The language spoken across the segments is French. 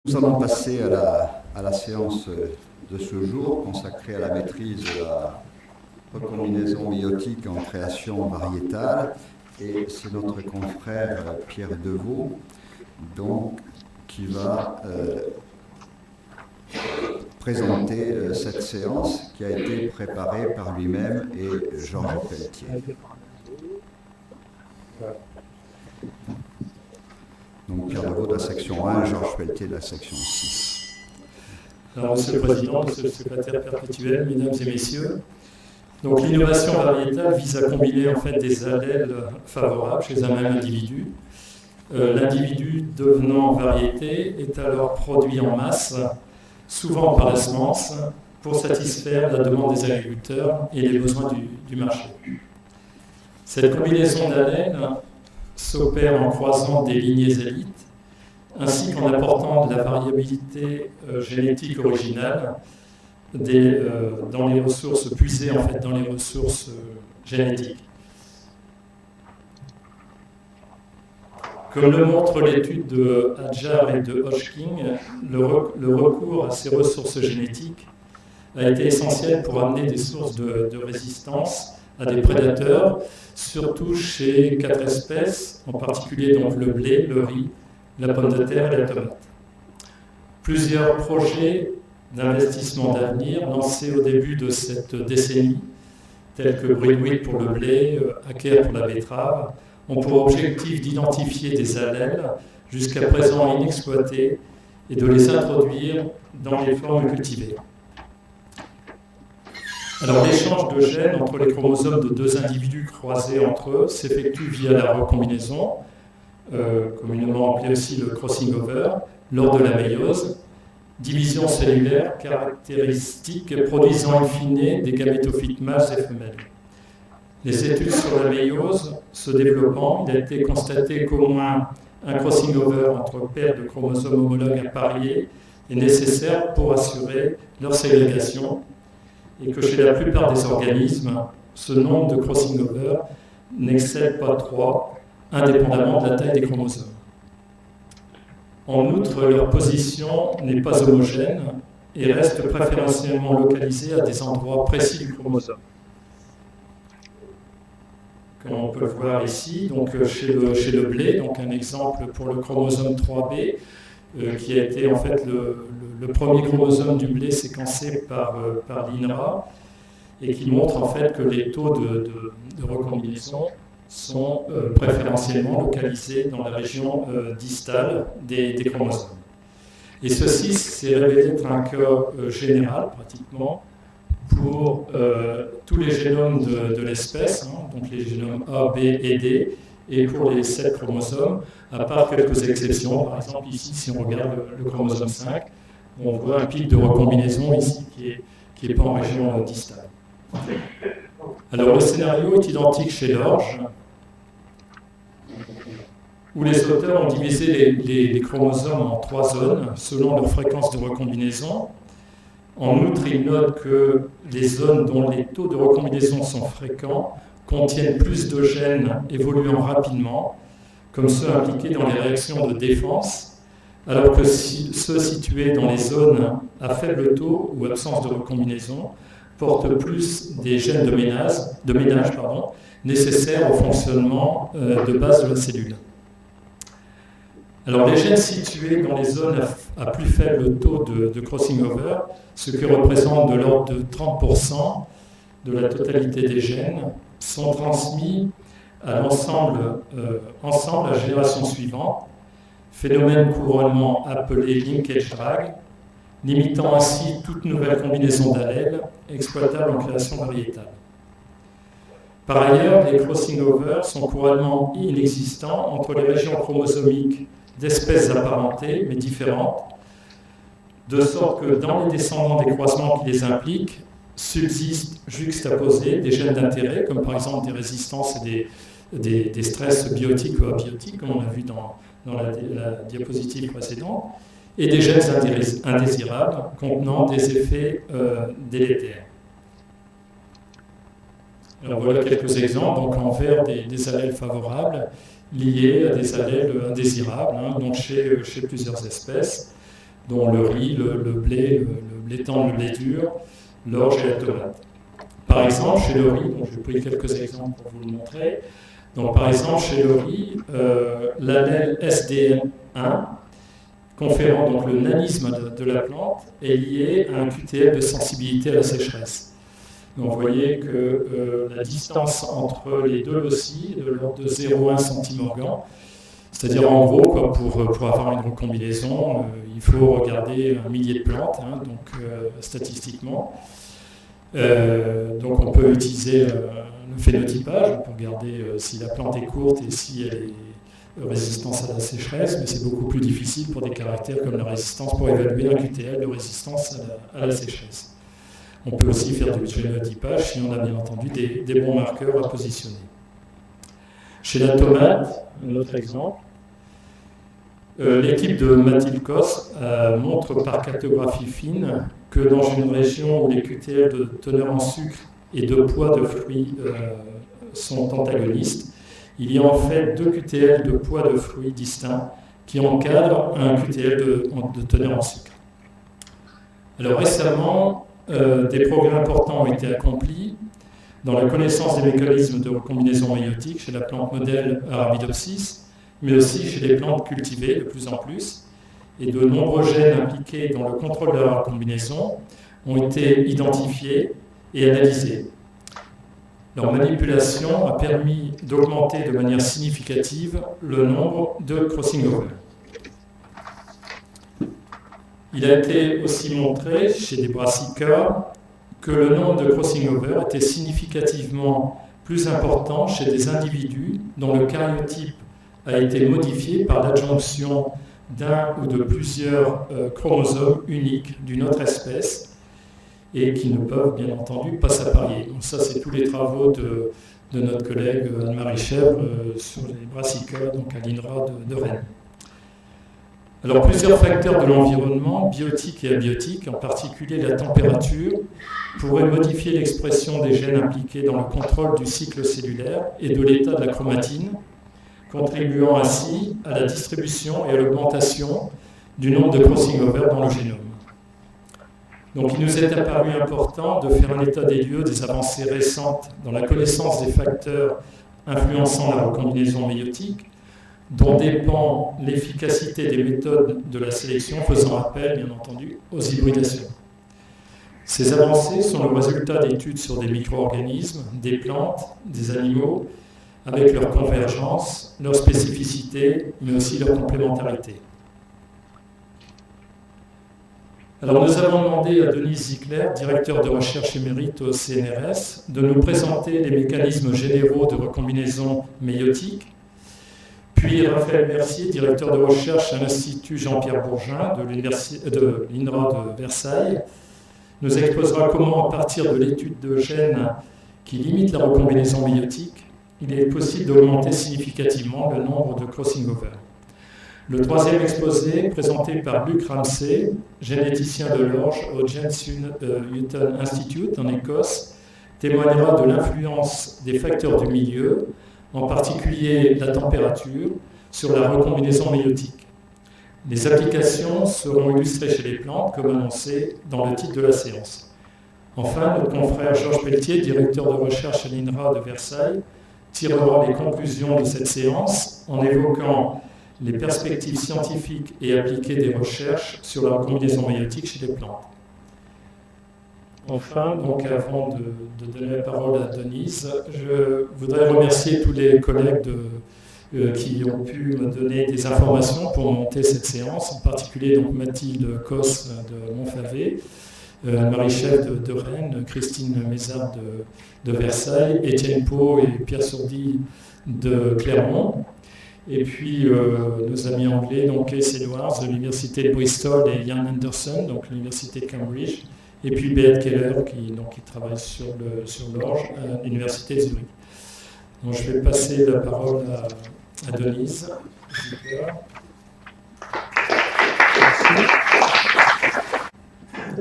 Nous allons passer à la séance de ce jour consacrée à la maîtrise de la recombinaison méiotique en création variétale. Et c'est notre confrère Pierre Deveau qui va présenter cette séance qui a été préparée par lui-même et Georges Pelletier. Donc Pierre Deveau de la section 1, Georges Pelletier de la section 6. Alors, Monsieur le Président, Monsieur le Secrétaire perpétuel, Mesdames et Messieurs, donc l'innovation variétale vise à combiner en fait des allèles favorables chez un même individu. L'individu devenant variété est alors produit en masse, souvent par la semence, pour satisfaire la demande des agriculteurs et les besoins du marché. Cette combinaison d'allèles s'opère en croisant des lignées élites, ainsi qu'en apportant de la variabilité génétique originale dans les ressources puisées en fait dans les ressources génétiques. Comme le montre l'étude de Hadjar et de Hodgkin, le recours à ces ressources génétiques a été essentiel pour amener des sources de résistance à des prédateurs, surtout chez 4 espèces, en particulier donc le blé, le riz, la pomme de terre et la tomate. Plusieurs projets d'investissement d'avenir lancés au début de cette décennie, tels que Breedwheat pour le blé, Acker pour la betterave, ont pour objectif d'identifier des allèles jusqu'à présent inexploités et de les introduire dans les formes cultivées. Alors, l'échange de gènes entre les chromosomes de deux individus croisés entre eux s'effectue via la recombinaison, communément appelée aussi le crossing over, lors de la méiose, division cellulaire caractéristique produisant in fine des gamétophytes mâles et femelles. Les études sur la méiose se développant, il a été constaté qu'au moins un crossing over entre paires de chromosomes homologues appariés est nécessaire pour assurer leur ségrégation, et que chez la plupart des organismes, ce nombre de crossing over n'excède pas 3, indépendamment de la taille des chromosomes. En outre, leur position n'est pas homogène et reste préférentiellement localisée à des endroits précis du chromosome. Comme on peut le voir ici, donc chez le blé, donc un exemple pour le chromosome 3B, qui a été en fait le premier chromosome du blé séquencé par l'INRA et qui montre en fait que les taux de recombinaison sont préférentiellement localisés dans la région distale des chromosomes. Et ceci s'est révélé être un cas général pratiquement pour tous les génomes de l'espèce, donc les génomes A, B et D, et pour les 7 chromosomes, à part quelques exceptions. Par exemple, ici, si on regarde le chromosome 5, on voit un pic de recombinaison ici qui n'est pas en région distale. Alors, le scénario est identique chez l'orge, où les auteurs ont divisé les chromosomes en 3 zones selon leur fréquence de recombinaison. En outre, ils notent que les zones dont les taux de recombinaison sont fréquents contiennent plus de gènes évoluant rapidement, comme ceux impliqués dans les réactions de défense, alors que ceux situés dans les zones à faible taux ou absence de recombinaison portent plus des gènes de ménage nécessaires au fonctionnement de base de la cellule. Alors, les gènes situés dans les zones à plus faible taux de crossing over, ce qui représente de l'ordre de 30% de la totalité des gènes, sont transmis à l'ensemble à la génération suivante, phénomène couramment appelé linkage drag, limitant ainsi toute nouvelle combinaison d'allèles exploitable en création variétale. Par ailleurs, les crossing over sont couramment inexistants entre les régions chromosomiques d'espèces apparentées mais différentes, de sorte que dans les descendants des croisements qui les impliquent, subsistent juxtaposés des gènes d'intérêt, comme par exemple des résistances et des stress biotiques ou abiotiques, comme on a vu dans la diapositive précédente, et des gènes indésirables contenant des effets délétères. Alors voilà quelques exemples, donc en vert des allèles favorables liés à des allèles indésirables, donc chez plusieurs espèces. dont le riz, le blé, le blé tendre, le blé dur, l'orge et la tomate. Par exemple, chez le riz, donc je vais pris quelques exemples pour vous le montrer. Donc, par exemple, chez le riz, l'allèle SDN1, conférant donc le nanisme de la plante, est lié à un QTL de sensibilité à la sécheresse. Donc, vous voyez que la distance entre les deux loci est de l'ordre de 0,1 centimorgan. C'est-à-dire, en gros, quoi, pour avoir une recombinaison, il faut regarder un millier de plantes, hein, donc statistiquement. Donc on peut utiliser le phénotypage pour regarder si la plante est courte et si elle est résistante à la sécheresse, mais c'est beaucoup plus difficile pour des caractères comme la résistance pour évaluer un QTL de résistance à la sécheresse. On peut aussi faire du génotypage si on a bien entendu des bons marqueurs à positionner. Chez la tomate, un autre exemple, l'équipe de Mathilde Cos montre par cartographie fine que dans une région où les QTL de teneur en sucre et de poids de fruits sont antagonistes, il y a en fait deux QTL de poids de fruits distincts qui encadrent un QTL de teneur en sucre. Alors récemment, des progrès importants ont été accomplis dans la connaissance des mécanismes de recombinaison méiotique chez la plante modèle Arabidopsis, mais aussi chez les plantes cultivées de plus en plus. Et de nombreux gènes impliqués dans le contrôle de la recombinaison ont été identifiés et analysés. Leur manipulation a permis d'augmenter de manière significative le nombre de crossing over. Il a été aussi montré chez des brassicas que le nombre de crossing over était significativement plus important chez des individus dont le karyotype a été modifié par l'adjonction d'un ou de plusieurs chromosomes uniques d'une autre espèce et qui ne peuvent bien entendu pas s'apparier. Donc ça, c'est tous les travaux de notre collègue Anne-Marie Chèvre sur les brassicas, donc à l'INRA de Rennes. Alors plusieurs facteurs de l'environnement, biotiques et abiotiques, en particulier la température, pourraient modifier l'expression des gènes impliqués dans le contrôle du cycle cellulaire et de l'état de la chromatine, contribuant ainsi à la distribution et à l'augmentation du nombre de crossing over dans le génome. Donc il nous est apparu important de faire un état des lieux des avancées récentes dans la connaissance des facteurs influençant la recombinaison méiotique, dont dépend l'efficacité des méthodes de la sélection faisant appel, bien entendu, aux hybridations. Ces avancées sont le résultat d'études sur des micro-organismes, des plantes, des animaux, avec leur convergence, leur spécificité, mais aussi leur complémentarité. Alors nous avons demandé à Denise Zickler, directeur de recherche émérite au CNRS, de nous présenter les mécanismes généraux de recombinaison méiotique, puis Raphaël Mercier, directeur de recherche à l'Institut Jean-Pierre Bourgin de l'INRA de Versailles, nous exposera comment, à partir de l'étude de gènes qui limitent la recombinaison méiotique, il est possible d'augmenter significativement le nombre de crossing over. Le troisième exposé, présenté par Luc Ramsey, généticien de l'orge au James Hutton Institute en Écosse, témoignera de l'influence des facteurs du milieu, en particulier la température, sur la recombinaison méiotique. Les applications seront illustrées chez les plantes, comme annoncé dans le titre de la séance. Enfin, notre confrère Georges Pelletier, directeur de recherche à l'INRA de Versailles, tirera les conclusions de cette séance en évoquant les perspectives scientifiques et appliquées des recherches sur la recombinaison méiotique chez les plantes. Enfin, donc avant de donner la parole à Denise, je voudrais remercier tous les collègues qui ont pu me donner des informations pour monter cette séance, en particulier donc Mathilde Cos de Montfavet, Marie Chèvre de Rennes, Christine Mézard de Versailles, Étienne Pau et Pierre Sourdy de Clermont. Et puis nos amis anglais, donc Case Edwards de l'Université de Bristol et Ian Anderson, donc l'Université de Cambridge, et puis Beat Keller qui travaille sur l'orge à l'Université de Zurich. Donc je vais passer la parole à Denise. Merci.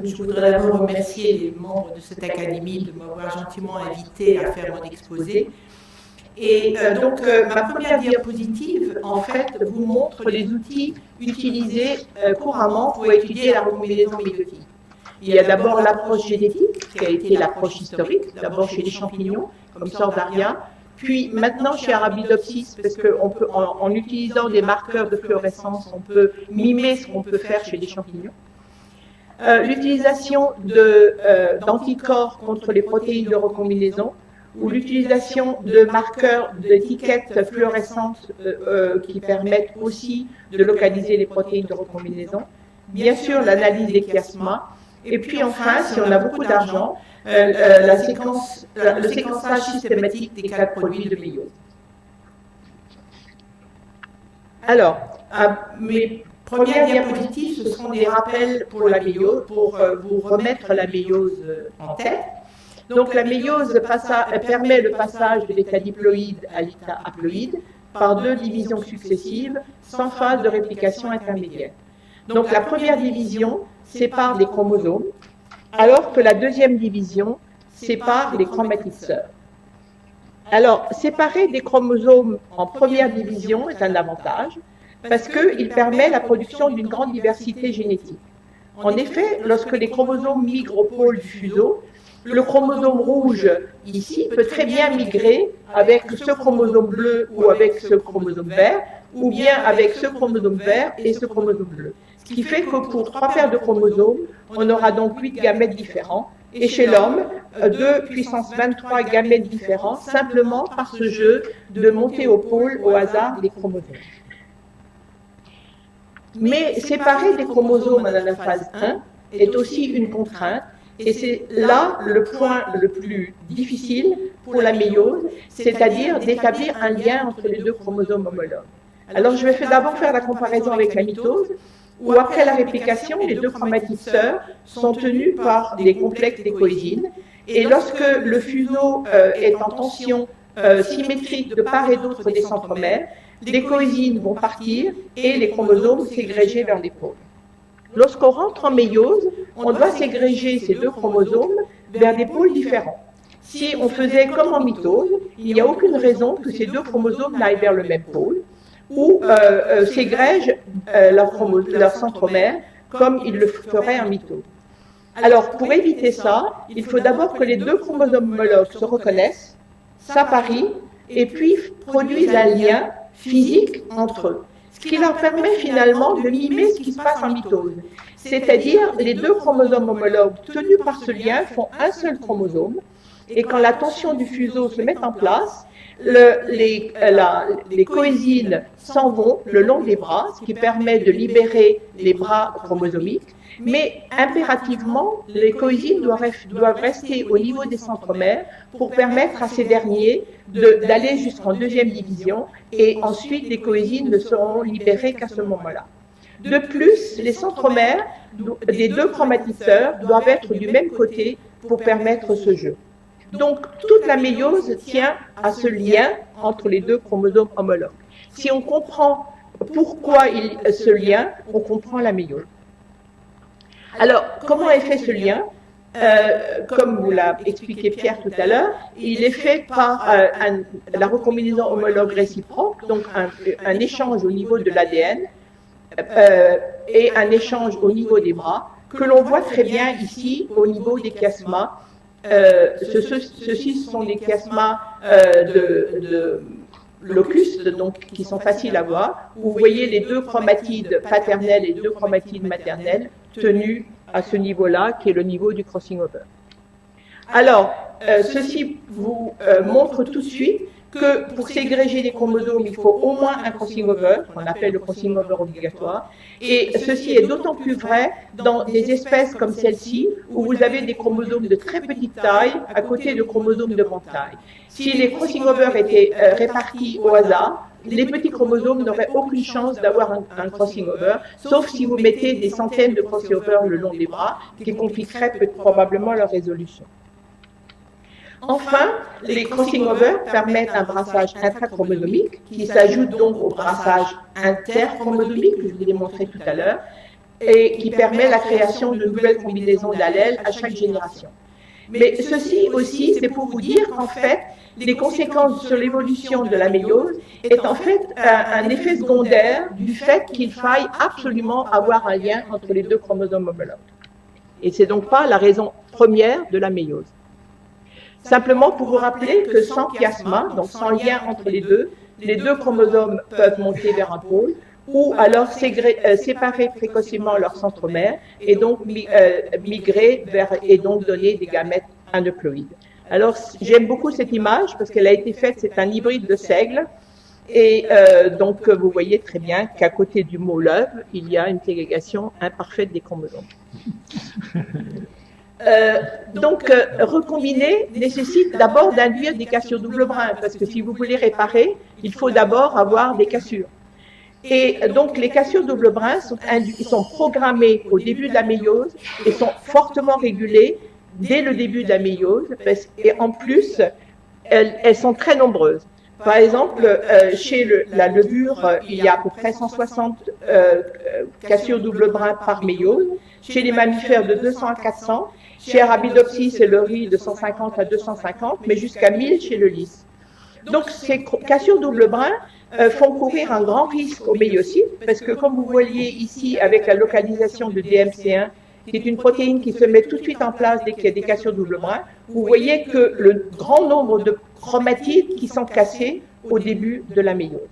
Je voudrais d'abord remercier les membres de cette académie de m'avoir gentiment invité à faire mon exposé. Et ma première diapositive, en fait, vous montre les outils utilisés couramment pour étudier la recombinaison méiotique. Il y a d'abord l'approche génétique, qui a été l'approche historique, d'abord chez les champignons, comme Sordaria, puis maintenant chez Arabidopsis, parce qu'en utilisant des marqueurs de fluorescence, on peut mimer ce qu'on peut faire chez les champignons. L'utilisation d'anticorps contre les protéines de recombinaison, ou l'utilisation de marqueurs d'étiquettes fluorescentes qui permettent aussi de localiser les protéines de recombinaison. Bien sûr, l'analyse des chiasmas. Et puis enfin, si on a beaucoup d'argent, le séquençage systématique des cas de produits de méiose. Alors, mes premières diapositives, ce sont des rappels pour la méiose, pour vous remettre la méiose en tête. Donc la méiose permet le passage de l'état diploïde à l'état haploïde par 2 divisions successives sans phase de réplication intermédiaire. Donc la première division sépare les chromosomes, alors que la deuxième division sépare les chromatides sœurs. Alors, séparer des chromosomes en première division est un avantage, parce qu'il permet la production d'une grande diversité génétique. En effet, lorsque les chromosomes migrent au pôle du fuseau, le chromosome rouge, ici, peut très bien migrer avec ce chromosome bleu ou avec ce chromosome vert, ou bien avec ce chromosome vert et ce chromosome bleu. Ce qui fait que pour 3 paires de chromosomes, on aura donc 8 gamètes différents, et chez l'homme, 2 puissance 23 gamètes différents, simplement par ce jeu de monter au pôle au hasard des chromosomes. Mais séparer des chromosomes en anaphase 1 est aussi une contrainte, et c'est là le point le plus difficile pour la méiose, c'est-à-dire d'établir un lien entre les 2 chromosomes homologues. Alors je vais d'abord faire la comparaison avec la mitose, où après la réplication, les 2 chromatides sœurs sont tenues par des complexes des coésines, et lorsque le fuseau est en tension symétrique de part et d'autre des centromères, les coésines vont partir et les chromosomes ségréger vers les pôles. Lorsqu'on rentre en méiose, on doit ségréger ces 2 chromosomes vers des pôles différents. Si on faisait comme en mitose, il n'y a aucune raison que ces 2 chromosomes n'aillent vers le même pôle, ou ségrègent leur centromère comme ils le feraient en mitose. Alors, pour éviter ça, il faut d'abord que les 2 chromosomes homologues se reconnaissent, s'apparient, et puis produisent un lien physique entre eux. Ce qui leur permet finalement de mimer ce qui se passe en mitose. C'est-à-dire, les 2 chromosomes homologues tenus par ce lien font un seul chromosome, et quand la tension du fuseau se met en place, les coésines s'en vont le long des bras, ce qui permet de libérer les bras chromosomiques, mais impérativement, les coésines doivent rester au niveau des centromères pour permettre à ces derniers d'aller jusqu'en 2e division, et ensuite les coésines ne seront libérées qu'à ce moment-là. De plus, les centromères des 2 chromatides sœurs doivent être du même côté pour permettre ce jeu. Donc, toute la méiose tient à ce lien entre les 2 chromosomes homologues. Si on comprend pourquoi ce lien, on comprend la méiose. Alors, comment est fait ce lien? Comme vous l'a expliqué Pierre tout à l'heure, il est fait par la recombinaison homologue réciproque, donc un échange au niveau de l'ADN et un échange au niveau des bras, que l'on voit très bien ici au niveau des chiasmas. Ceux-ci sont des chiasmas de locustes, donc qui sont faciles à voir. Vous voyez les 2 chromatides paternelles et 2 chromatides maternelles tenues à ce niveau-là, qui est le niveau du crossing over. Alors, ceci vous montre tout de suite que pour ségréger les chromosomes, il faut au moins un crossing over, qu'on appelle le crossing over obligatoire, et ceci est d'autant plus vrai dans des espèces comme celle-ci, où vous avez des chromosomes de très petite taille à côté de chromosomes de grande taille. Si les crossing over étaient répartis au hasard, les petits chromosomes n'auraient aucune chance d'avoir un crossing over, sauf si vous mettez des centaines de crossing over le long des bras, qui compliquerait probablement leur résolution. Enfin, les crossing over permettent un brassage intrachromosomique qui s'ajoute donc au brassage interchromosomique que je vous ai montré tout à l'heure et qui permet la création de nouvelles combinaisons d'allèles à chaque génération. Mais ceci aussi, c'est pour vous dire qu'en fait, les conséquences sur l'évolution de la méiose est en fait un effet secondaire du fait qu'il faille absolument avoir un lien entre les deux chromosomes homologues. Et c'est donc pas la raison première de la méiose. Simplement pour vous rappeler que sans chiasma, donc sans lien entre les deux chromosomes peuvent monter vers un pôle, ou alors séparer précocement leur centromère et donc migrer vers et donc donner des gamètes aneuploïdes. Alors j'aime beaucoup cette image parce qu'elle a été faite, c'est un hybride de seigle, et donc vous voyez très bien qu'à côté du mot l'œuf, il y a une ségrégation imparfaite des chromosomes. Recombiner nécessite d'abord d'induire des cassures double brin, parce que si vous voulez réparer, il faut d'abord avoir des cassures. Et donc les cassures double brin sont programmées au début de la méiose et sont fortement régulées dès le début de la méiose, et en plus, elles sont très nombreuses. Par exemple, chez la levure, il y a à peu près 160 cassures double brin par méiose, chez les mammifères de 200 à 400, chez Arabidopsis et le riz de 150 à 250, mais jusqu'à 1000 chez le lys. Donc ces cassures double brin font courir un grand risque aux méiocytes, parce que comme vous voyez ici avec la localisation de DMC1, qui est une protéine qui se met tout de suite en place dès qu'il y a des cassures double brin, vous voyez que le grand nombre de chromatides qui sont cassées au début de la méiose.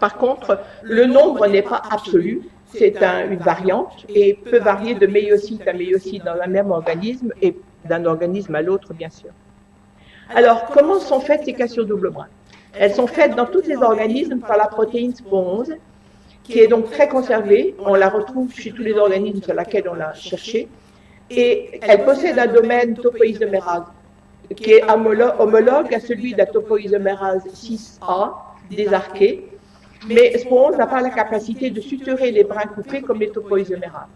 Par contre, le nombre n'est pas absolu, c'est une variante et peut varier de méiocyte à méiocyte dans un même organisme et d'un organisme à l'autre, bien sûr. Alors, comment sont faites ces cassures double brin? Elles sont faites dans tous les organismes par la protéine SPO11, qui est donc très conservée. On la retrouve chez tous les organismes sur lesquels on l'a cherchée. Et elle possède un domaine topoisomérase qui est homologue à celui de la topoisomérase 6A désarquée. Mais SPO11 n'a pas la capacité de suturer les brins coupés comme les topoisomérases.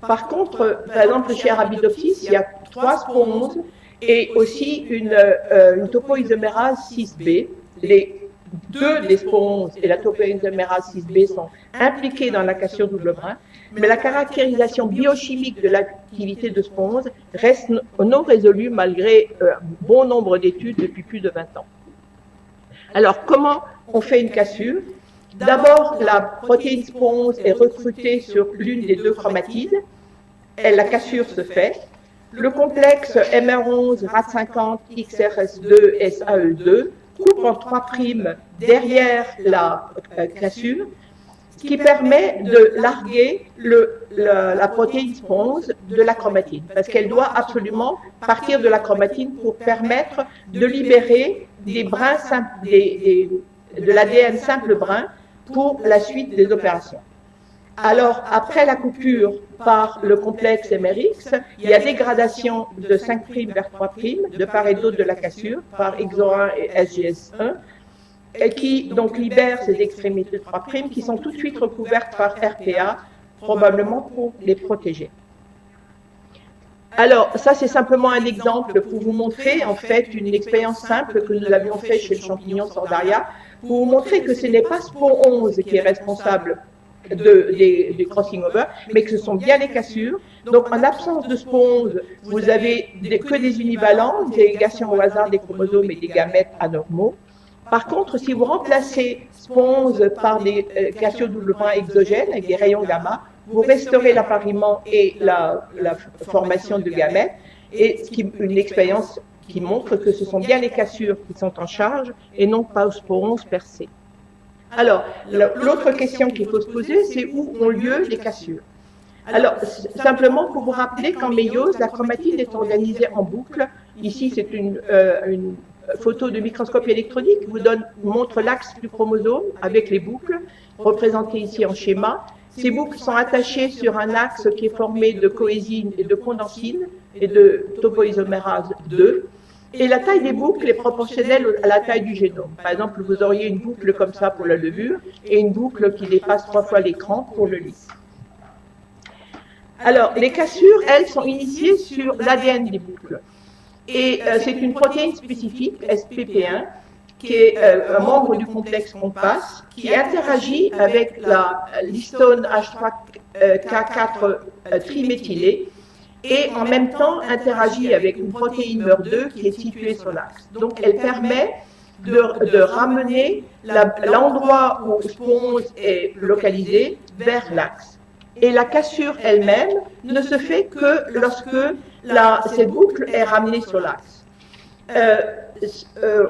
Par contre, par exemple, chez Arabidopsis, il y a 3 SPO11 et aussi une topoisomérase 6B. Les deux des SPO11 et la topoisomérase 6B sont impliqués dans la cassure double brin, mais la caractérisation biochimique de l'activité de SPO11 reste non résolue malgré bon nombre d'études depuis plus de 20 ans. Alors, comment on fait une cassure? D'abord, la protéine SPO11 est recrutée sur l'une des deux chromatides, et la cassure se fait. Le complexe MR11 RAD50 XRS2 SAE2 coupe en 3' derrière la cassure, ce qui permet de larguer la protéine SPO11 de la chromatine, parce qu'elle doit absolument partir de la chromatine pour permettre de libérer des brins de l'ADN simple brun pour la suite des opérations. Alors, après la coupure par le complexe MRX, il y a dégradation de 5' vers 3' de part et d'autre de la cassure par XOR1 et SGS1, et qui donc libère ces extrémités 3' qui sont tout de suite recouvertes par RPA, probablement pour les protéger. Alors, ça c'est simplement un exemple pour vous montrer en fait une expérience simple que nous avions fait chez le champignon Sordaria, pour vous montrer que ce n'est pas SPO11 qui est responsable des crossing over, mais que ce sont bien les cassures. Donc en absence de SPO11, vous avez que des univalents, des délégations au hasard des chromosomes et des gamètes anormaux. Par contre, si vous remplacez SPO11 par des cassures double brin exogènes avec des rayons gamma, vous restaurez l'appariement et la formation de gamètes, et une expérience qui montre que ce sont bien les cassures qui sont en charge et non pas SPO11 per se. Alors, l'autre question qu'il faut se poser, c'est où ont lieu les cassures. Alors, simplement pour vous rappeler qu'en méiose, la chromatine est organisée en boucle. Ici, c'est une photo de microscopie électronique qui vous montre l'axe du chromosome avec les boucles, représentées ici en schéma. Ces boucles sont attachées sur un axe qui est formé de coésine et de condensine et de topoisomérase 2. Et la taille des boucles est proportionnelle à la taille du génome. Par exemple, vous auriez une boucle comme ça pour la levure et une boucle qui dépasse 3 fois l'écran pour le lys. Alors, les cassures, elles, sont initiées sur l'ADN des boucles. Et c'est une protéine spécifique, SPP1, qui est un membre du complexe COMPAS, qui interagit avec l'histone H3K4 triméthylé et en même temps interagit avec une protéine MER2 qui est située sur l'axe. Donc elle permet de ramener l'endroit où spore 11 est localisé vers l'axe. Et la cassure elle-même ne se fait que lorsque cette boucle est ramenée sur l'axe.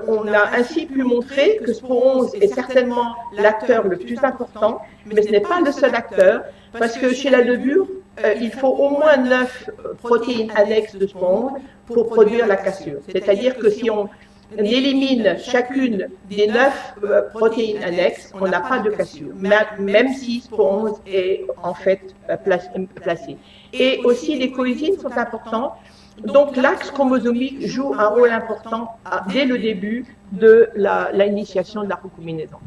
On a ainsi pu montrer que spore 11 est certainement l'acteur le plus important, mais ce n'est pas le seul acteur, parce que chez la levure, il faut au moins 9 protéines annexes de spore 11 pour produire la cassure. C'est-à-dire que si on élimine chacune des 9 protéines annexes, on n'a pas de cassure, même si spore 11 est en fait placé. Et aussi les coésines sont importantes. Donc l'axe chromosomique joue un rôle important dès le début de l'initiation de la recombinaison.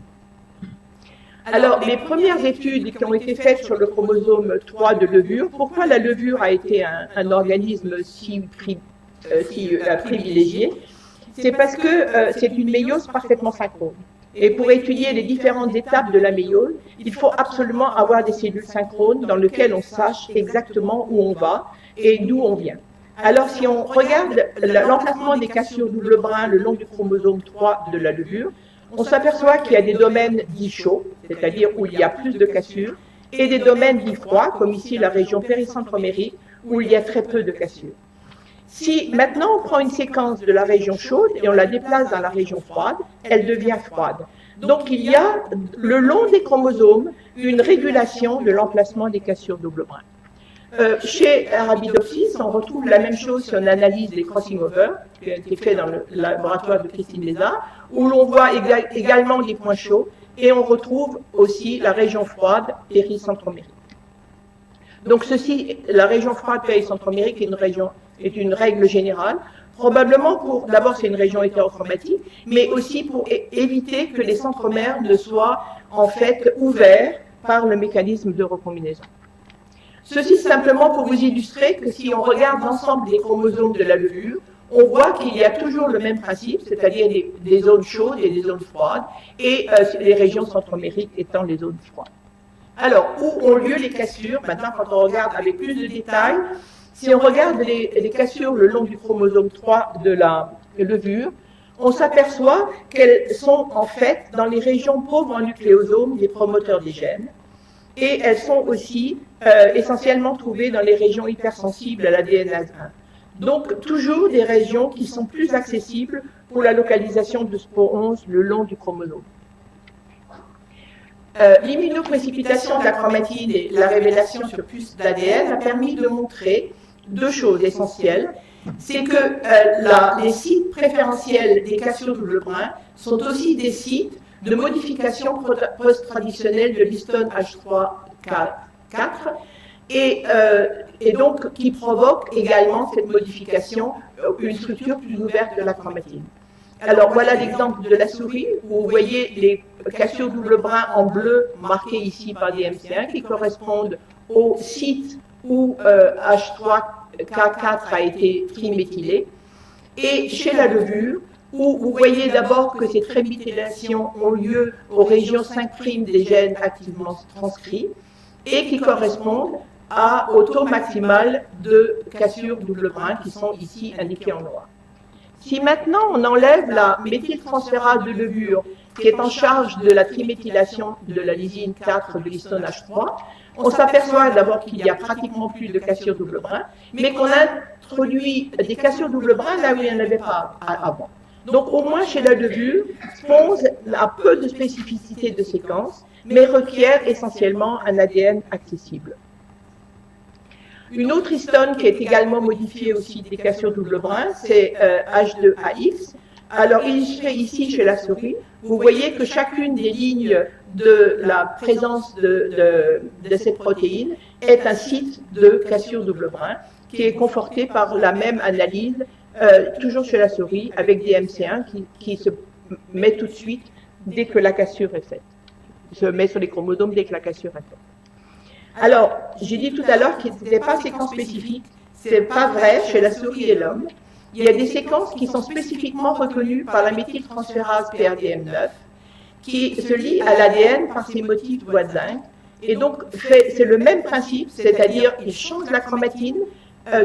Alors, les premières études qui ont été faites sur le chromosome 3 de levure, pourquoi la levure a été un organisme si privilégié? C'est parce que c'est une méiose parfaitement synchrone. Et pour étudier les différentes étapes de la méiose, il faut absolument avoir des cellules synchrones dans lesquelles on sache exactement où on va et d'où on vient. Alors, si on regarde l'emplacement des cassures double brin le long du chromosome 3 de la levure, on s'aperçoit qu'il y a des domaines dits chauds, c'est-à-dire où il y a plus de cassures, et des domaines dits froids, comme ici la région péricentromérique, où il y a très peu de cassures. Si maintenant on prend une séquence de la région chaude et on la déplace dans la région froide, elle devient froide. Donc il y a le long des chromosomes une régulation de l'emplacement des cassures double brin. Chez Arabidopsis, on retrouve la même chose si on analyse les crossing over, qui a été fait dans le laboratoire de Christine Lézard, où l'on voit également des points chauds, et on retrouve aussi la région froide péricentromérique. Donc la région froide péricentromérique est une règle générale, probablement d'abord c'est une région hétérochromatique, mais aussi pour éviter que les centromères ne soient en fait ouverts par le mécanisme de recombinaison. Ceci simplement pour vous illustrer que si on regarde l'ensemble des chromosomes de la levure, on voit qu'il y a toujours le même principe, c'est-à-dire des zones chaudes et des zones froides, et les régions centromériques étant les zones froides. Alors, où ont lieu les cassures? Maintenant, quand on regarde avec plus de détails, si on regarde les cassures le long du chromosome 3 de la levure, on s'aperçoit qu'elles sont en fait dans les régions pauvres en nucléosomes des promoteurs des gènes, et elles sont aussi essentiellement trouvées dans les régions hypersensibles à l'ADN-AS1. Donc, toujours des régions qui sont plus accessibles pour la localisation de spore 11 le long du chromosome. L'immunoprécipitation de la chromatine et la révélation sur puce d'ADN a permis de montrer deux choses essentielles. C'est que les sites préférentiels des cassures double brin sont aussi des sites de modification post-traditionnelle de l'histone H3K4 et donc qui provoque également cette modification, une structure plus ouverte de la chromatine. Alors voilà l'exemple de la souris, où vous voyez les cassures double brin en bleu marquées ici par des MC1 qui correspondent au site où H3K4 a été triméthylé. Et chez la levure, où vous voyez d'abord que ces triméthylations ont lieu aux régions 5' des gènes activement transcrits et qui correspondent au taux maximal de cassures double brin qui sont ici indiqués en noir. Si maintenant on enlève la méthyltransférase de levure qui est en charge de la triméthylation de la lysine 4 de l'histone H3, on s'aperçoit d'abord qu'il n'y a pratiquement plus de cassures double brin, mais qu'on introduit des cassures double brin là où il n'y en avait pas avant. Donc au moins chez la levure, SPONS a peu de spécificité de séquence, mais requiert essentiellement un ADN accessible. Une autre histone qui est également modifiée aussi des cassures double brin, c'est H2AX. Alors illustré ici chez la souris, vous voyez que chacune des lignes de la présence de cette protéine est un site de cassure double brin qui est conforté par la même analyse, toujours chez la souris, avec des MC1 qui se met tout de suite dès que la cassure est faite. Se met sur les chromosomes dès que la cassure est faite. Alors, j'ai dit tout à l'heure qu'il n'était pas séquence spécifique. Ce n'est pas vrai chez la souris et l'homme. Il y a des séquences qui sont spécifiquement reconnues par la méthyltransférase PRDM9, qui se lie à l'ADN par ces motifs de bois de zinc. Et donc, c'est le même principe, c'est-à-dire qu'il change la chromatine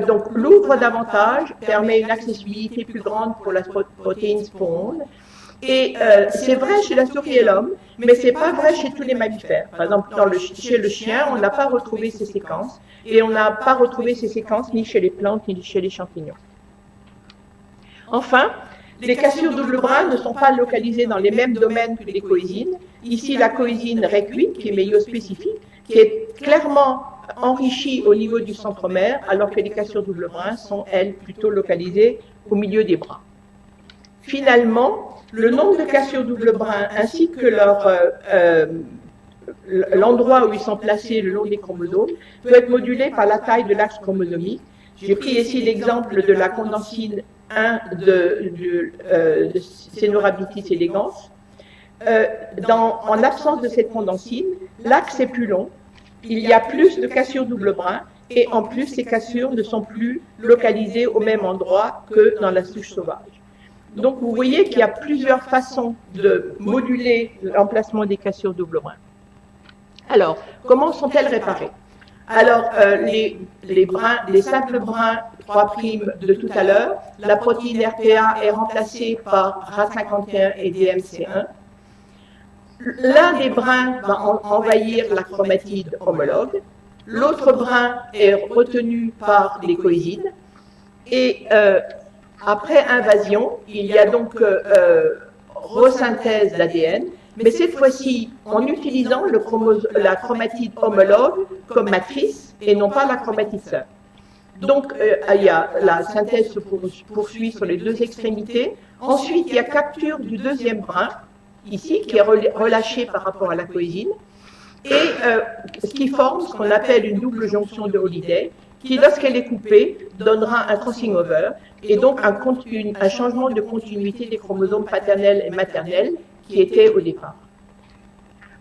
donc l'ouvre davantage, permet une accessibilité plus grande pour la protéine spawn. Et c'est vrai chez la souris et l'homme, mais c'est pas vrai chez tous les mammifères. Par exemple, chez le chien, on n'a pas retrouvé ces séquences, et on n'a pas retrouvé ces séquences ni chez les plantes ni chez les champignons. Enfin, les cassures double brin ne sont pas localisées dans les mêmes domaines que les coésines. Ici, la coésine REC8, qui est méiospécifique, qui est clairement enrichie au niveau du centromère, alors que les cassures double brin sont, elles, plutôt localisées au milieu des bras. Finalement, le nombre de cassures double brin ainsi que l'endroit où ils sont placés le long des chromosomes peut être modulé par la taille de l'axe chromosomique. J'ai pris ici l'exemple de la condensine 1 de Caenorhabditis elegans. En absence de cette condensine, l'axe est plus long, il y a plus de cassures double brin, et en plus, ces cassures ne sont plus localisées au même endroit que dans la souche sauvage. Donc, vous voyez qu'il y a plusieurs façons de moduler l'emplacement des cassures double brin. Alors, comment sont-elles réparées? Alors, les simples brins 3' de tout à l'heure, la protéine RPA est remplacée par RA51 et DMC1. L'un des brins va envahir la chromatide homologue, l'autre brin est retenu par les coésines, et après invasion, il y a donc resynthèse d'ADN, mais cette fois-ci en utilisant la chromatide homologue comme matrice et non pas la chromatide sœur. Donc, la synthèse se poursuit sur les deux extrémités. Ensuite, il y a capture du deuxième brin, ici, qui est relâché par rapport à la coésine, et ce qui forme ce qu'on appelle une double jonction de Holiday, qui, lorsqu'elle est coupée, donnera un crossing over, et donc un changement de continuité des chromosomes paternels et maternels qui étaient au départ.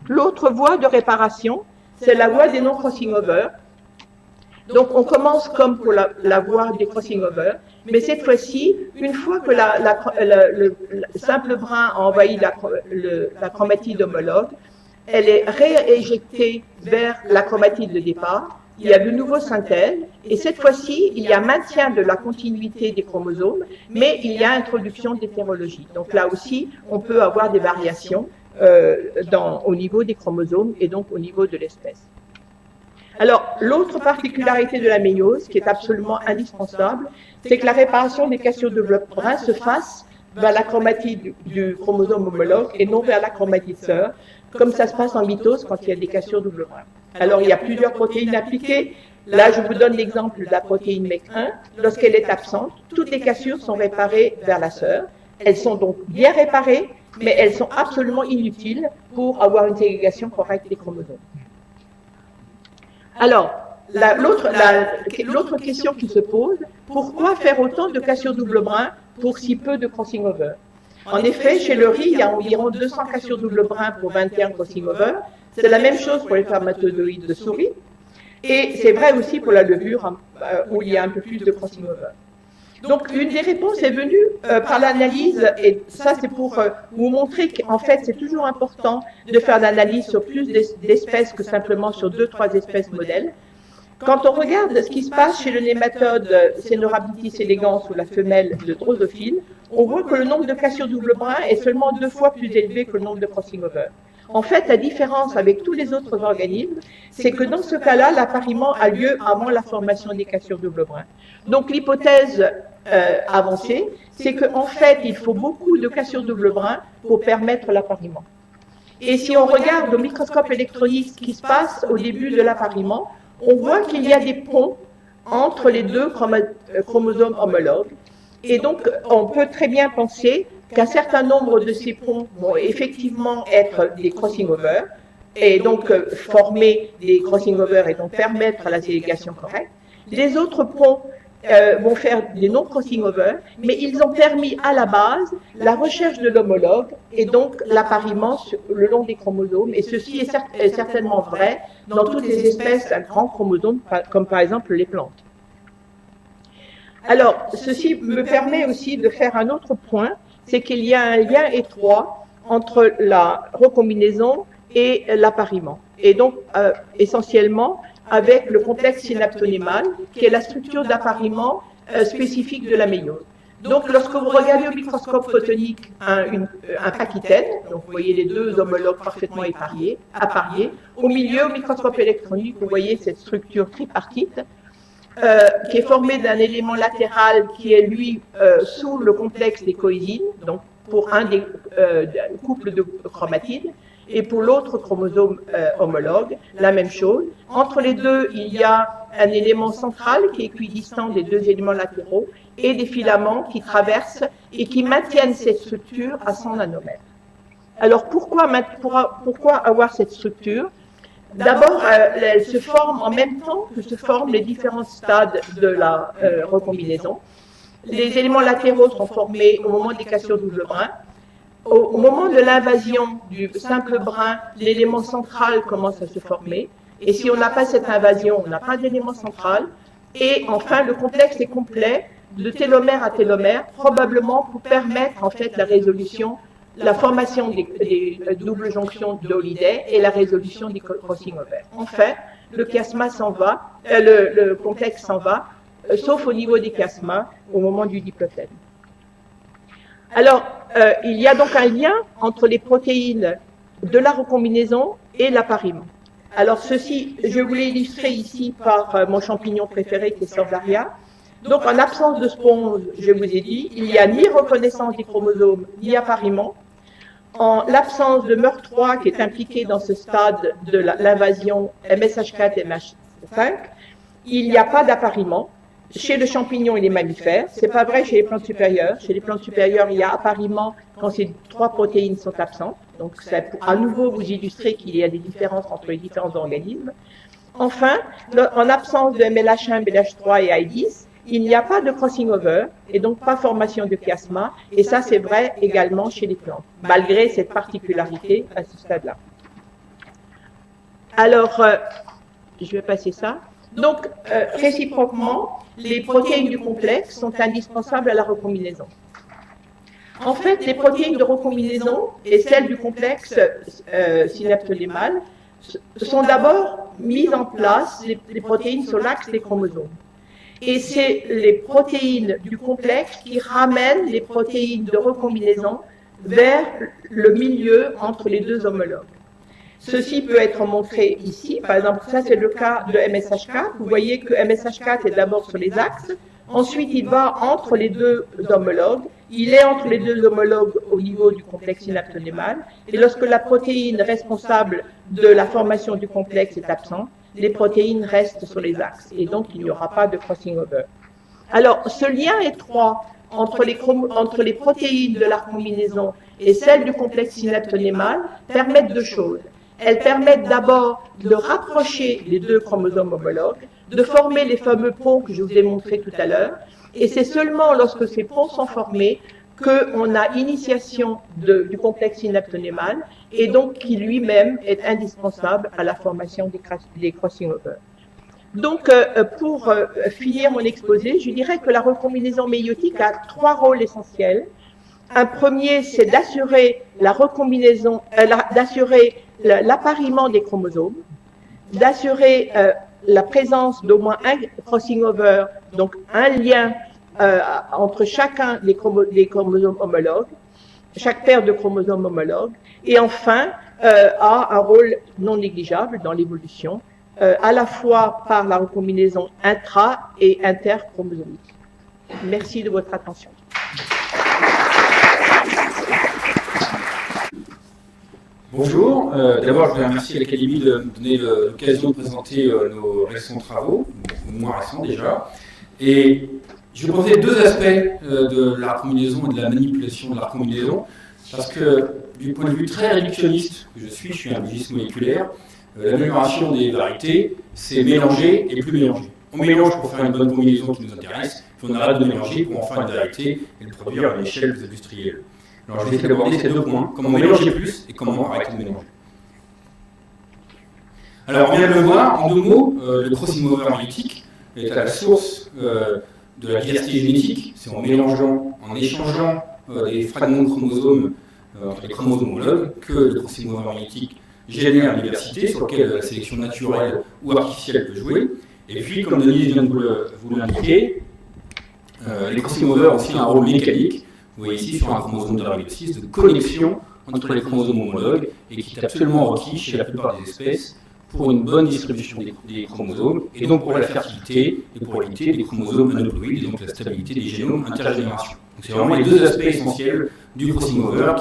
L'autre voie de réparation, c'est la voie des non-crossing over. Donc, on commence comme pour la voie des crossing over, mais cette fois-ci, une fois que le simple brin a envahi la chromatide homologue, elle est rééjectée vers la chromatide de départ. Il y a de nouveau synthèse, et cette fois-ci, il y a maintien de la continuité des chromosomes, mais il y a introduction d'hétérologie. Donc là aussi, on peut avoir des variations au niveau des chromosomes et donc au niveau de l'espèce. Alors, l'autre particularité de la méiose, qui est absolument indispensable, c'est que la réparation des cassures de bloc brun se fasse vers la chromatide du chromosome homologue et non vers la chromatide sœur, comme ça se passe en mitose quand il y a des cassures double brin. Alors, il y a plusieurs protéines appliquées. Là, je vous donne l'exemple de la protéine MEC1. Lorsqu'elle est absente, toutes les cassures sont réparées vers la sœur. Elles sont donc bien réparées, mais elles sont absolument inutiles pour avoir une ségrégation correcte des chromosomes. Alors, l'autre question qui se pose, pourquoi faire autant de cassures double brin pour si peu de crossing over? En effet, chez le riz, il y a environ 200 cassures double brin pour 21 crossing over. C'est la même chose pour les spermatozoïdes de souris. Et c'est vrai aussi pour la levure, où il y a un peu plus de crossing over. Donc, une des réponses est venue par l'analyse, et ça c'est pour vous montrer qu'en fait c'est toujours important de faire l'analyse sur plus d'espèces que simplement sur 2-3 espèces modèles. Quand on regarde ce qui se passe chez le nématode Caenorhabditis elegans ou la femelle de Drosophile, on voit que le nombre de cassures double brin est seulement 2 fois plus élevé que le nombre de crossing over. En fait, la différence avec tous les autres organismes, c'est que dans ce cas-là, l'appariement a lieu avant la formation des cassures double brin. Donc l'hypothèse avancée, c'est qu'en fait, il faut beaucoup de cassures double brin pour permettre l'appariement. Et si on regarde au microscope électronique ce qui se passe au début de l'appariement, on voit qu'il y a des ponts entre les deux chromosomes homologues. Et donc, on peut très bien penser qu'un certain nombre de ces ponts vont effectivement être des crossing over, et donc former des crossing over et donc permettre la ségrégation correcte. Les autres ponts vont faire des non-crossing over, mais ils ont permis à la base la recherche de l'homologue et donc l'appariement le long des chromosomes. Et ceci est certainement vrai dans toutes les espèces à grands chromosomes, comme par exemple les plantes. Alors, ceci me permet aussi de faire un autre point, c'est qu'il y a un lien étroit entre la recombinaison et l'appariement. Et donc, essentiellement, avec le complexe synaptonémal, qui est la structure d'appariement spécifique de la méiose. Donc, lorsque vous regardez au microscope photonique un pachytène, donc vous voyez les deux homologues parfaitement appariés, au milieu, au microscope électronique, vous voyez cette structure tripartite, qui est formée d'un élément latéral qui est, lui, sous le complexe des coésines, donc pour un des couples de chromatides, et pour l'autre chromosome homologue, la même chose. Entre les deux, il y a un élément central qui est équidistant des deux éléments latéraux et des filaments qui traversent et qui maintiennent cette structure à 100 nanomètres. Alors pourquoi avoir cette structure? D'abord, elle se forme en même temps que se forment les différents stades de la recombinaison. Les éléments latéraux sont formés au moment des cassures double brin. Au moment de l'invasion du simple brin, l'élément central commence à se former. Et si on n'a pas cette invasion, on n'a pas d'élément central. Et enfin, le complexe est complet de télomère à télomère, probablement pour permettre en fait la résolution, la formation des doubles jonctions d'Holliday et la résolution des crossing over. Enfin, le chiasma s'en va, le complexe s'en va, sauf au niveau des chiasmas au moment du diplotène. Alors, il y a donc un lien entre les protéines de la recombinaison et l'appariement. Alors, ceci, je vous l'ai illustré ici par mon champignon préféré qui est Sorzaria. Donc, en absence de sponge, je vous ai dit, il n'y a ni reconnaissance des chromosomes, ni appariement. En l'absence de MER3 qui est impliqué dans ce stade de l'invasion MSH4 et MSH5, il n'y a pas d'appariement. Chez le champignon et les mammifères, c'est pas vrai chez les plantes supérieures. Chez les plantes supérieures, il y a appariement quand ces trois protéines sont absentes. Donc, c'est pour à nouveau vous illustrer qu'il y a des différences entre les différents organismes. Enfin, en absence de MLH1, MLH3 et I10, il n'y a pas de crossing over et donc pas formation de chiasma. Et ça, c'est vrai également chez les plantes, malgré cette particularité à ce stade-là. Alors, je vais passer ça. Donc, réciproquement, les protéines du complexe sont indispensables à la recombinaison. En fait, les protéines de recombinaison et celles du complexe synaptonémal sont d'abord mises en place, les protéines sur l'axe des chromosomes. Et c'est les protéines du complexe qui ramènent les protéines de recombinaison vers le milieu entre les deux homologues. Ceci peut être montré ici. Par exemple, ça c'est le cas de MSH4. Vous voyez que MSH4 est d'abord sur les axes. Ensuite, il va entre les deux homologues. Il est entre les deux homologues au niveau du complexe synaptonémal. Et lorsque la protéine responsable de la formation du complexe est absente, les protéines restent sur les axes. Et donc, il n'y aura pas de crossing over. Alors, ce lien étroit entre les protéines de la recombinaison et celles du complexe synaptonémal permettent deux choses. Elles permettent d'abord de rapprocher les deux chromosomes homologues, de former les fameux ponts que je vous ai montrés tout à l'heure, et c'est seulement lorsque ces ponts sont formés qu'on a initiation du complexe synaptonémal, et donc qui lui-même est indispensable à la formation des crossing over. Donc, pour finir mon exposé, je dirais que la recombinaison méiotique a trois rôles essentiels. Un premier, c'est d'assurer la recombinaison, d'assurer l'appariement des chromosomes, d'assurer la présence d'au moins un crossing over, donc un lien entre chacun des chromosomes homologues, chaque paire de chromosomes homologues, et enfin a un rôle non négligeable dans l'évolution, à la fois par la recombinaison intra- et interchromosomique. Merci de votre attention. Bonjour, d'abord je voudrais remercier l'Académie de me donner l'occasion de présenter nos récents travaux, moins récents déjà. Et je vais proposer deux aspects de la recombinaison et de la manipulation de la recombinaison, parce que du point de vue très réductionniste que je suis un biologiste moléculaire, l'amélioration des variétés, c'est mélanger et plus mélanger. On mélange pour faire une bonne combinaison qui nous intéresse, puis on arrête de mélanger pour en faire une variété et le produire à l'échelle industrielle. Alors je vais essayer d'aborder ces deux points, comment mélanger plus et comment arrêter de mélanger. Alors on vient de le voir, en deux mots, le crossing over magnétique est à la source de la diversité génétique, c'est en mélangeant, en échangeant des fragments de chromosomes entre les chromosomes homologues que le crossing over magnétique génère diversité sur laquelle la sélection naturelle ou artificielle peut jouer. Et puis, comme Denise vient de vous l'indiquer, les crossing over ont aussi un rôle mécanique. Vous voyez ici sur un chromosome de la règle 6 de connexion entre les chromosomes homologues et qui est absolument requis chez la plupart des espèces pour une bonne distribution des chromosomes et donc pour la fertilité et pour l'éviter des chromosomes aneuploïdes et donc la stabilité des génomes intergénération. C'est vraiment les deux aspects essentiels du crossing over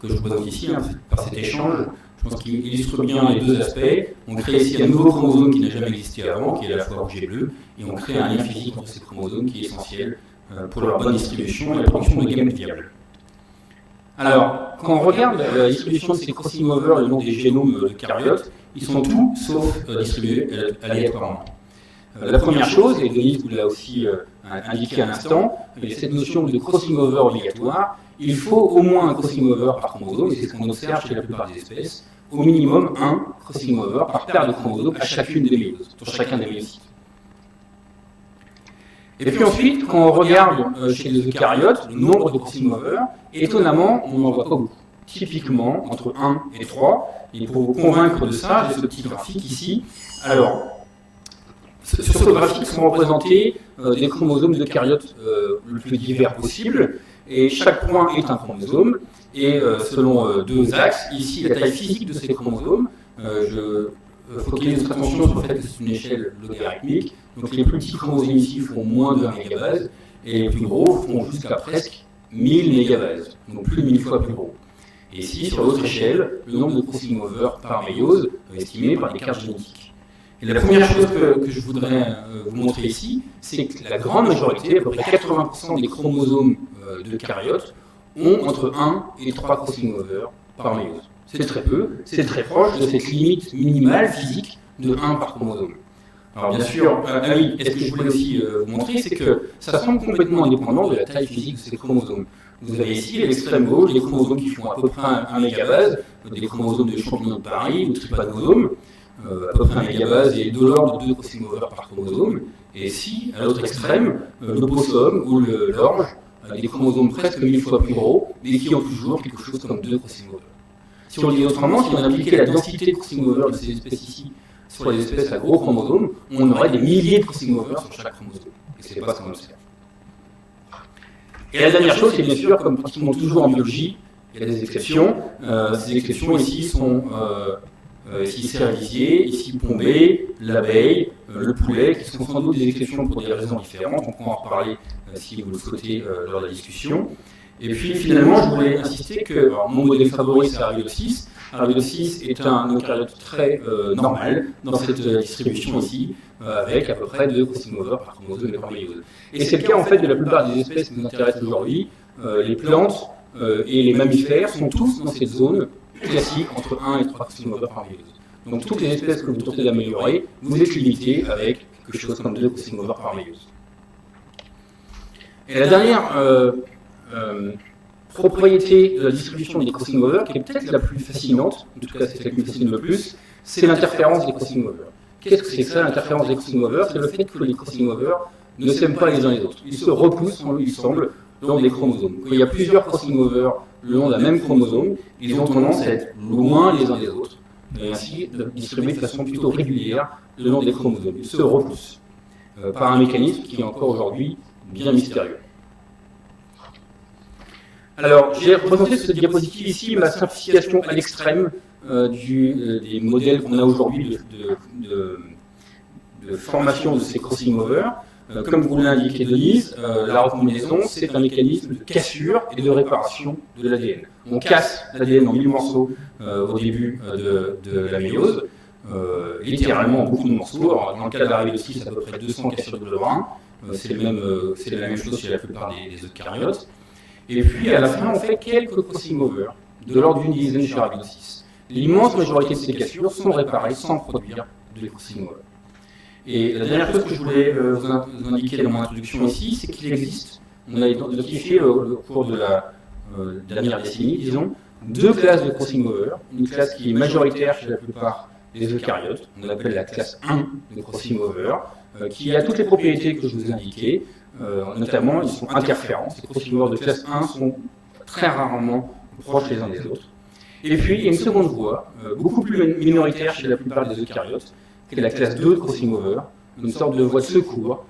que je vous présente ici par cet échange. Je pense qu'il illustre bien les deux aspects. On crée ici un nouveau chromosome qui n'a jamais existé avant, qui est à la fois rouge et bleu, et on crée un lien physique entre ces chromosomes qui est essentiel pour leur bonne distribution et la production de gamètes viables. Alors, quand on regarde la distribution de ces crossing over le long des génomes de caryotes, ils sont tous sauf distribués aléatoirement. La première chose, et Denise vous l'a aussi indiqué à l'instant, il y a cette notion de crossing over obligatoire. Il faut au moins un crossing over par chromosome, et c'est ce qu'on observe chez la plupart des espèces, au minimum un crossing over par paire de chromosomes à chacune des méioses, sur chacun des méiocytes. Et puis ensuite, quand on regarde chez les eucaryotes, le nombre de crossing over, étonnamment, on n'en voit pas beaucoup. Typiquement, entre 1 et 3. Et pour vous convaincre de ça, j'ai ce petit graphique ici. Alors, sur ce graphique sont représentés des chromosomes d'eucaryotes le plus divers possible. Et chaque point est un chromosome. Et selon deux axes, ici la taille physique de ces chromosomes, je focalise notre attention sur le fait que c'est une échelle logarithmique. Donc les plus petits chromosomes ici font moins de 1 mégabase, et les plus gros font jusqu'à presque 1000 mégabases, donc plus de 1000 fois plus gros. Et ici, sur l'autre échelle, le nombre de crossing over par méiose estimé par les cartes génétiques. Et la première chose que je voudrais vous montrer ici, c'est que la grande majorité, à peu près 80% des chromosomes de caryotes, ont entre 1 et 3 crossing over par méiose. C'est très peu, c'est très proche de cette limite minimale physique de 1 par chromosome. Alors bien sûr, oui, est-ce que je voulais aussi vous montrer, c'est que ça semble complètement indépendant de la taille physique de ces chromosomes. Vous avez ici, à l'extrême gauche, des chromosomes qui font à peu près 1 mégabase, des chromosomes de champignon de Paris ou trypanosomes, à peu près 1 mégabase et de l'ordre de 2 crossing over par chromosome. Et ici, à l'autre extrême, l'opossum ou l'orge, des chromosomes presque 1000 fois plus gros, mais qui ont toujours quelque chose comme 2 crossing over. Si on le dit autrement, si on appliquait la densité de crossing over de ces espèces ici sur les espèces à gros chromosomes, on aurait des milliers de crossing over sur chaque chromosome. Et ce n'est pas ce qu'on observe. Et la dernière chose, c'est bien sûr, comme pratiquement toujours en biologie, il y a des exceptions. Ces exceptions ici sont ici cerisier, ici pombé, l'abeille, le poulet, qui sont sans doute des exceptions pour des raisons différentes. On pourra en reparler si vous le souhaitez lors de la discussion. Et puis finalement, je voulais insister que mon modèle favori, c'est Arabidopsis. Arabidopsis est un eucaryote très normal dans cette distribution ici, avec à peu près 2 crossing over par chromosome et par méiose. Et c'est le cas en fait de la plupart des espèces qui nous intéressent aujourd'hui. Les plantes et les mammifères sont tous dans cette zone classique entre 1 et 3 crossing over par méiose. Donc toutes les espèces que vous tentez d'améliorer, vous êtes limité avec quelque chose comme 2 crossing over par méiose. Et la dernière propriété de la distribution des crossing over, qui est peut-être la plus fascinante, en tout cas c'est celle qui me fascine le plus, c'est l'interférence des crossing over. Qu'est-ce que c'est que ça, l'interférence des crossing over? C'est le fait que les crossing over ne s'aiment pas les uns les autres. Ils se repoussent, il semble, dans des chromosomes. Quand il y a plusieurs crossing over le long d'un même chromosome, ils ont tendance à être loin les uns des autres, et ainsi distribués de façon plutôt régulière le long des chromosomes. Ils se repoussent par un mécanisme qui est encore aujourd'hui bien mystérieux. Alors, j'ai représenté sur cette diapositive ici ma simplification à l'extrême des modèles qu'on a aujourd'hui de formation de ces crossing over. Comme vous l'indiquez Denise, la recombinaison, c'est un mécanisme de cassure et de réparation de l'ADN. On casse l'ADN en 1000 morceaux au début de la méiose, littéralement en beaucoup de morceaux. Alors, dans le cas de l'Arabidopsis, c'est à peu près 200 cassures de levrin. C'est la même chose chez la plupart des eucaryotes. Et puis, à la fin, on fait quelques crossing over, de l'ordre d'une dizaine chez Arabidopsis. L'immense majorité de ces cassures sont réparées sans produire de crossing over. Et la dernière chose que je voulais vous indiquer dans mon introduction ici, c'est qu'il existe, on a identifié au cours de la dernière décennie, disons, 2 classes de crossing over. Une classe qui est majoritaire chez la plupart des eucaryotes, on appelle la classe 1 de crossing over, qui a toutes les propriétés que je vous ai indiquées. Notamment, ils sont interférents. Ces crossing over de classe 1 sont très rarement proches les uns des autres. Et puis, il y a une seconde voie, beaucoup plus minoritaire chez la plupart des eucaryotes, qui est la classe 2 de crossing over, une sorte de voie de secours,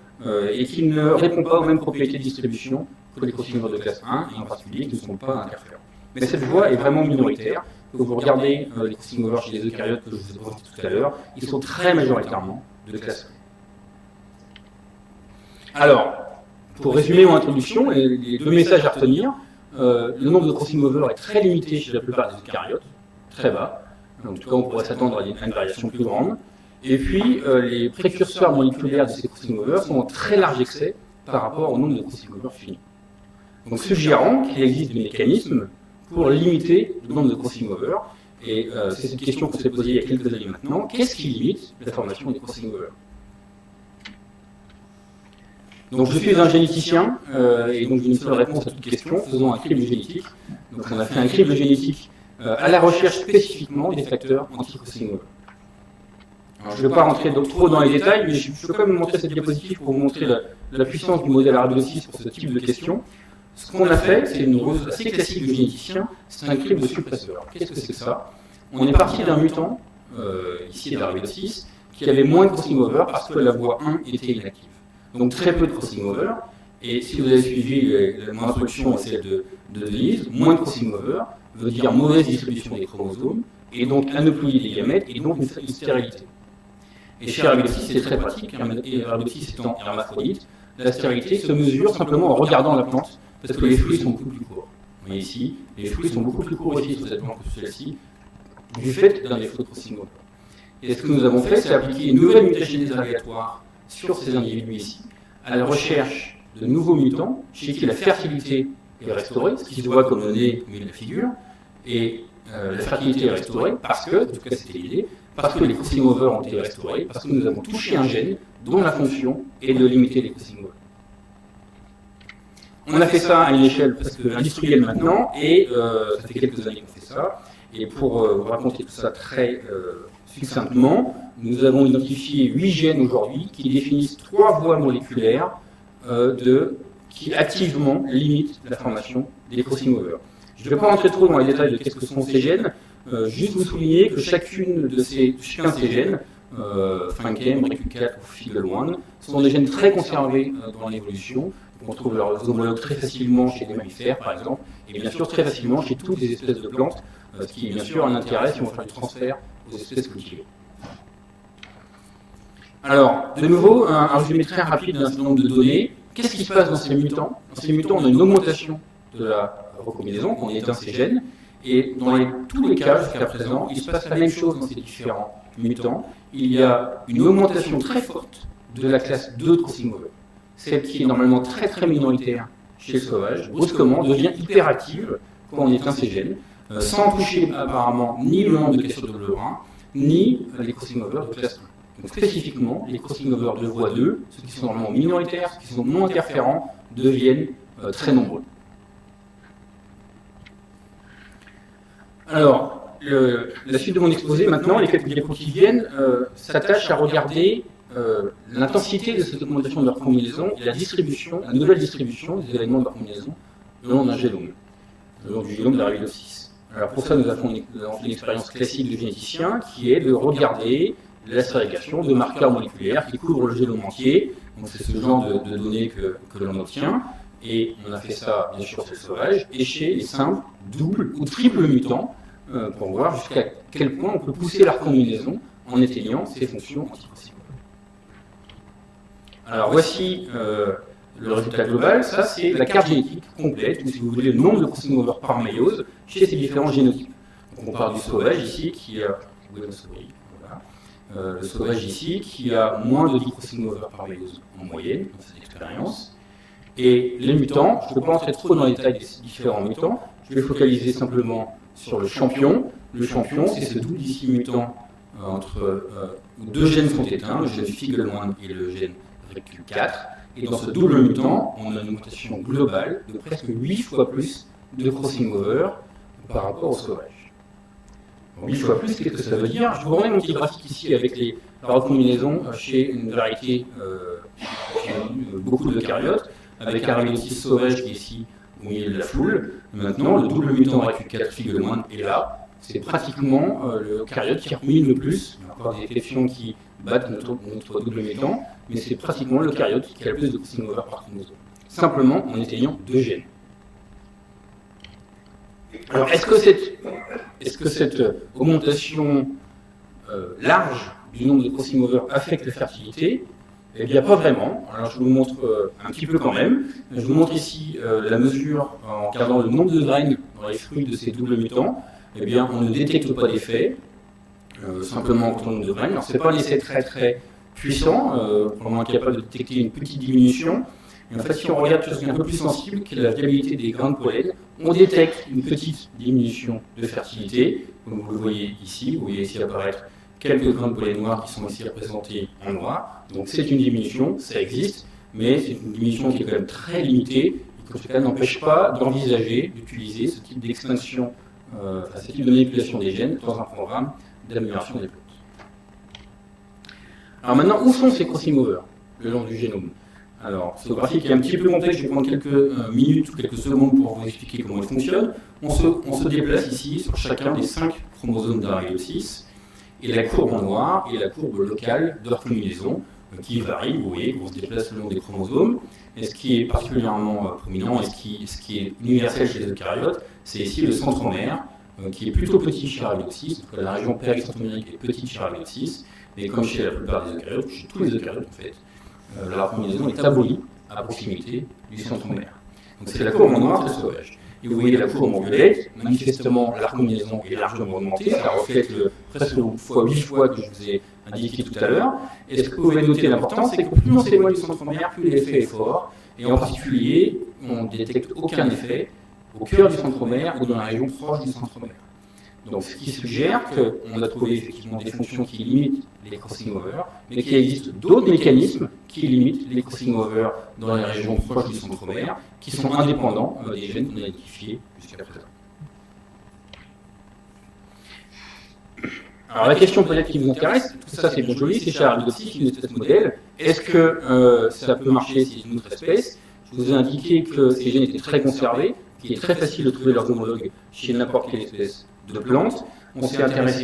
et qui ne répond pas aux mêmes propriétés de distribution que les crossing over de classe 1, et en particulier qui ne sont pas interférents. Mais cette voie est vraiment minoritaire. Quand vous regardez les crossing over chez les eucaryotes que je vous ai présentés tout à l'heure, ils sont très majoritairement de classe 1. Alors, pour résumer mon introduction, les deux messages à retenir, le nombre de crossing over est très limité chez la plupart des eucaryotes, très bas. En tout cas, on pourrait s'attendre à une variation plus grande. Et puis, les précurseurs moléculaires de ces crossing over sont en très large excès par rapport au nombre de crossing over finis. Donc, suggérant qu'il existe des mécanismes pour limiter le nombre de crossing over. Et c'est cette question qu'on s'est posée il y a quelques années maintenant. Qu'est-ce qui limite la formation des crossing over? Donc je suis un généticien, et donc j'ai une seule réponse à toute question, faisons un crible génétique. Donc on a fait un crible génétique à la recherche spécifiquement des facteurs anti-crossing over. Alors, je ne vais pas rentrer trop dans les détails, mais je peux quand même montrer cette diapositive pour vous montrer la puissance du modèle Arabidopsis pour ce type de questions. Ce qu'on a fait, c'est une rose assez classique du généticien, c'est un crible de suppresseur. Qu'est-ce que c'est que ça? On est parti d'un mutant, ici d'Arabidopsis, qui avait moins de crossing over parce que la voie 1 était inactive. Donc très peu de crossing over, et si vous avez suivi mon introduction et celle de Denise, moins de crossing over veut dire mauvaise distribution des chromosomes, et donc aneuploïie des gamètes, et donc une stérilité. Et chez Arabidopsis, c'est très pratique, Arabidopsis étant hermaphrodite, la stérilité se mesure simplement en regardant la plante, parce que les fruits sont beaucoup plus courts. Vous voyez ici, les fruits sont beaucoup plus courts ici sur cette plante que sur celle-ci, du fait d'un défaut de crossing over. Et ce que nous avons fait, c'est appliquer une nouvelle mutagénèse aléatoire sur ces individus ici, à la recherche de nouveaux mutants chez qui la fertilité est restaurée, ce qui se voit comme le nez au milieu de la figure, et la fertilité est restaurée parce que, en tout cas c'était l'idée, parce que les crossing over ont été restaurés, parce que nous avons touché un gène dont la fonction est de limiter les crossing over. On a fait ça à une échelle presque industrielle maintenant, et ça fait quelques années qu'on fait ça, et pour vous raconter tout ça très succinctement, nous avons identifié 8 gènes aujourd'hui qui définissent 3 voies moléculaires qui activement limitent la formation des crossing over. Je ne vais pas rentrer trop dans les détails de qu'est-ce que sont ces gènes, juste vous souligner que chacun de ces gènes, FINCAM, RECU4 ou FIGL1, sont des gènes très conservés dans l'évolution. On trouve leurs homologues très facilement chez des mammifères, par exemple, et bien sûr très facilement chez toutes les espèces de plantes, ce qui est bien sûr un intérêt si on veut faire du transfert aux espèces cultivées. Alors, de nouveau, un résumé très rapide d'un certain nombre de données. Qu'est-ce qui se passe dans ces mutants? Dans ces mutants, on a une augmentation de la recombinaison, quand on éteint ces gènes, et dans tous les cas jusqu'à présent, il se passe la même chose dans ces différents mutants. Il y a une augmentation très forte de la classe 2 de crossing over. Celle qui est normalement très très minoritaire chez le sauvage, brusquement devient hyperactive quand on éteint ces gènes, sans toucher apparemment ni le nombre de cassures de double brun, ni les crossing over de classe 1. Donc spécifiquement, les crossing over de voie 2, ceux qui sont normalement minoritaires, ceux qui sont non interférents, deviennent très nombreux. Alors, la suite de mon exposé maintenant, les quelques diapos qui viennent, s'attachent à regarder l'intensité de cette augmentation de leur combinaison et la nouvelle distribution des événements de leur combinaison le long d'un gélome, le long du gélome d'Arabidopsis. Alors pour ça, nous avons une expérience classique du généticien qui est de regarder la ségrégation de marqueurs moléculaires qui couvrent le génome entier. Donc c'est ce genre de données que l'on obtient. Et on a fait ça, bien sûr, chez le sauvage, et chez les simples, doubles ou triples mutants, pour voir jusqu'à quel point on peut pousser leur combinaison en éteignant ces fonctions anti-crossing. Alors voici le résultat global. Ça, c'est la carte génétique complète, ou si vous voulez, le nombre de crossing over par méiose chez ces différents génotypes. Donc, on parle du sauvage ici, qui a... le sauvage ici, qui a moins de 10 crossing over par méiose en moyenne, dans cette expérience. Et les mutants, je ne peux pas entrer trop dans les détails des différents mutants, je vais focaliser simplement sur le champion. Le champion, c'est ce double ici mutant entre où deux gènes sont éteints, le gène FIGL1 et le gène RECU4. Et dans ce double mutant, on a une augmentation globale de presque 8 fois plus de crossing over par rapport au sauvage. 8 fois plus, qu'est-ce que ça veut dire? Je vous remets mon petit graphique ici avec la recombinaison chez une variété, beaucoup de eucaryotes, avec Arabidopsis sauvage qui est ici au milieu de la foule. Maintenant, le double mutant RECU4 FIGL1 est là. c'est pratiquement l'eucaryote qui rumine le plus. Il y a encore des exceptions qui battent notre double métan, mais c'est pratiquement l'eucaryote qui a le plus de crossing over par chromosome. Simplement en éteignant 2 gènes. Alors, est-ce que cette augmentation large du nombre de crossing over affecte la fertilité? Eh bien, pas vraiment. Alors, je vous montre un petit peu quand même. Je vous montre ici la mesure en regardant le nombre de graines dans les fruits de ces doubles mutants. Eh bien, on ne détecte pas d'effet, simplement en nombre de graines. Alors, ce n'est pas un essai très très puissant, probablement capable de détecter une petite diminution. Et en fait, si on regarde quelque chose qui est un peu plus sensible, qui est la viabilité des grains de pollen, on détecte une petite diminution de fertilité. Comme vous le voyez ici, vous voyez ici apparaître quelques grains de pollen noirs qui sont ici représentés en noir. Donc c'est une diminution, ça existe, mais c'est une diminution qui est quand même très limitée, et qui en tout cas n'empêche pas d'envisager d'utiliser ce type d'extinction, ce type de manipulation des gènes dans un programme d'amélioration des plantes. Alors maintenant, où sont ces crossing over le long du génome? Alors, ce graphique est un petit peu complexe, je vais prendre quelques minutes ou quelques secondes pour vous expliquer comment il fonctionne. On se déplace ici sur chacun des 5 chromosomes d'Arabidopsis, et la courbe en noir est la courbe locale de leur combinaison, qui varie, vous voyez, on se déplace le long des chromosomes. Et ce qui est particulièrement prominent, et ce qui est universel chez les eucaryotes, c'est ici le centromère, qui est plutôt petit chez Arabidopsis, donc la région péricentromérique est petite chez Arabidopsis, mais comme chez la plupart des eucaryotes, chez tous les eucaryotes en fait, la combinaison est abolie à proximité du centromère. Donc c'est la courbe en noir très sauvage. Et vous voyez la courbe en violette, manifestement la combinaison est largement augmentée, ça reflète presque 8 fois que je vous ai indiqué tout à l'heure. Et ce que vous pouvez noter l'important, c'est que plus on s'éloigne du centromère, plus l'effet est fort. Et en particulier, on ne détecte aucun effet au cœur du centromère ou dans la région proche du centromère. Donc, ce qui suggère qu'on a trouvé effectivement des fonctions qui limitent les crossing over, mais qu'il existe d'autres mécanismes qui limitent les crossing over dans les régions proches du centromère, qui sont indépendants des gènes qu'on a identifiés jusqu'à présent. Alors, la question peut-être qui vous intéresse, tout ça c'est bien joli, c'est chez Arabidopsis, une espèce modèle. Est-ce que ça peut marcher si c'est une autre espèce? Je vous ai indiqué que ces gènes étaient très conservés, qu'il est très facile de trouver leurs homologues chez n'importe quelle espèce de plantes. On s'intéresse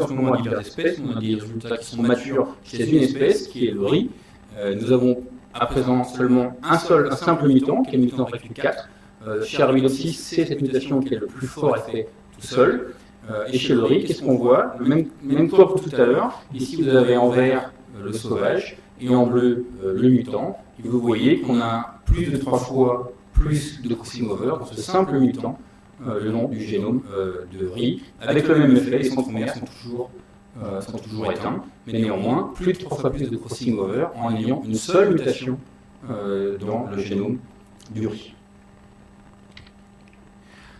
en ce moment à diverses espèces. On a des résultats qui sont matures chez une espèce, qui est le riz. Nous avons à présent seulement un simple mutant, qui est le mutant RECU4. Chez Arabidopsis, c'est cette mutation qui a le plus fort effet tout seul. Et chez le riz, qu'est-ce qu'on voit? Même tour pour tout à l'heure. Ici, vous avez en vert le sauvage et en bleu le mutant. Et vous voyez qu'on a plus de 3 fois plus de crossing over dans ce simple mutant le long du génome de riz, avec le même effet, les centromères sont toujours éteints, mais néanmoins, plus de 3 fois plus de crossing over en ayant une seule mutation dans le génome du riz.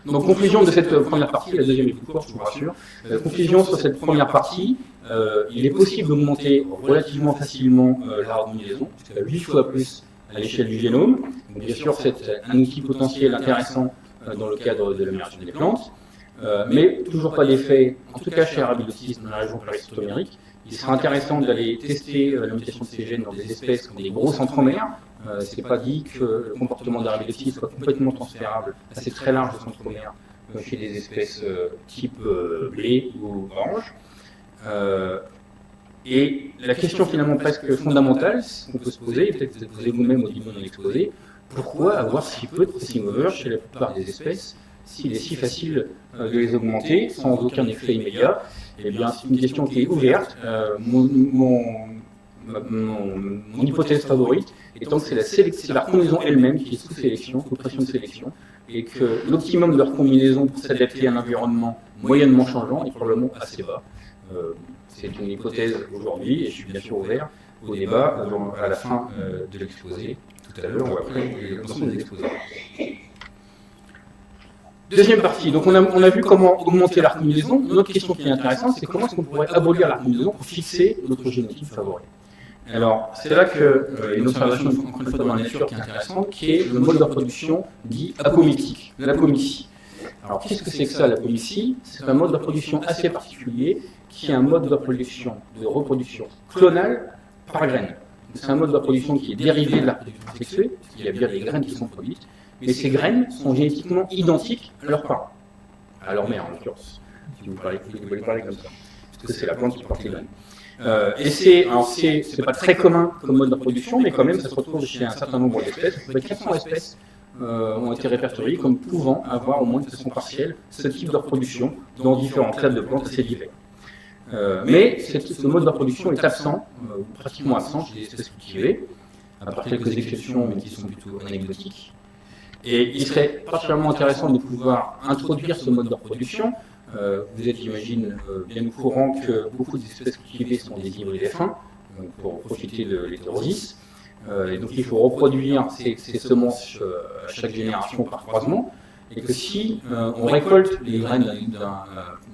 Donc, conclusion de cette première partie, la deuxième est plus courte, je vous rassure. Conclusion sur cette première partie, il est possible d'augmenter relativement facilement la harmonisation, jusqu'à 8 fois plus à l'échelle du génome. Donc, bien sûr, c'est un outil potentiel intéressant dans le cadre de l'amélioration des plantes, mais toujours pas d'effet, en tout cas chez Arabidopsis dans la région péricentromérique. Il sera intéressant d'aller tester la mutation de ces gènes dans des espèces comme des gros centromères. C'est pas dit que le comportement d'Arabidopsis soit complètement transférable à ces très larges centromères chez des espèces type blé ou orange. Et la question finalement presque fondamentale qu'on peut se poser, et peut-être que vous posez vous-même au début de l'exposé, pourquoi avoir si peu de crossing over chez la plupart des espèces, s'il est si facile de les augmenter sans aucun effet immédiat? Eh bien, c'est une question qui est ouverte. Mon hypothèse favorite étant que c'est la combinaison elle-même qui est sous sélection, sous pression de sélection, et que l'optimum de leur combinaison pour s'adapter à un environnement moyennement changeant est probablement assez bas. C'est une hypothèse aujourd'hui, et je suis bien sûr ouvert au débat à la fin de l'exposé, tout à l'heure ou après l'ensemble des exposés. Deuxième partie, donc on a vu comment augmenter la combinaison. Une autre question qui est intéressante, c'est comment est-ce qu'on pourrait abolir la combinaison pour fixer notre génotype favori. Alors, c'est là qu'il y a une observation, encore une fois, dans la nature qui est intéressante, qui est le mode de reproduction dit apomictique, l'apomixie. Alors, qu'est-ce que c'est que ça, l'apomixie? C'est un mode de reproduction assez particulier, qui est un mode de reproduction clonale par graine. C'est un mode de reproduction qui est dérivé de la reproduction sexuée, parce qu'il y a bien des graines qui sont produites, mais ces graines sont génétiquement identiques à leurs parents, à leur mère en l'occurrence. si vous voulez parler comme ça, parce que c'est la plante qui porte les graines. Et c'est pas très commun comme mode de reproduction, mais quand même, ça se retrouve chez un certain nombre d'espèces. À peu près 400 espèces ont été répertoriées comme pouvant avoir au moins de façon partielle ce type de reproduction dans différents classes de plantes assez divers. Mais ce mode de reproduction est absent, pratiquement absent chez les espèces cultivées, à part quelques exceptions, mais qui sont plutôt anecdotiques. Et il serait particulièrement intéressant de pouvoir introduire ce mode de reproduction. Vous êtes, j'imagine, bien au courant que beaucoup d'espèces cultivées sont des hybrides F1, pour profiter de l'hétérosis. Et donc il faut reproduire ces semences à chaque génération par croisement. Et que si on récolte les graines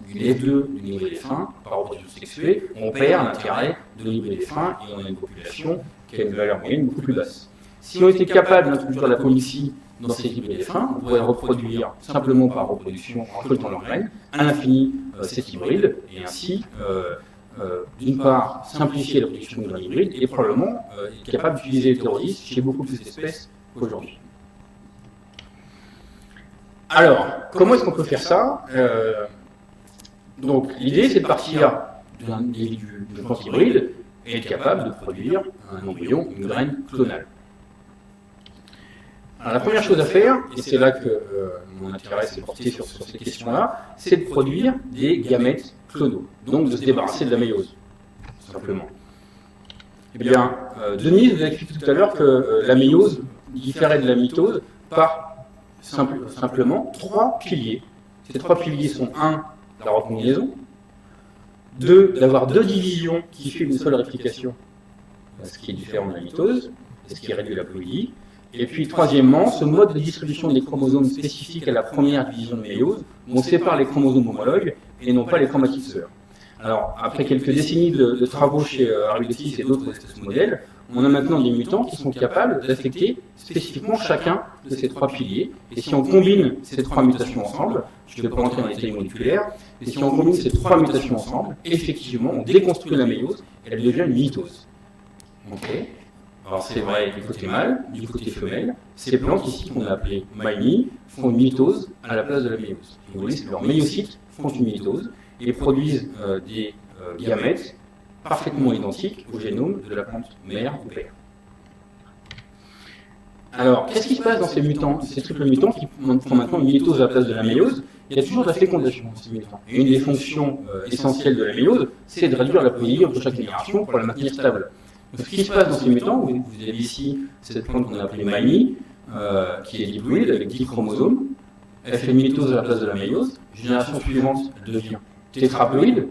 d'une F2, d'une hybride F1, par reproduction sexuée, on perd l'intérêt de l'hybride F1 et on a une population qui a une valeur moyenne beaucoup plus basse. Si on était capable d'introduire la pollicie dans ces hybrides F1, on pourrait reproduire simplement par reproduction en récoltant leurs graines à l'infini cet hybride, et ainsi, d'une part, simplifier la production de graines hybrides et probablement être capable d'utiliser l'hétérosis chez beaucoup plus d'espèces qu'aujourd'hui. Alors, comment est-ce qu'on peut faire ça? Donc, l'idée, c'est de partir d'une plante hybride et être capable de produire un embryon, une graine clonale. Alors, la première chose à faire, et c'est là que mon intérêt s'est porté sur ces questions-là, c'est de produire des gamètes clonaux, donc de se débarrasser de la méiose, tout simplement. Eh bien, Denise vous a expliqué tout à l'heure que la méiose différait de la mitose par simplement 3 piliers. Ces 3 piliers sont 1, la recombinaison, 2, d'avoir 2 divisions qui suivent une seule réplication, ce qui est différent de la mitose, et ce qui réduit la ploïdie. Et puis, troisièmement, ce mode de distribution des chromosomes spécifique à la première division de méiose, où on sépare les chromosomes homologues et non pas les chromatides sœurs. Alors, après quelques décennies de travaux chez Arbutus et d'autres espèces modèles, on a maintenant des mutants qui sont capables d'affecter spécifiquement chacun de ces 3 piliers. Et si on combine ces 3 mutations ensemble, je ne vais pas rentrer dans les détails moléculaires, mais si on combine ces 3 mutations ensemble, effectivement, on déconstruit la méiose et elle devient une mitose. Okay. Alors c'est vrai du côté mâle, du côté femelle, ces plantes ici qu'on a appelées maïmi font une mitose à la place de la méiose. Vous voyez, leurs méiocytes font une mitose et produisent des gamètes parfaitement identiques au génome de la plante mère ou père. Alors, qu'est-ce qui se passe dans ces mutants, ces triples mutants qui font maintenant une mitose à la place de la méiose? Il y a toujours de la fécondation dans ces mutants. Et une des fonctions essentielles de la méiose, c'est de réduire la ploïdie entre chaque génération pour la maintenir stable. Donc, ce qui se passe dans ces mutants, vous avez ici cette plante qu'on a appelée maïmi, qui est diploïde avec 10 chromosomes. Elle fait une mitose à la place de la méiose. Génération suivante, elle devient tétraploïde.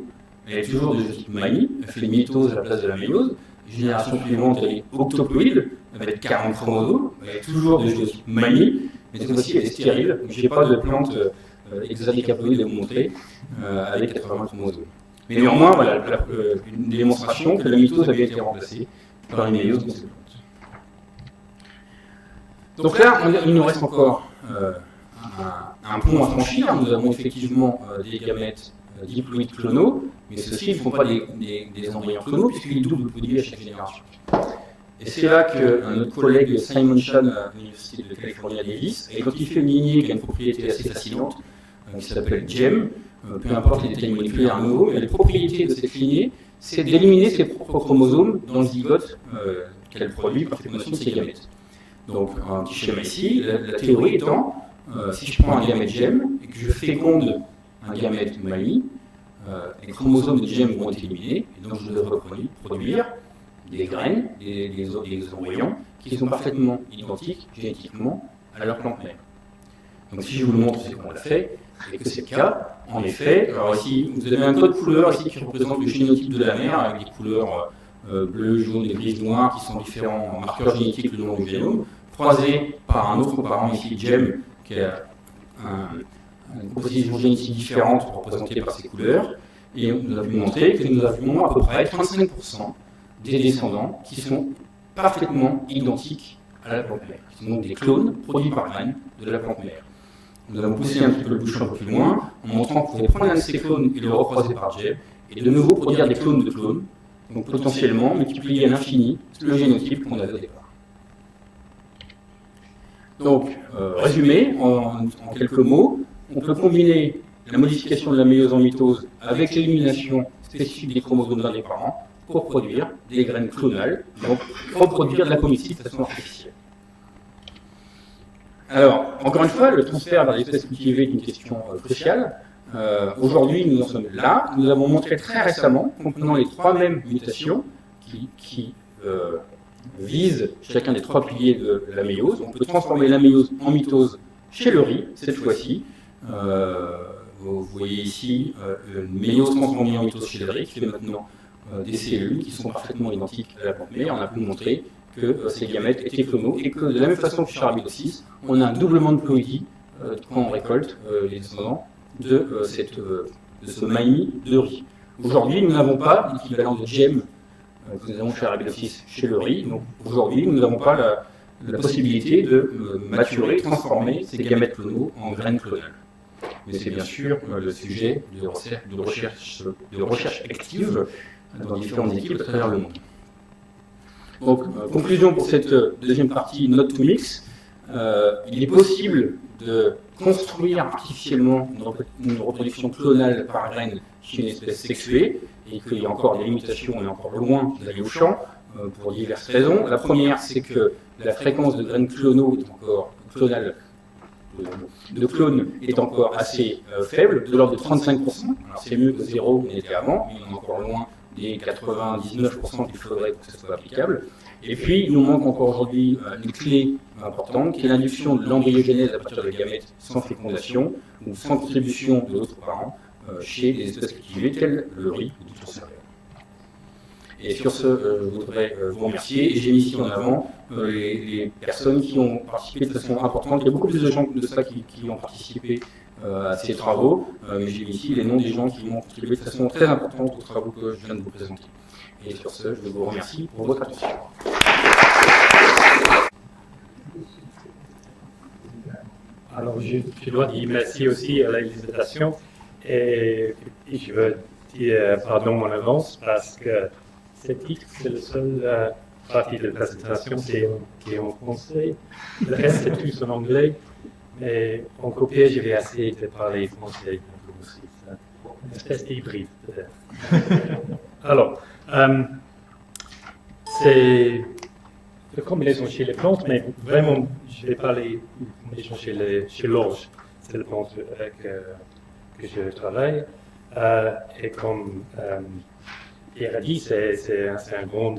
Elle est toujours de type maïmi. Elle fait une mitose à la place de la méiose. Génération suivante, elle est octoploïde, avec 40 chromosomes. Elle est toujours de type maïmi, mais cette fois-ci, elle est stérile. Je n'ai pas de plante hexadécaploïde à vous montrer, avec 80 chromosomes. Mais néanmoins, voilà une démonstration que la mitose avait été remplacée par une méiose dans ces plantes. Donc là, il nous reste encore un pont à franchir. Nous avons effectivement des gamètes diploïdes clonaux, mais ceux-ci ne font pas des embryons clonaux puisqu'ils doublent le produit à chaque génération. Et c'est là qu'un autre collègue, Simon Chan, à l'Université de Californie à Davis, a identifié une lignée qui a une propriété assez fascinante, qui s'appelle GEM. Peu importe les détails moléculaires à nouveau, mais les propriétés de cette lignée, c'est d'éliminer ses propres chromosomes dans le zygote qu'elle produit par fécondation de ses gamètes. Donc, un petit schéma ici, la théorie étant, si je prends un gamète GEM et que je féconde un gamète maïmi, les chromosomes de GEM vont être éliminés, et donc je devrais produire des graines, des embryons, qui sont parfaitement identiques génétiquement à leur plante mère. Donc si je vous le montre, c'est qu'on l'a fait, et que c'est le cas. En effet, alors ici, vous avez un code couleur ici qui représente le génotype de la mère, avec des couleurs bleues, jaunes et grises noires, qui sont différents marqueurs génétiques le long du génome, croisés par un autre parent ici, GEM, qui a une composition génétique différente représentée par ces couleurs, et nous avons montré que nous avions à peu près 35% des descendants qui sont parfaitement identiques à la plante mère, qui sont donc des clones produits par graines de la plante mère. Nous avons poussé un petit peu le bouchon un peu plus loin, en montrant qu'on pouvait prendre un de ces clones et le recroiser par GEM, et de nouveau produire des clones de clones, donc potentiellement multiplier à l'infini le génotype qu'on avait au départ. Donc, résumé, en quelques mots, on peut combiner la modification de la méiose en mitose avec l'élimination spécifique des chromosomes d'un des parents pour produire des graines clonales, donc reproduire de la comicite de façon artificielle. Alors, encore une fois, le transfert vers l'espèce cultivée est une question cruciale. Aujourd'hui, nous en sommes là. Nous avons montré très récemment, comprenant les trois mêmes mutations qui visent chacun des trois piliers de la méiose, on peut transformer la méiose en mitose chez le riz, cette fois-ci. Vous voyez ici une méiose transformée en mitose chez le riz, qui fait maintenant des cellules qui sont parfaitement identiques à la plante mère. On a pu montrer que ces gamètes étaient clonaux et que de la même façon que chez Arabidopsis, on a un doublement de ploïdie quand on récolte les descendants de ce maïs de riz. Aujourd'hui, nous n'avons pas l'équivalent de GEM que nous avons chez Arabidopsis chez le riz. Donc aujourd'hui, nous n'avons pas la possibilité de maturer, transformer ces gamètes clonaux en graines clonales. Mais c'est bien sûr le sujet de recherche active dans différentes équipes à travers le monde. Donc, conclusion pour cette deuxième partie, Not to Mix. Il est possible de construire artificiellement une reproduction clonale par graine chez une espèce sexuée, et qu'il y a encore des limitations, on est encore loin d'aller au champ, pour diverses raisons. La première, c'est que la fréquence de graines clonaux clonales de clones est encore assez faible, de l'ordre de 35%. Alors c'est mieux que 0 n'était avant, mais on est encore loin des 99% qu'il faudrait pour que ça soit applicable. Et puis, il nous manque encore aujourd'hui une clé importante, qui est l'induction de l'embryogénèse à partir de gamètes sans fécondation ou sans contribution de l'autre parent chez des espèces cultivées telles le riz ou d'autres céréales. Et sur ce, je voudrais vous remercier. Et j'ai mis ici en avant les personnes qui ont participé de façon importante. Il y a beaucoup plus de gens de ça qui ont participé à ces travaux, mais j'ai mis ici les noms des gens qui ont contribué de façon très importante aux travaux que je viens de vous présenter. Et sur ce, je vous remercie pour votre attention. Alors, je dois dire merci aussi à l'invitation et je veux dire pardon en avance parce que cette titre, c'est la seule partie de la présentation qui est en français. Le reste, c'est tous en anglais, mais en copier, je vais essayer de parler français un peu aussi. Une espèce d'hybride, peut-être. Alors, c'est la combinaison chez les plantes, mais vraiment, je vais parler de la combinaison chez l'orge. C'est la plante avec que je travaille. Et comme Pierre a dit, c'est un grand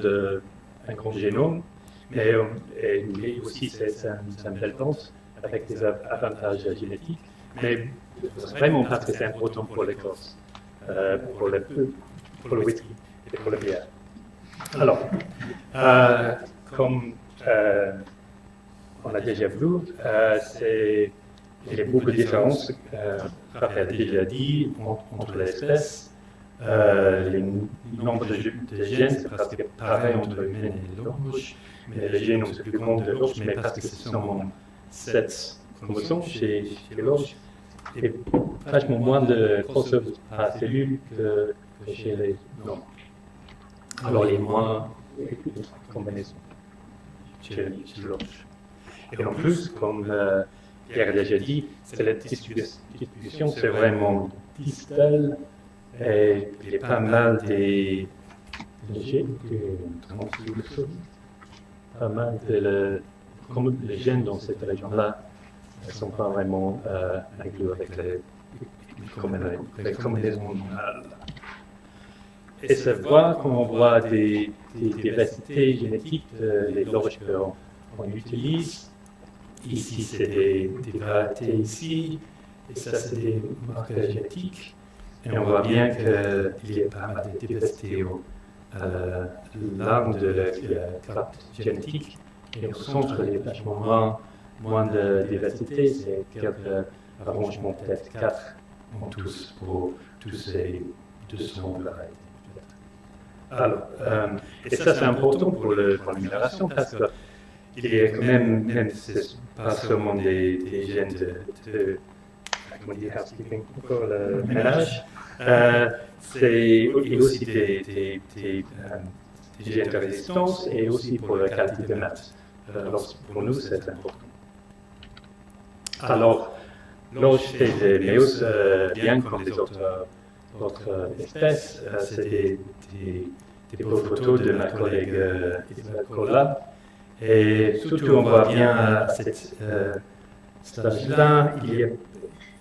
génome, mais aussi c'est une belle plante avec des avantages génétiques, mais vraiment parce que c'est important pour l'écorce, pour le whisky et pour la bière. Alors, comme on a déjà vu, il y a beaucoup de différences, Raphaël a déjà dit, entre les espèces. Le nombre de gènes, c'est presque pareil entre l'humain et l'orge, mais le génome c'est plus grand de l'orge, mais parce que c'est seulement 7 chromosomes chez l'orge, et vachement moins de crossover par cellule que chez les hommes. Alors les moins combinaisons chez l'orge. Et en plus, comme Pierre a déjà dit, c'est la distribution, c'est vraiment distal. Et il y a pas mal des gènes pas mal comme les gènes dans cette région-là ne sont pas vraiment inclus avec les combinaisons normales. Et ça voit quand on voit des diversités génétiques des orges qu'on utilise. Ici, c'est des variétés ici, et ça, c'est des marqueurs génétiques. Et on voit bien qu'il y a pas mal de diversité à l'arme de la carte génétique. Et au centre, il y a vachement moins de diversité. C'est quelques arrangements, peut-être 4 en tous pour tous ces 200 variétés. Alors, et ça c'est important pour l'amélioration parce qu'il y a quand même c'est pas seulement des gènes de comment dire, housekeeping, pour le ménage, il y a aussi des gènes de résistance et aussi pour la qualité de maths. Alors pour nous c'est important. Alors, l'orge fait des méos bien comme les autres espèces. C'est des beaux photos de ma collègue Isabelle Colla. Et surtout, on voit bien à cette stage-là, il y a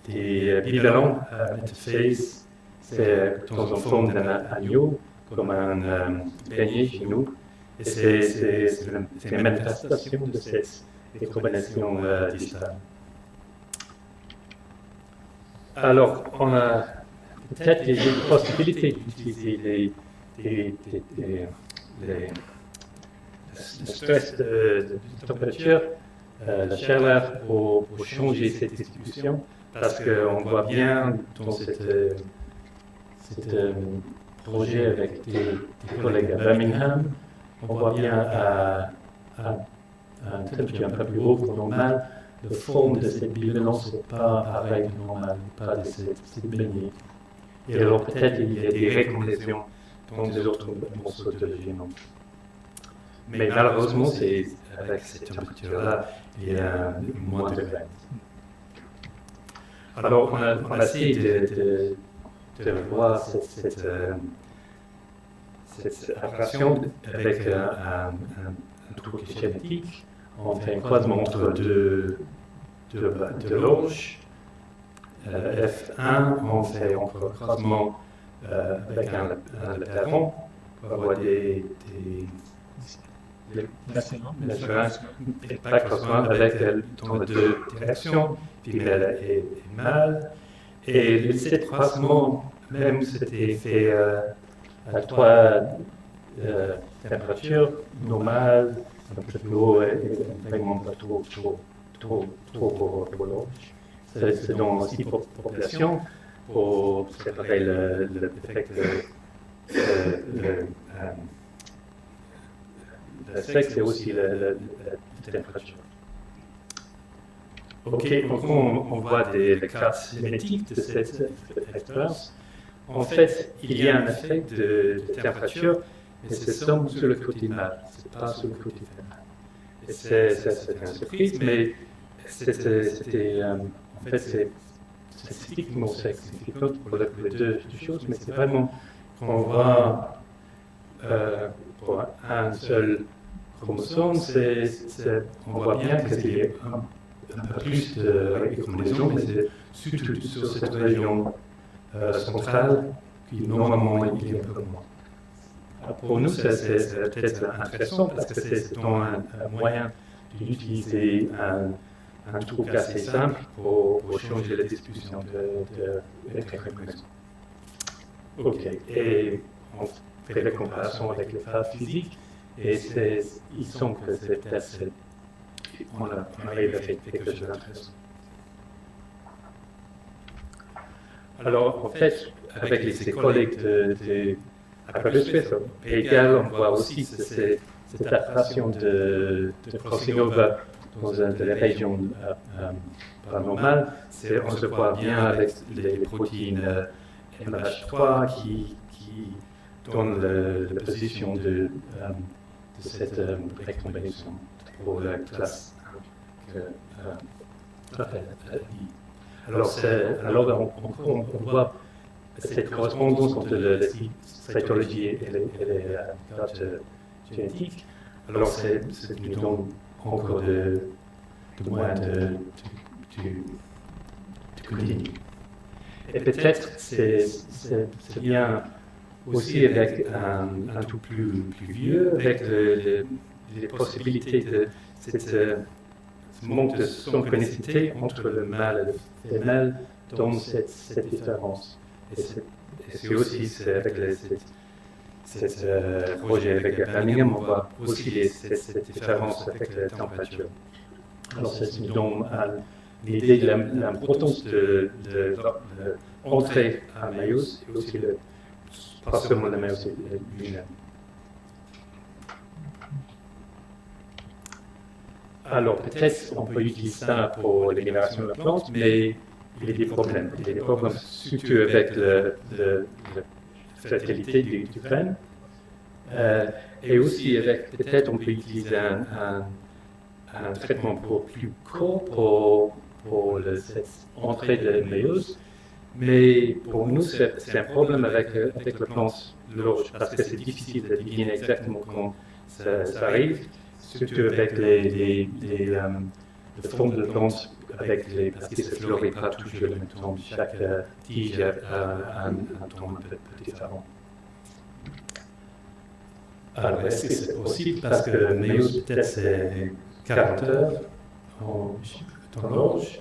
des biberons métaphase. C'est en forme d'un agneau, comme un beignet chez nous. Et c'est une manifestation de cette décarbonation distale. Alors, on a peut-être des possibilités d'utiliser le stress de température, la chaleur pour changer cette distribution, parce qu'on voit bien dans cet projet avec des collègues à Birmingham, on voit bien à une température un peu plus haute que normal, la forme de cette bivalence n'est pas pareille que normal, pas de cette beignet. Et alors peut-être il y a des recommandations dans des autres morceaux de le génome. Mais malheureusement, c'est avec cette température-là, il y a moins de graines. Alors on a essayé de voir cette apparition avec un truc génétique. On fait un croisement entre deux l'orge, F1, on fait encore un croisement avec un lapéron pour avoir des pas croisement avec dans les deux directions, femelle et mâle. Et cet croisement, même c'était fait à 3 températures normales, un peu plus haut et vraiment pas trop pour l'orge. C'est dans aussi pour population, pour séparer l'effet le sexe et aussi la température. Ok, donc on voit des cartes génétiques de cette expérience. En fait, il y a un effet de température, mais c'est seulement sur le côté mâle, c'est pas sur le côté féminin. Et c'est une surprise, mais c'était en fait c'est statistiquement significant pour les deux choses, mais c'est vraiment qu'on voit pour un seul chromosome, on voit bien qu'il y a un peu plus de combinaisons, mais c'est surtout sur cette région centrale qui normalement il y a un peu moins. Alors pour nous, c'est peut-être intéressant parce que c'est un moyen d'utiliser un truc assez simple pour changer la distribution de combinaisons. Ok, et on fait la comparaison avec les phases physiques, et il semble que c'est peut-être on arrive à faire quelque chose d'intéressant. Alors, en fait, avec les collègues de Apollo-Suisse, au Pays de Galles, on voit aussi cette apparition de crossing over dans les régions paranormales. On se voit bien avec les protéines MH3 qui donnent la position de cette recombinaison pour la classe que Raphaël a dit. Alors on voit cette correspondance entre la cytologie et les cartes génétiques. Alors c'est nous donne encore de moyens de continuer. Et peut-être c'est bien aussi avec un tout plus vieux, avec les possibilités de ce manque de synchronicité entre le mâle et le femelle dans cette différence. Et c'est aussi avec cette projet avec Birmingham, on voit aussi cette différence avec la température. Alors ça nous donne l'idée de l'importance de l'entrée à Maïus et aussi pas seulement la Maïus lui-même. Alors peut-être on peut utiliser ça pour la génération de la plante, mais il y a des problèmes. Il y a des problèmes surtout avec la fertilité du grain. Et aussi avec, peut-être on peut utiliser un traitement plus court pour pour cette entrée de méiose. Mais pour nous, c'est un problème avec le plan de l'orge, parce que c'est difficile de deviner exactement quand ça arrive, surtout avec les formes de plantes, parce que ça ne fleurit pas toujours en même temps. Chaque tige a un temps un peu différent. Alors, est-ce que c'est possible? Parce que le méiose, peut-être, c'est 40 heures dans l'orge.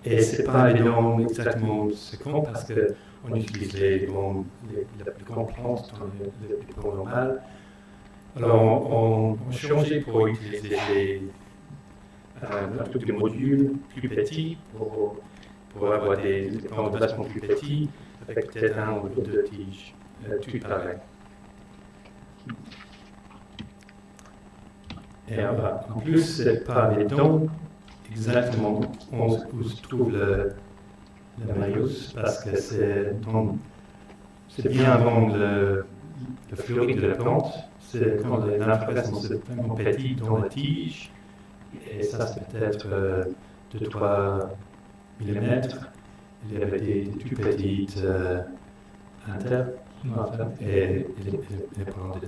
Et ce n'est pas évident exactement ce qu'on, parce qu'on utilise les plus grandes plantes dans le plan normal. Alors, on changeait pour utiliser des modules plus petits pour avoir des plans de placement plus petits, avec peut-être un ou deux tiges, tout pareil. Et en plus, ce n'est pas évident exactement où se trouve le maïs, parce que c'est bien avant le fleurir de la plante, c'est quand les inflorescences sont vraiment petites dans la tige, et ça c'est peut-être 2-3 mm. Il y avait des tout petites et les plantes.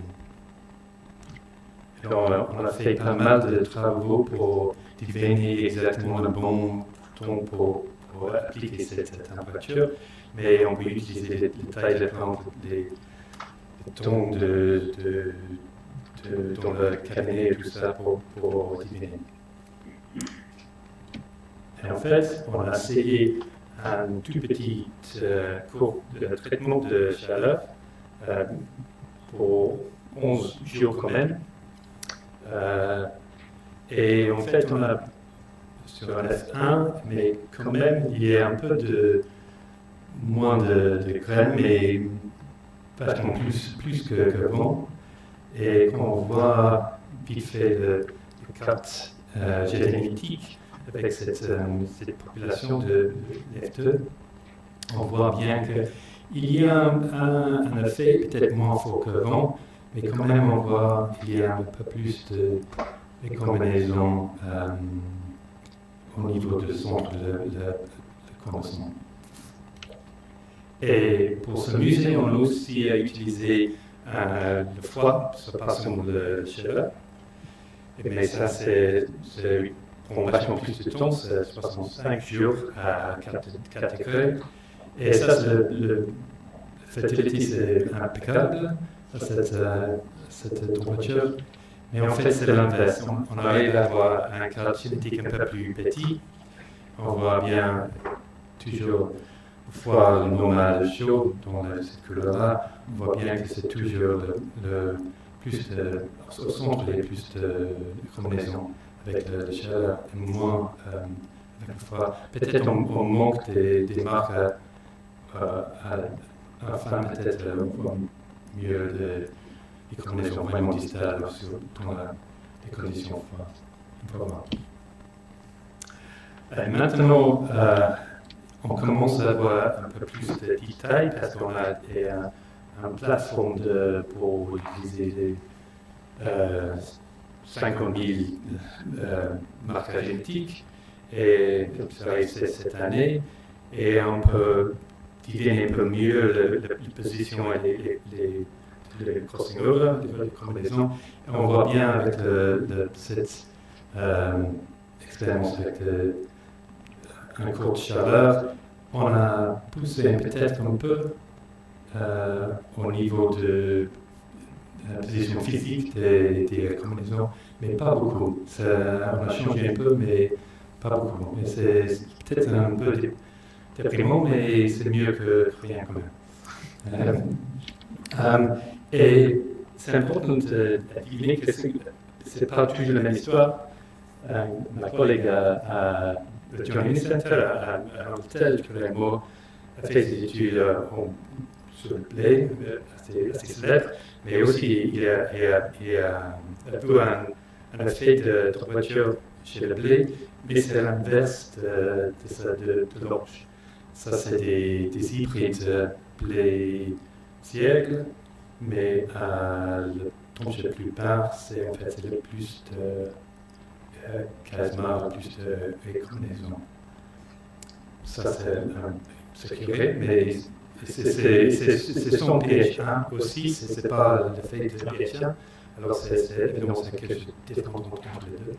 Alors, on a fait pas mal de travaux pour deviner exactement le bon ton pour appliquer cette température, mais on peut utiliser les tailles de plantes, les tons dans le cabinet et tout ça pour deviner. Et en fait, on a essayé un tout petit cours de traitement de chaleur pour 11 jours quand même. Et en fait, on a sur un F1, mais quand même, il y a un peu moins de graines, mais vachement plus qu'avant. Et quand on voit vite fait le carte génétique avec cette population de F2, on voit bien qu'il y a un effet peut-être moins fort qu'avant, mais quand même on voit qu'il y a un peu plus de combinaisons au niveau du centre de commencement. Et pour s'amuser, on a aussi utilisé le froid, ça passe sur le chaleur. Mais ça, prend vachement plus de temps, c'est 65 jours à 4 degrés. Et ça, la fertilité, c'est impeccable, cette température. Mais en fait, c'est l'inverse. On arrive à avoir un cadre génétique un peu plus petit. On voit bien toujours froid normal chaud dans cette couleur-là. On voit bien que c'est toujours au centre, il y a plus de combinaisons avec la chaleur et moins avec le froid. Peut-être on manque des marques à la fin, peut-être mieux des combinaisons vraiment distales dans les conditions froides. Maintenant, on commence à avoir un peu plus de détails parce qu'on a une plateforme pour utiliser 50 000 marquages génétiques, et ça arrive cette année, et on peut deviner un peu mieux la position et les crossing over, les combinaisons. Et on voit bien avec cette expérience avec un cours de chaleur, on a poussé peut-être un peu au niveau de la position physique des combinaisons, mais pas beaucoup. On a changé un peu, mais pas beaucoup. Mais c'est peut-être un peu déprimant, mais c'est mieux que rien quand même. Et c'est important de deviner que ce n'est pas toujours la même histoire. Ma collègue à John Innes Center à l'hôtel a fait des études sur le blé, assez célèbres, mais aussi il a vu un effet de température chez le blé, mais c'est l'inverse de l'orge. Ça, c'est des hybrides blé-seigle, mais le température le plus bas, c'est en fait le plus de chiasma, plus de combinaisons. ça c'est ce qui est, mais c'est son pH1 aussi, c'est pas le fait de pH1, alors c'est évidemment ce que je défends entre les deux.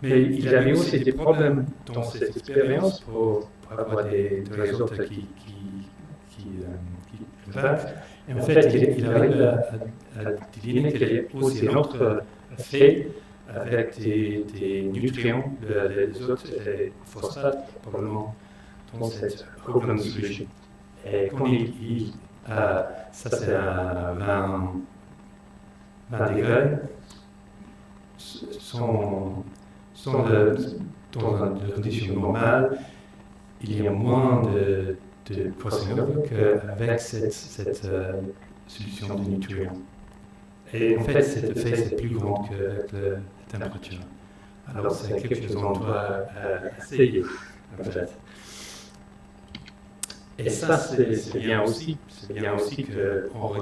Mais il avait aussi des problèmes dans cette expérience pour avoir des résultats qui vainquent. Et en fait, il arrive à deviner qu'il y a aussi un autre effet avec des nutriments, les autres, les phosphates, probablement, dans cette open solution. Et quand ça c'est à 20 degrés, dans une condition normale, il y a moins de crossing over qu'avec cette solution de nutriments. Et en fait, cet effet c'est plus grand que la température. Alors c'est quelque chose qu'on doit essayer, en fait. Et ça, c'est bien aussi. C'est bien aussi qu'on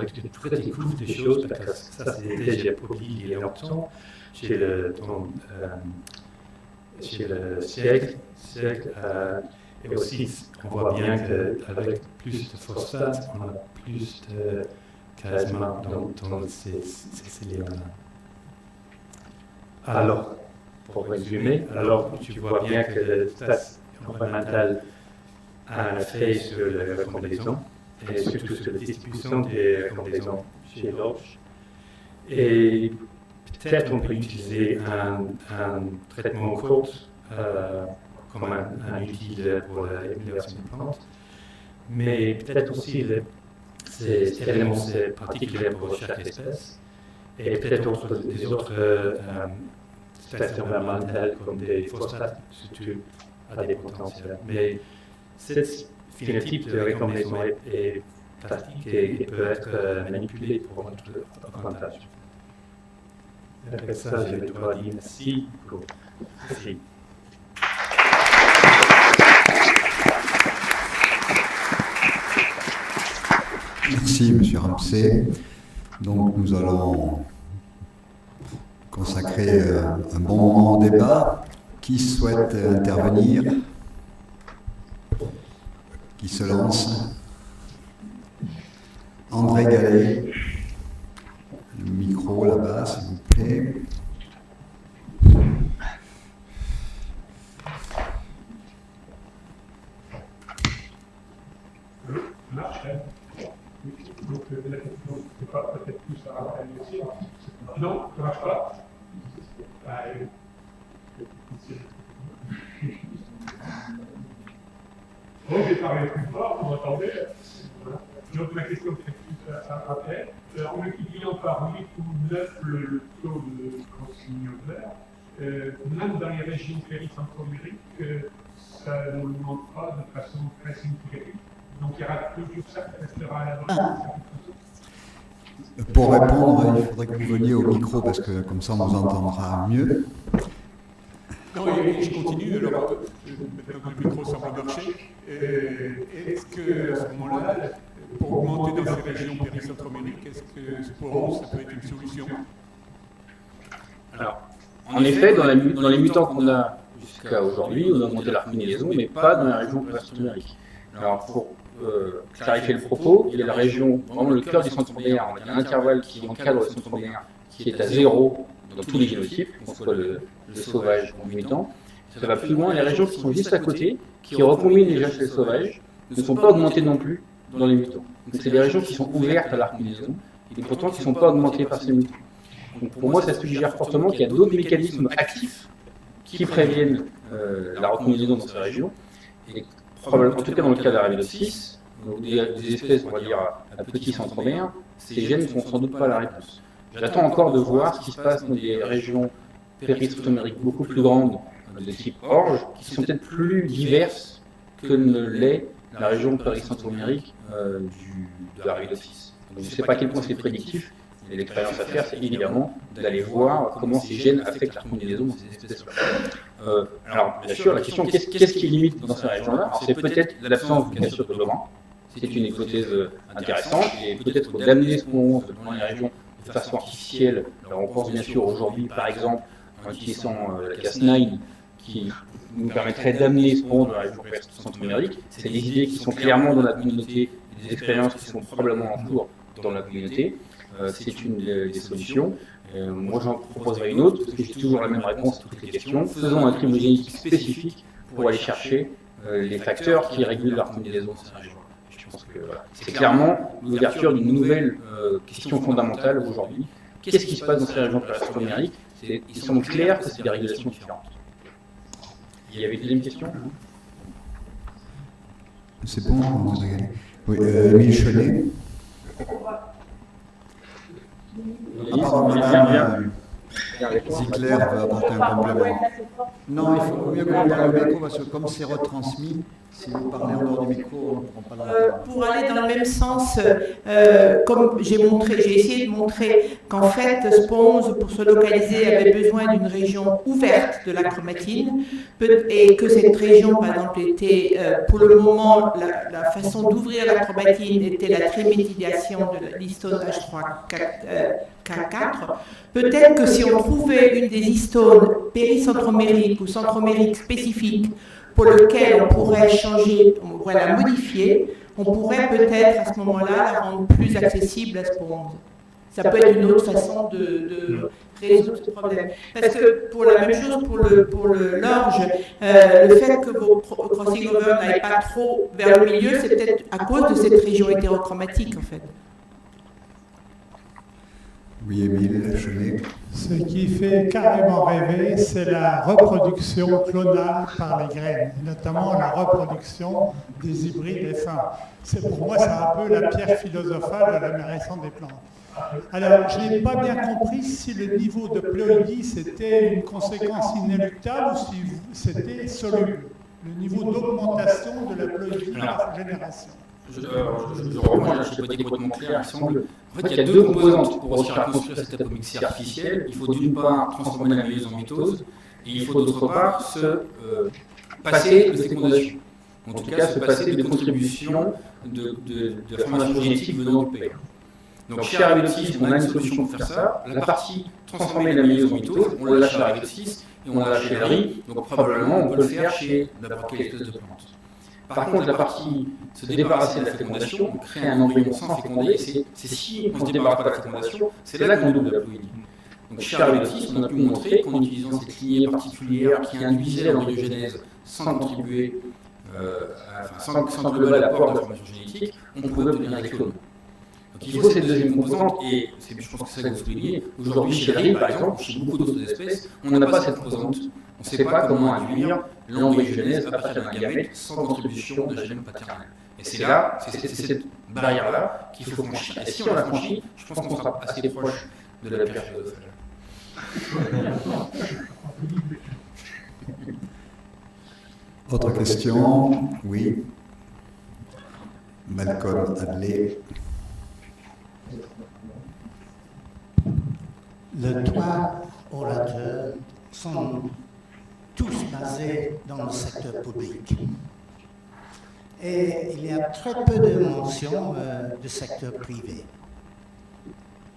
découvre des choses, parce que ça, c'est déjà publié il y a longtemps chez le siècle. Et aussi, on voit bien qu'avec plus de phosphate, on a plus de charisma dans ces cellules-là. Alors, pour résumer, tu vois bien que le stress environnemental a un effet sur la combinaison et surtout sur la distribution des combinaisons chez l'orge. Et peut-être on peut utiliser un traitement court comme un outil pour l'amélioration des plantes, mais peut-être aussi ces éléments particuliers pour chaque espèce et peut-être des autres espèces environnementales comme des phosphates, surtout à des potentiels. Mais cette phénotype de recombinaison est plastique et peut être manipulé pour notre avantage. Avec ça, je dois dire merci beaucoup. Merci. Merci, M. Ramsey. Donc, nous allons consacrer un bon moment au débat. Qui souhaite intervenir? Qui se lance? André Gallet, le micro là-bas, s'il vous plaît. Donc la question, c'est pas peut-être plus à rappeler aussi. Non, ça ne marche pas. Bon, j'ai parlé plus fort, vous m'entendez. Donc ma question, c'est plus à rappeler. En multipliant par 8 ou 9 le taux de crossing over, même dans les régions péricentromériques, ça ne augmente pas de façon très significative. Donc il y aura toujours ça qui restera à la base. Pour répondre, il faudrait que vous veniez au micro parce que comme ça on vous entendra mieux. Non, je continue. Alors, maintenant que le micro semble marcher, est-ce que à ce moment-là, pour augmenter dans ces régions péricentromériques, est-ce que pour nous, ça peut être une solution? Alors, en effet, dans les mutants qu'on a jusqu'à aujourd'hui, on a augmenté la combinaison, mais pas dans la région péricentromérique. Alors, pour clarifier le propos, il y a la région, vraiment le cœur du centromère, il y a un intervalle qui encadre le centromère qui est à 0 dans tous les génotypes, qu'on soit le sauvage ou le mutant. Ça va plus loin, les régions qui sont juste à côté, qui recombinent déjà chez le sauvage, ne sont pas augmentées non plus dans les mutants. Donc c'est des régions qui sont ouvertes à la recombinaison, et pourtant qui ne sont pas augmentées par ces mutants. Donc pour moi, ça suggère fortement qu'il y a d'autres mécanismes actifs qui préviennent la recombinaison dans ces régions. Et probablement, en tout cas dans le cas d'Arabidotis, des espèces, on va dire, à petit centromère, ces gènes ne sont sans doute pas la réponse. J'attends encore de voir ce qui se passe dans des régions péricentromériques beaucoup plus grandes, de type orge, qui sont peut-être plus diverses que ne l'est la région péricentromérique de Arabidotis. Je ne sais pas à quel point c'est prédictif, mais l'expérience à faire, c'est évidemment d'aller voir comment ces gènes affectent la combinaison de ces espèces-là. Alors, bien sûr, la question, qu'est-ce qui est limite dans ces régions-là? C'est peut-être l'absence de cassure de Laurent. C'est une hypothèse intéressante, et peut-être d'amener ce qu'on dans les régions de façon artificielle. Alors, on pense bien sûr aujourd'hui, par exemple, en utilisant la Cas9, qui nous permettrait d'amener ce monde dans la région centre-numérique. C'est des idées qui sont clairement dans la communauté, des expériences qui sont probablement en cours dans la communauté. C'est une des solutions. Moi, j'en proposerai une autre, parce que j'ai toujours la même réponse à toutes les questions. Faisons un crime génétique spécifique pour aller chercher les facteurs qui régulent la combinaison de ces régions. Je pense que voilà, c'est clairement l'ouverture d'une nouvelle question fondamentale aujourd'hui. Qu'est-ce qui se passe dans ces régions numériques? Il semble clair que c'est des régulations différentes. Il y avait une deuxième question? C'est bon, vous avez gagné. Oui, Émile Chenet. Ziegler va apporter un complément. Non, il faut mieux que vous parlez au micro parce que comme c'est retransmis, si vous parlez en dehors du micro, on ne prend pas la Pour aller dans le même sens, comme j'ai essayé de montrer qu'en fait, Sponge, pour se localiser, avait besoin d'une région ouverte de la chromatine, et que cette région, par exemple, était, pour le moment, la façon d'ouvrir la chromatine était la triméthylation de l'histone H3K4. Peut-être que si on trouvait une des histones péricentromériques ou centromériques spécifiques pour lequel on pourrait changer, on pourrait la modifier, on pourrait peut-être à ce moment-là la rendre plus accessible à Sponge. Ça peut être une autre façon de résoudre ce problème. Parce que pour la même chose, pour le Lorge, le fait que vos crossing over n'aillent pas trop vers le milieu, c'est peut-être à cause de cette région hétérochromatique en fait. Oui, Émile Chenet. Ce qui fait carrément rêver, c'est la reproduction clonale par les graines, notamment la reproduction des hybrides F1. Pour moi, c'est un peu la pierre philosophale de la récente des plantes. Alors, je n'ai pas bien compris si le niveau de ploïdie c'était une conséquence inéluctable ou si c'était soluble. Le niveau d'augmentation de la ploïdie par génération. Je reprends, je n'ai pas été complètement clair, il semble. En fait, il y a deux composantes pour réussir à construire cette apomixie artificielle. Il faut d'une part transformer la méiose en mitose, et il faut d'autre part se passer de fécondation. En tout cas, se passer de contribution de la formation génétique venant du père. Donc, chez Arabidopsis, on a une solution pour faire ça. La partie transformer la méiose en mitose, on la lâche chez Arabidopsis et on la lâche chez le riz. Donc, probablement, on peut le faire chez n'importe quelle espèce de plante. Par contre, la partie se débarrasser de la fécondation, on crée un embryon sans féconder, c'est si on ne se débarrasse pas de la fécondation, c'est là qu'on double la ploïdie. Donc chez Arabidopsis, on a pu montrer qu'en utilisant cette lignée particulière qui induisait l'embryogenèse sans contribuer, sans global apport de la formation génétique, on pouvait obtenir des clones. Donc il faut cette deuxième composante, et je pense que c'est ça que vous soulignez. Aujourd'hui, chez le riz, par exemple, chez beaucoup d'autres espèces, on n'a pas cette composante. On ne sait pas comment induire l'embryogenèse à partir d'un gamète sans contribution de gène paternel. Et c'est là, c'est cette barrière-là qu'il faut franchir. Et si on la franchit, je pense qu'on sera assez proche de la pierre philosophale. Autre question? Oui. Malcolm Hadley. Les trois orateurs sont tous basés dans le secteur public. Et il y a très peu de mentions du secteur privé.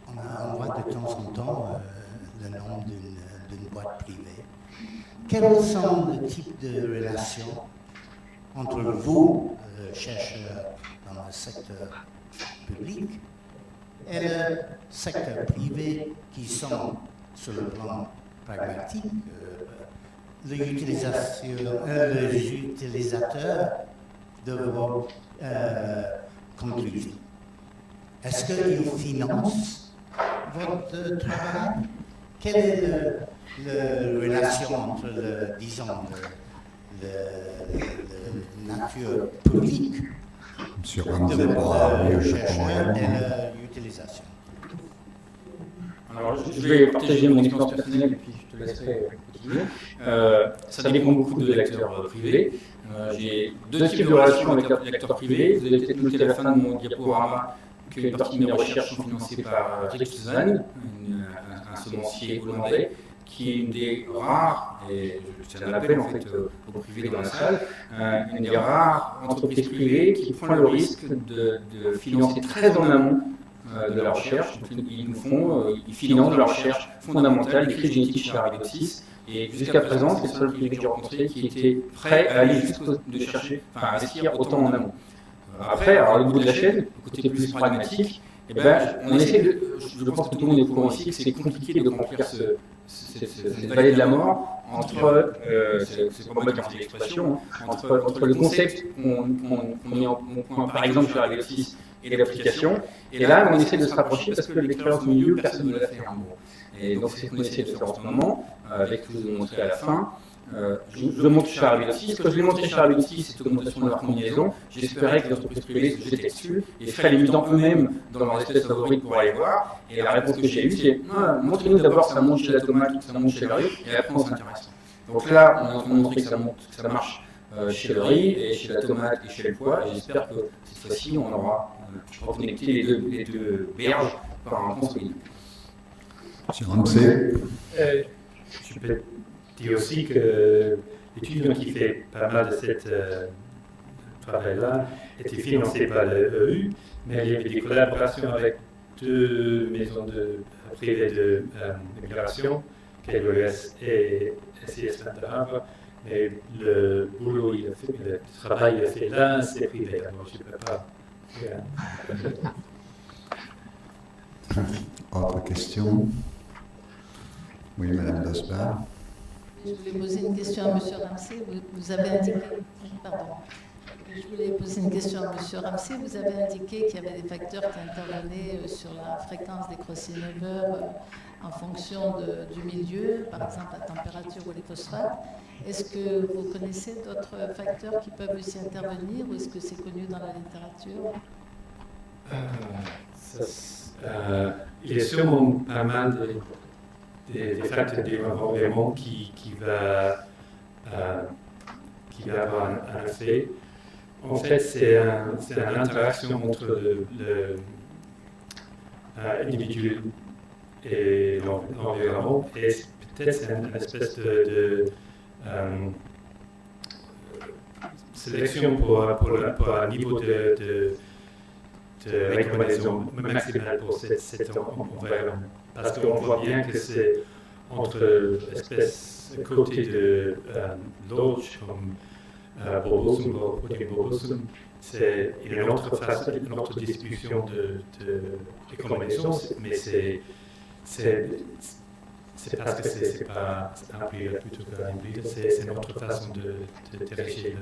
On voit de temps en temps le nom d'une boîte privée. Quels sont les types de relations entre vous, chercheurs dans le secteur public, et le secteur privé qui sont, sur le plan pragmatique, les utilisateurs de vos conclusions? Est-ce qu'ils financent votre travail? Quelle est la relation entre, disons, la nature publique de votre chercheur et l'utilisation? Alors, je vais partager mon expérience personnelle et puis je te laisserai continuer. Ça dépend beaucoup de l'acteur privé. J'ai deux types de relations avec l'acteur privé. Vous avez peut-être noté à la fin de mon diaporama qu'une partie de mes recherches sont financées par Rick Suzanne, un semencier hollandais, qui est une des rares, et c'est un appel en fait au privé dans la salle, une des rares entreprises privées qui prend le risque de financer très en amont de la recherche. Donc, ils financent de la recherche fondamentale des crises génétiques chez Arabidopsis. Et jusqu'à présent, c'est le seul privé que j'ai rencontré qui était prêt à aller de chercher, à investir autant en amont. Après, alors, au bout de la chaîne, le côté plus pragmatique, eh ben, on essaie de. Je pense que tout le monde est au courant ici que c'est compliqué de remplir cette vallée de la mort entre, c'est pas moi qui ai fait l'expression, entre le concept qu'on met en point, par exemple, sur Arabidopsis et l'application. Et là, on essaie de se rapprocher parce que l'expérience du milieu, personne ne l'a fait en gros. Et donc, c'est ce qu'on essaie de faire en ce moment, avec ce que je vais vous montrer à la fin. Je le montre chez Arabidopsis. Quand je l'ai montré chez Arabidopsis, cette augmentation de leur combinaison, j'espérais que les entreprises privées se jetaient dessus et feraient les mutants eux-mêmes dans leurs espèces favorites pour aller voir. Et la réponse que j'ai eue, c'est montrez-nous d'abord que ça monte chez la tomate ou que ça monte chez le riz, et après on s'intéresse. Donc là, on est en train de montrer que ça marche chez le riz, et chez la tomate et chez le pois, et j'espère que cette fois-ci, on aura reconnecté les deux berges par un pont solide. Monsieur Ramsey. Je peux dire aussi que l'étudiant qui fait pas mal de cette travail-là était financé par l'EU, mais il y avait des collaborations avec 2 maisons privées de migration, KWS et SIS Harvard. Et le boulot, le travail il a fait là, c'est privé. Alors je ne peux pas. Autre question? Oui, Madame Dosbar. Je voulais poser une question à M. Ramsey. Vous avez indiqué. Pardon. Je voulais poser une question à M. Ramsey. Vous avez indiqué qu'il y avait des facteurs qui intervenaient sur la fréquence des crossing over en fonction du milieu, par exemple la température ou les phosphates. Est-ce que vous connaissez d'autres facteurs qui peuvent aussi intervenir ou est-ce que c'est connu dans la littérature? Il y a sûrement pas mal des facteurs de l'environnement qui va avoir un effet. En fait, c'est une interaction entre l'individu et l'environnement, et peut-être c'est une espèce de sélection pour un niveau de recommandation maximale pour cet environnement. Parce qu'on voit bien que c'est entre espèces côté de l'autre, comme Borbosum, Borbosum, il y a une autre distribution de recommandations, mais c'est parce que c'est pas un hybride plutôt qu'un hybride, c'est une autre façon de diriger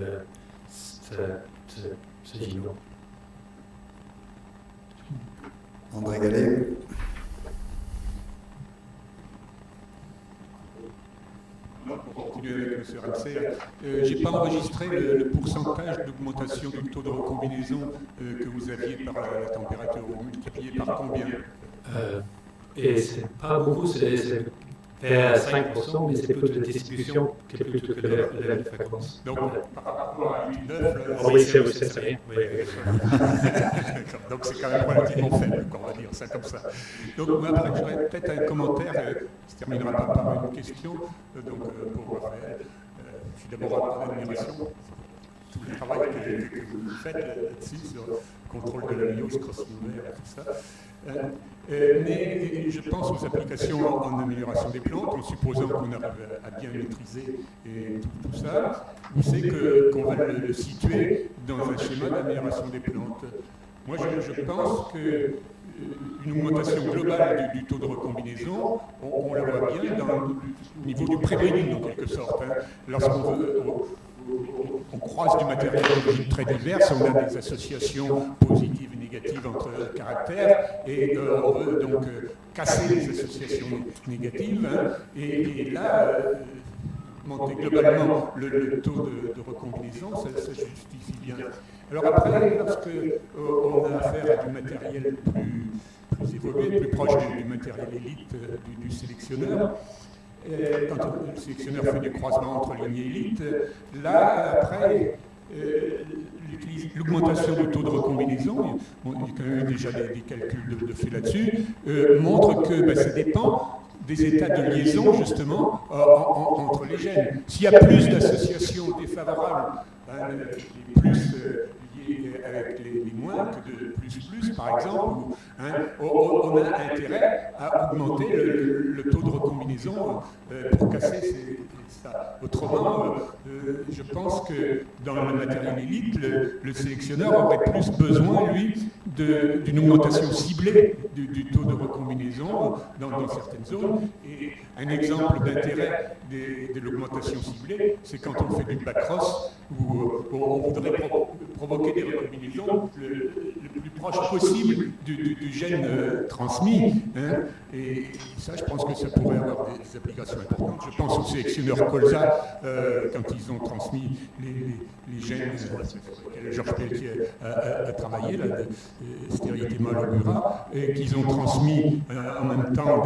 ce génome. André Gallet. Pour continuer avec M. Ramsey, je n'ai pas enregistré le pourcentage d'augmentation du taux de recombinaison que vous aviez par la température. Vous multipliez par combien? Et c'est pas beaucoup, c'est vers 5%, mais c'est plutôt de distribution que plutôt que de fréquence. Donc, par rapport à 8,9, oui, c'est rien. Oui. Donc, c'est quand même relativement faible, on va dire ça comme ça. Donc, après, j'aurais peut-être un commentaire qui se terminera pas par une question. Donc, pour Raphaël, je suis d'abord en admiration pour tout le travail que vous faites là-dessus sur le contrôle de la myose, crossing over et tout ça. Mais je pense aux applications en amélioration des plantes, en supposant qu'on arrive à bien maîtriser et tout ça, où c'est qu'on va le situer dans un schéma d'amélioration des plantes. Moi, je pense qu'une augmentation globale du taux de recombinaison, on la voit bien au niveau du prébrénine, en quelque sorte. Lorsqu'on on croise du matériel d'origine très diverse, on a des associations positives et négatives entre caractères, et on veut donc casser les associations négatives, et là, monter globalement le taux de recombinaison, ça justifie bien. Alors après, lorsque on a affaire à du matériel plus évolué, plus proche du matériel élite du sélectionneur, quand le sélectionneur fait du croisement entre lignes élites, là, après, l'augmentation du taux de recombinaison, il y a quand même déjà des calculs de fait là-dessus, montre que ça dépend des états de liaison, justement, entre les gènes. S'il y a plus d'associations défavorables, les plus liées avec les moins que de plus, par exemple, où, on a intérêt à augmenter le taux de recombinaison pour casser ça. Autrement, je pense que dans le matériel élite, le sélectionneur aurait plus besoin, lui, d'une augmentation ciblée du taux de recombinaison dans certaines zones. Et un exemple d'intérêt de l'augmentation ciblée, c'est quand on fait du backcross, où on voudrait provoquer des recombinaisons le plus proche possible du gène transmis. Hein. Et ça, je pense que ça pourrait avoir des applications importantes. Je pense aux sélectionneurs Colza, quand ils ont transmis les gènes sur lesquels Georges Pelletier a travaillé, stérilité Malogura, et qu'ils ont transmis en même temps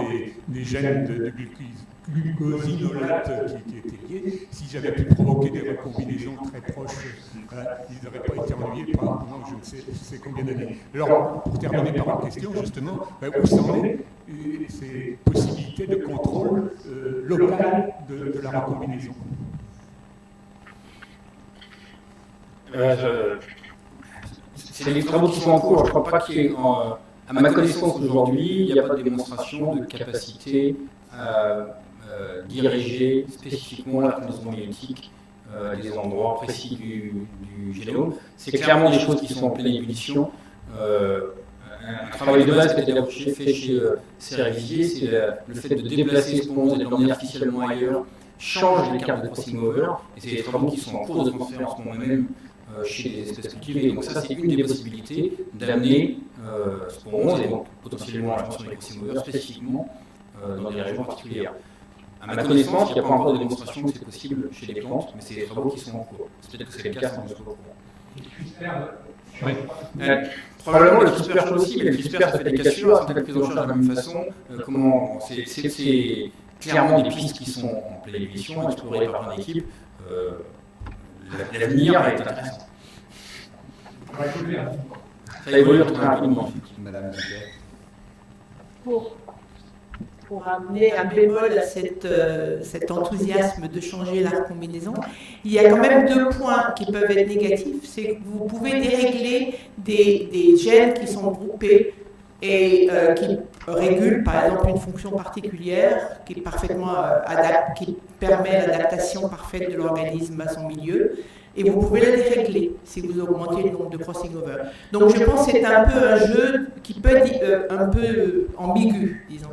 des gènes de glucosinolate qui étaient liés. S'ils avaient pu provoquer des recombinaisons très proches, ils n'auraient pas été ennuyés pendant je ne sais combien d'années. Alors, pour terminer par une question, justement, où s'en est ces possibilités de contrôle local de la recombinaison? C'est des travaux qui sont en cours. Je ne crois pas qu'il y ait, à ma connaissance aujourd'hui, il n'y a pas de démonstration de capacité à diriger spécifiquement la recombinaison myétique des endroits précis du génome. C'est clairement des choses qui sont en pleine ébullition. Un travail de base qui a été fait chez Cerisier, c'est le fait de déplacer ce pont et de l'emmener artificiellement ailleurs, change les cartes de crossing over, et c'est des travaux qui sont en cours de transfert en ce moment même chez les espèces cultivées. Donc ça, c'est une des possibilités d'amener Spore 11 et donc potentiellement la transformation des crossing over spécifiquement dans des régions particulières. À ma connaissance, il n'y a pas encore de démonstration que c'est possible chez les plantes, mais c'est des travaux qui sont en cours. C'est peut-être que c'est le cas sans que je sois au courant. Oui. Probablement le CRISPR aussi, mais le CRISPR ça fait des cassures, ça fait la prise en charge de la même façon. C'est clairement des pistes qui sont en pleine évolution, explorées par plein d'équipes. L'avenir va être intéressant. Ça évolue très rapidement. Madame Duquet. Pour amener un bémol à cet enthousiasme de changer la recombinaison, il y a quand même deux points qui peuvent être négatifs. C'est que vous pouvez dérégler des gènes qui sont groupés et qui régulent par exemple une fonction particulière qui est parfaitement qui permet l'adaptation parfaite de l'organisme à son milieu. Et vous pouvez la dérégler si vous augmentez le nombre de crossing over. Donc je pense que c'est un peu un jeu qui peut être un peu ambigu, disons.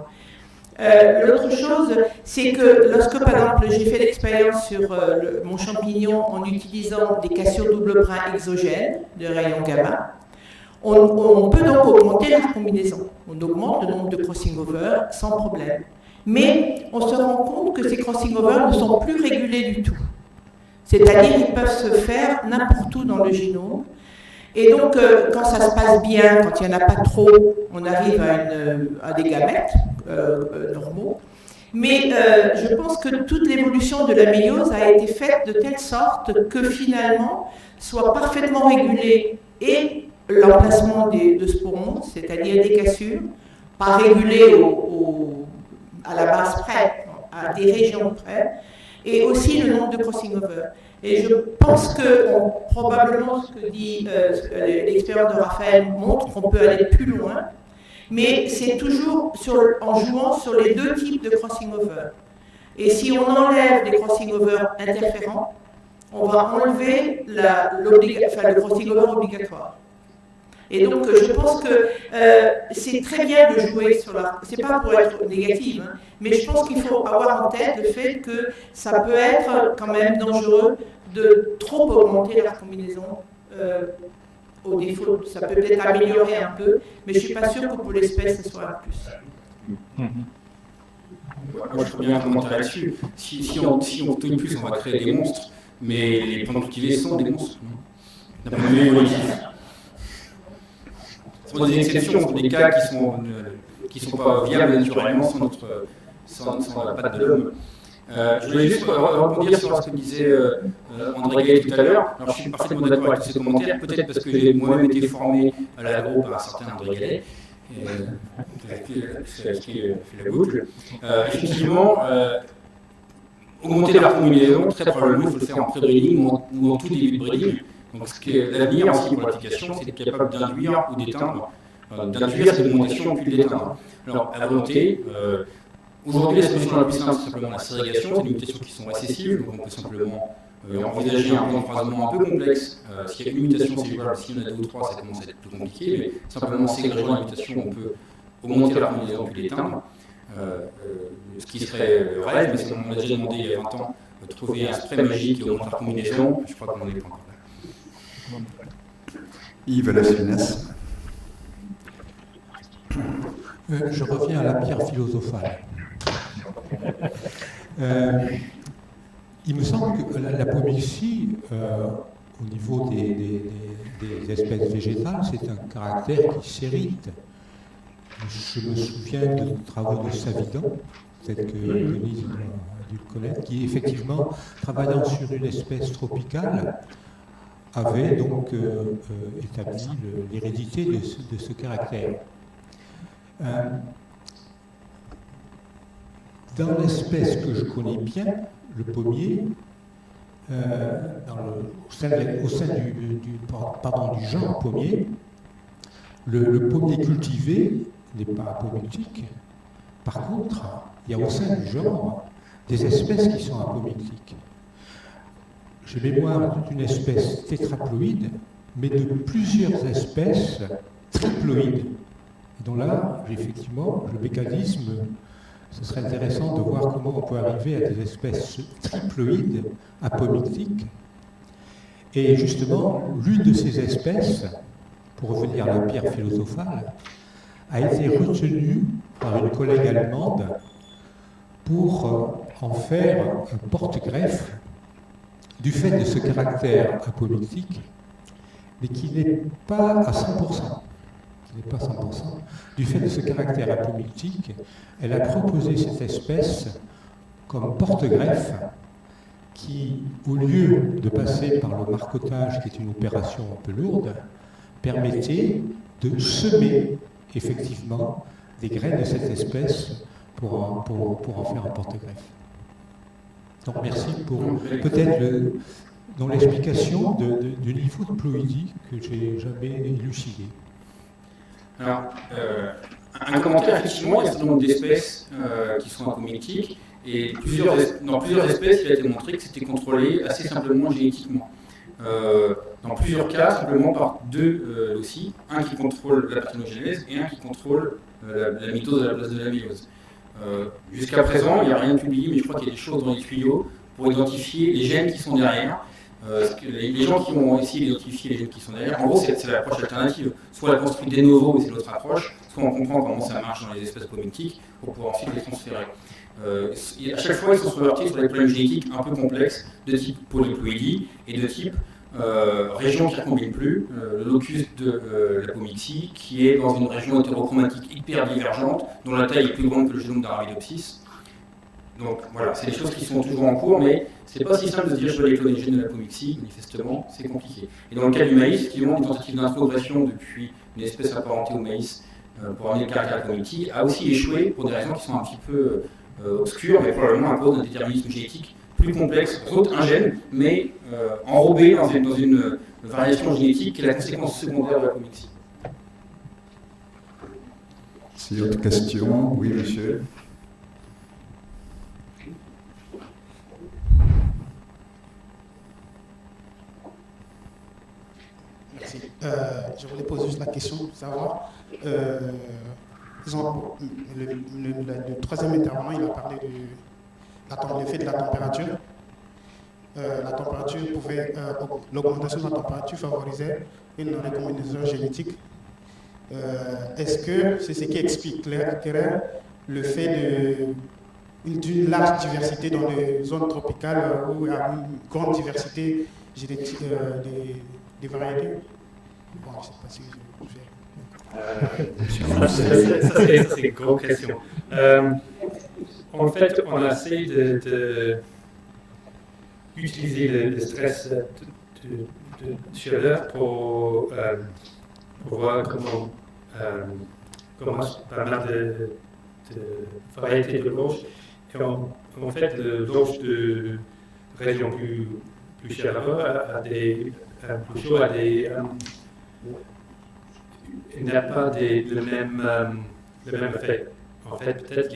L'autre chose, c'est que lorsque, par exemple, j'ai fait l'expérience sur mon champignon en utilisant des cassures double brin exogènes de rayons gamma, on peut donc augmenter la recombinaison. On augmente le nombre de crossing over sans problème. Mais on se rend compte que ces crossing over ne sont plus régulés du tout. C'est-à-dire qu'ils peuvent se faire n'importe où dans le génome. Et donc, quand ça se passe bien, quand il n'y en a pas trop, on arrive à des gamètes normaux. Mais je pense que toute l'évolution de la méiose a été faite de telle sorte que finalement soit parfaitement régulé et l'emplacement de sporons, c'est-à-dire des cassures, pas régulé à la base près, à des régions près, et aussi le nombre de crossing over. Et je pense que probablement ce que dit l'expérience de Raphaël montre qu'on peut aller plus loin, mais c'est toujours en jouant sur les deux types de crossing over. Et si on enlève les crossing over interférents, on va enlever le crossing over obligatoire. Et donc je pense que c'est très bien de jouer sur c'est pas pour être négative, hein, mais je pense qu'il faut avoir en tête le fait que ça peut être quand même dangereux de trop augmenter la combinaison au défaut. Ça peut peut-être améliorer un peu, mais je ne suis pas sûre que pour l'espèce, ce soit un plus. Moi, je trouve bien un commentaire là-dessus. Si on obtient plus, on va créer des monstres, mais les plantes cultivées sont des monstres. D'un point de vue évolutif. Ce sont des exceptions, ce sont des cas qui sont pas viables naturellement sans la patte de l'homme. Je voulais juste rebondir sur ce que disait André Gay tout à l'heure. Alors, je suis parfaitement d'accord avec tous ces commentaires, peut-être parce que j'ai moi-même été formé à l'agro par un certain André Gay, qui fait la boucle. Effectivement, augmenter la recombinaison, très probablement, il faut le faire en pré-breeding ou en tout début de breeding. Donc l'avenir aussi pour l'application, c'est d'être capable d'induire ou d'éteindre. D'induire cette augmentation puis de l'éteindre. Alors, à volonté, aujourd'hui, la solution la plus simple, c'est simplement la ségrégation, c'est des mutations qui sont accessibles, donc on peut simplement envisager un plan de croisement un peu complexe. S'il y a une mutation cellulaire, s'il y en a 2 ou 3, ça commence à être plus compliqué, mais simplement ségrégeant la mutation, on peut augmenter la combinaison puis l'éteindre. Ce qui serait le rêve, mais on a déjà demandé il y a 20 ans de trouver un spray magique qui augmente la combinaison, je crois qu'on n'en est pas encore là. Yves Lespinès. Je reviens à la pierre philosophale. Il me semble que l'apomixie, au niveau des espèces végétales, c'est un caractère qui s'hérite. Je me souviens de travaux de Savidan, peut-être que Denise a dû le connaître, qui effectivement, travaillant sur une espèce tropicale, avait donc établi l'hérédité de ce caractère. Dans l'espèce que je connais bien, le pommier, au sein du genre pommier, le pommier cultivé n'est pas apomictique. Par contre, il y a au sein du genre des espèces qui sont apomictiques. J'ai mémoire d'une espèce tétraploïde, mais de plusieurs espèces triploïdes. Donc là, effectivement, le mécanisme, ce serait intéressant de voir comment on peut arriver à des espèces triploïdes apomictiques. Et justement, l'une de ces espèces, pour revenir à la pierre philosophale, a été retenue par une collègue allemande pour en faire un porte-greffe du fait de ce caractère apomictique, mais qui n'est pas à 100%. Du fait de ce caractère apomictique, elle a proposé cette espèce comme porte-greffe qui, au lieu de passer par le marcottage, qui est une opération un peu lourde, permettait de semer effectivement des graines de cette espèce pour en faire un porte-greffe. Donc merci pour peut-être dans l'explication du niveau de ploïdie que j'ai jamais élucidé. Alors, un commentaire, effectivement, il y a un certain nombre d'espèces qui sont apomictiques, et dans plusieurs espèces, il a été montré que c'était contrôlé assez simplement génétiquement. Dans plusieurs cas, simplement par 2 loci, un qui contrôle la parthénogenèse et un qui contrôle la mitose à la place de la méiose. Jusqu'à présent, il n'y a rien de publié, mais je crois qu'il y a des choses dans les tuyaux pour identifier les gènes qui sont derrière. Les gens qui ont essayé d'identifier les gènes qui sont derrière, en gros, c'est l'approche alternative. Soit elle construit des novo, et c'est l'autre approche, soit on comprend comment ça marche dans les espèces apomictiques pour pouvoir ensuite les transférer. À chaque fois, ils sont heurtés sur des problèmes génétiques un peu complexes, de type polyploïdie et de type région qui ne recombine plus, le locus de l'apomixie, qui est dans une région hétérochromatique hyper divergente, dont la taille est plus grande que le génome d'Arabidopsis. Donc voilà, c'est des choses qui sont toujours en cours, mais c'est pas si simple de se dire je vais cloner les gènes de l'apomixie, manifestement, c'est compliqué. Et dans le cas du maïs, effectivement, des tentatives d'introgression depuis une espèce apparentée au maïs pour amener le caractère apomictique a aussi échoué pour des raisons qui sont un petit peu obscures, mais probablement à cause d'un déterminisme génétique plus complexe, saute un gène, mais enrobé dans une variation génétique qui est la conséquence secondaire de l'apomixie. Si autre question, oui monsieur. Merci. Je voulais poser juste la question de savoir, le troisième intervenant, il a parlé de l'effet de la température. La température pouvait, l'augmentation de la température favorisait une recombinaison génétique. Est-ce que c'est ce qui expliquerait le fait d'une large diversité dans les zones tropicales où il y a une grande diversité génétique des variétés? Bon, je ne sais pas si c'est une grande question. En fait, on a essayé d'utiliser le stress de chaleur pour voir comment pas mal de variétés de roches. Et en fait, le roche de région plus chaleureuse a des Peugeot a n'a pas le même effet. En fait, peut-être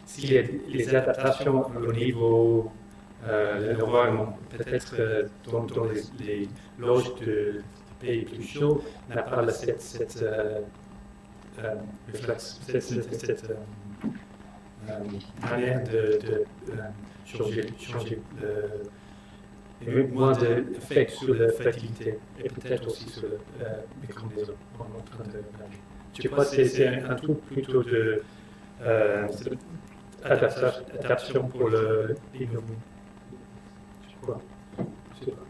s'il y a les adaptations au niveau l'environnement, peut-être dans les loges de pays plus chauds, n'a pas cette manière de changer moins d'effet sur la fertilité et peut-être aussi sur le mécanisme qu'on est en train de regarder. Je crois que c'est un truc plutôt de adaptation pour l'innovation. Je crois. Je sais pas.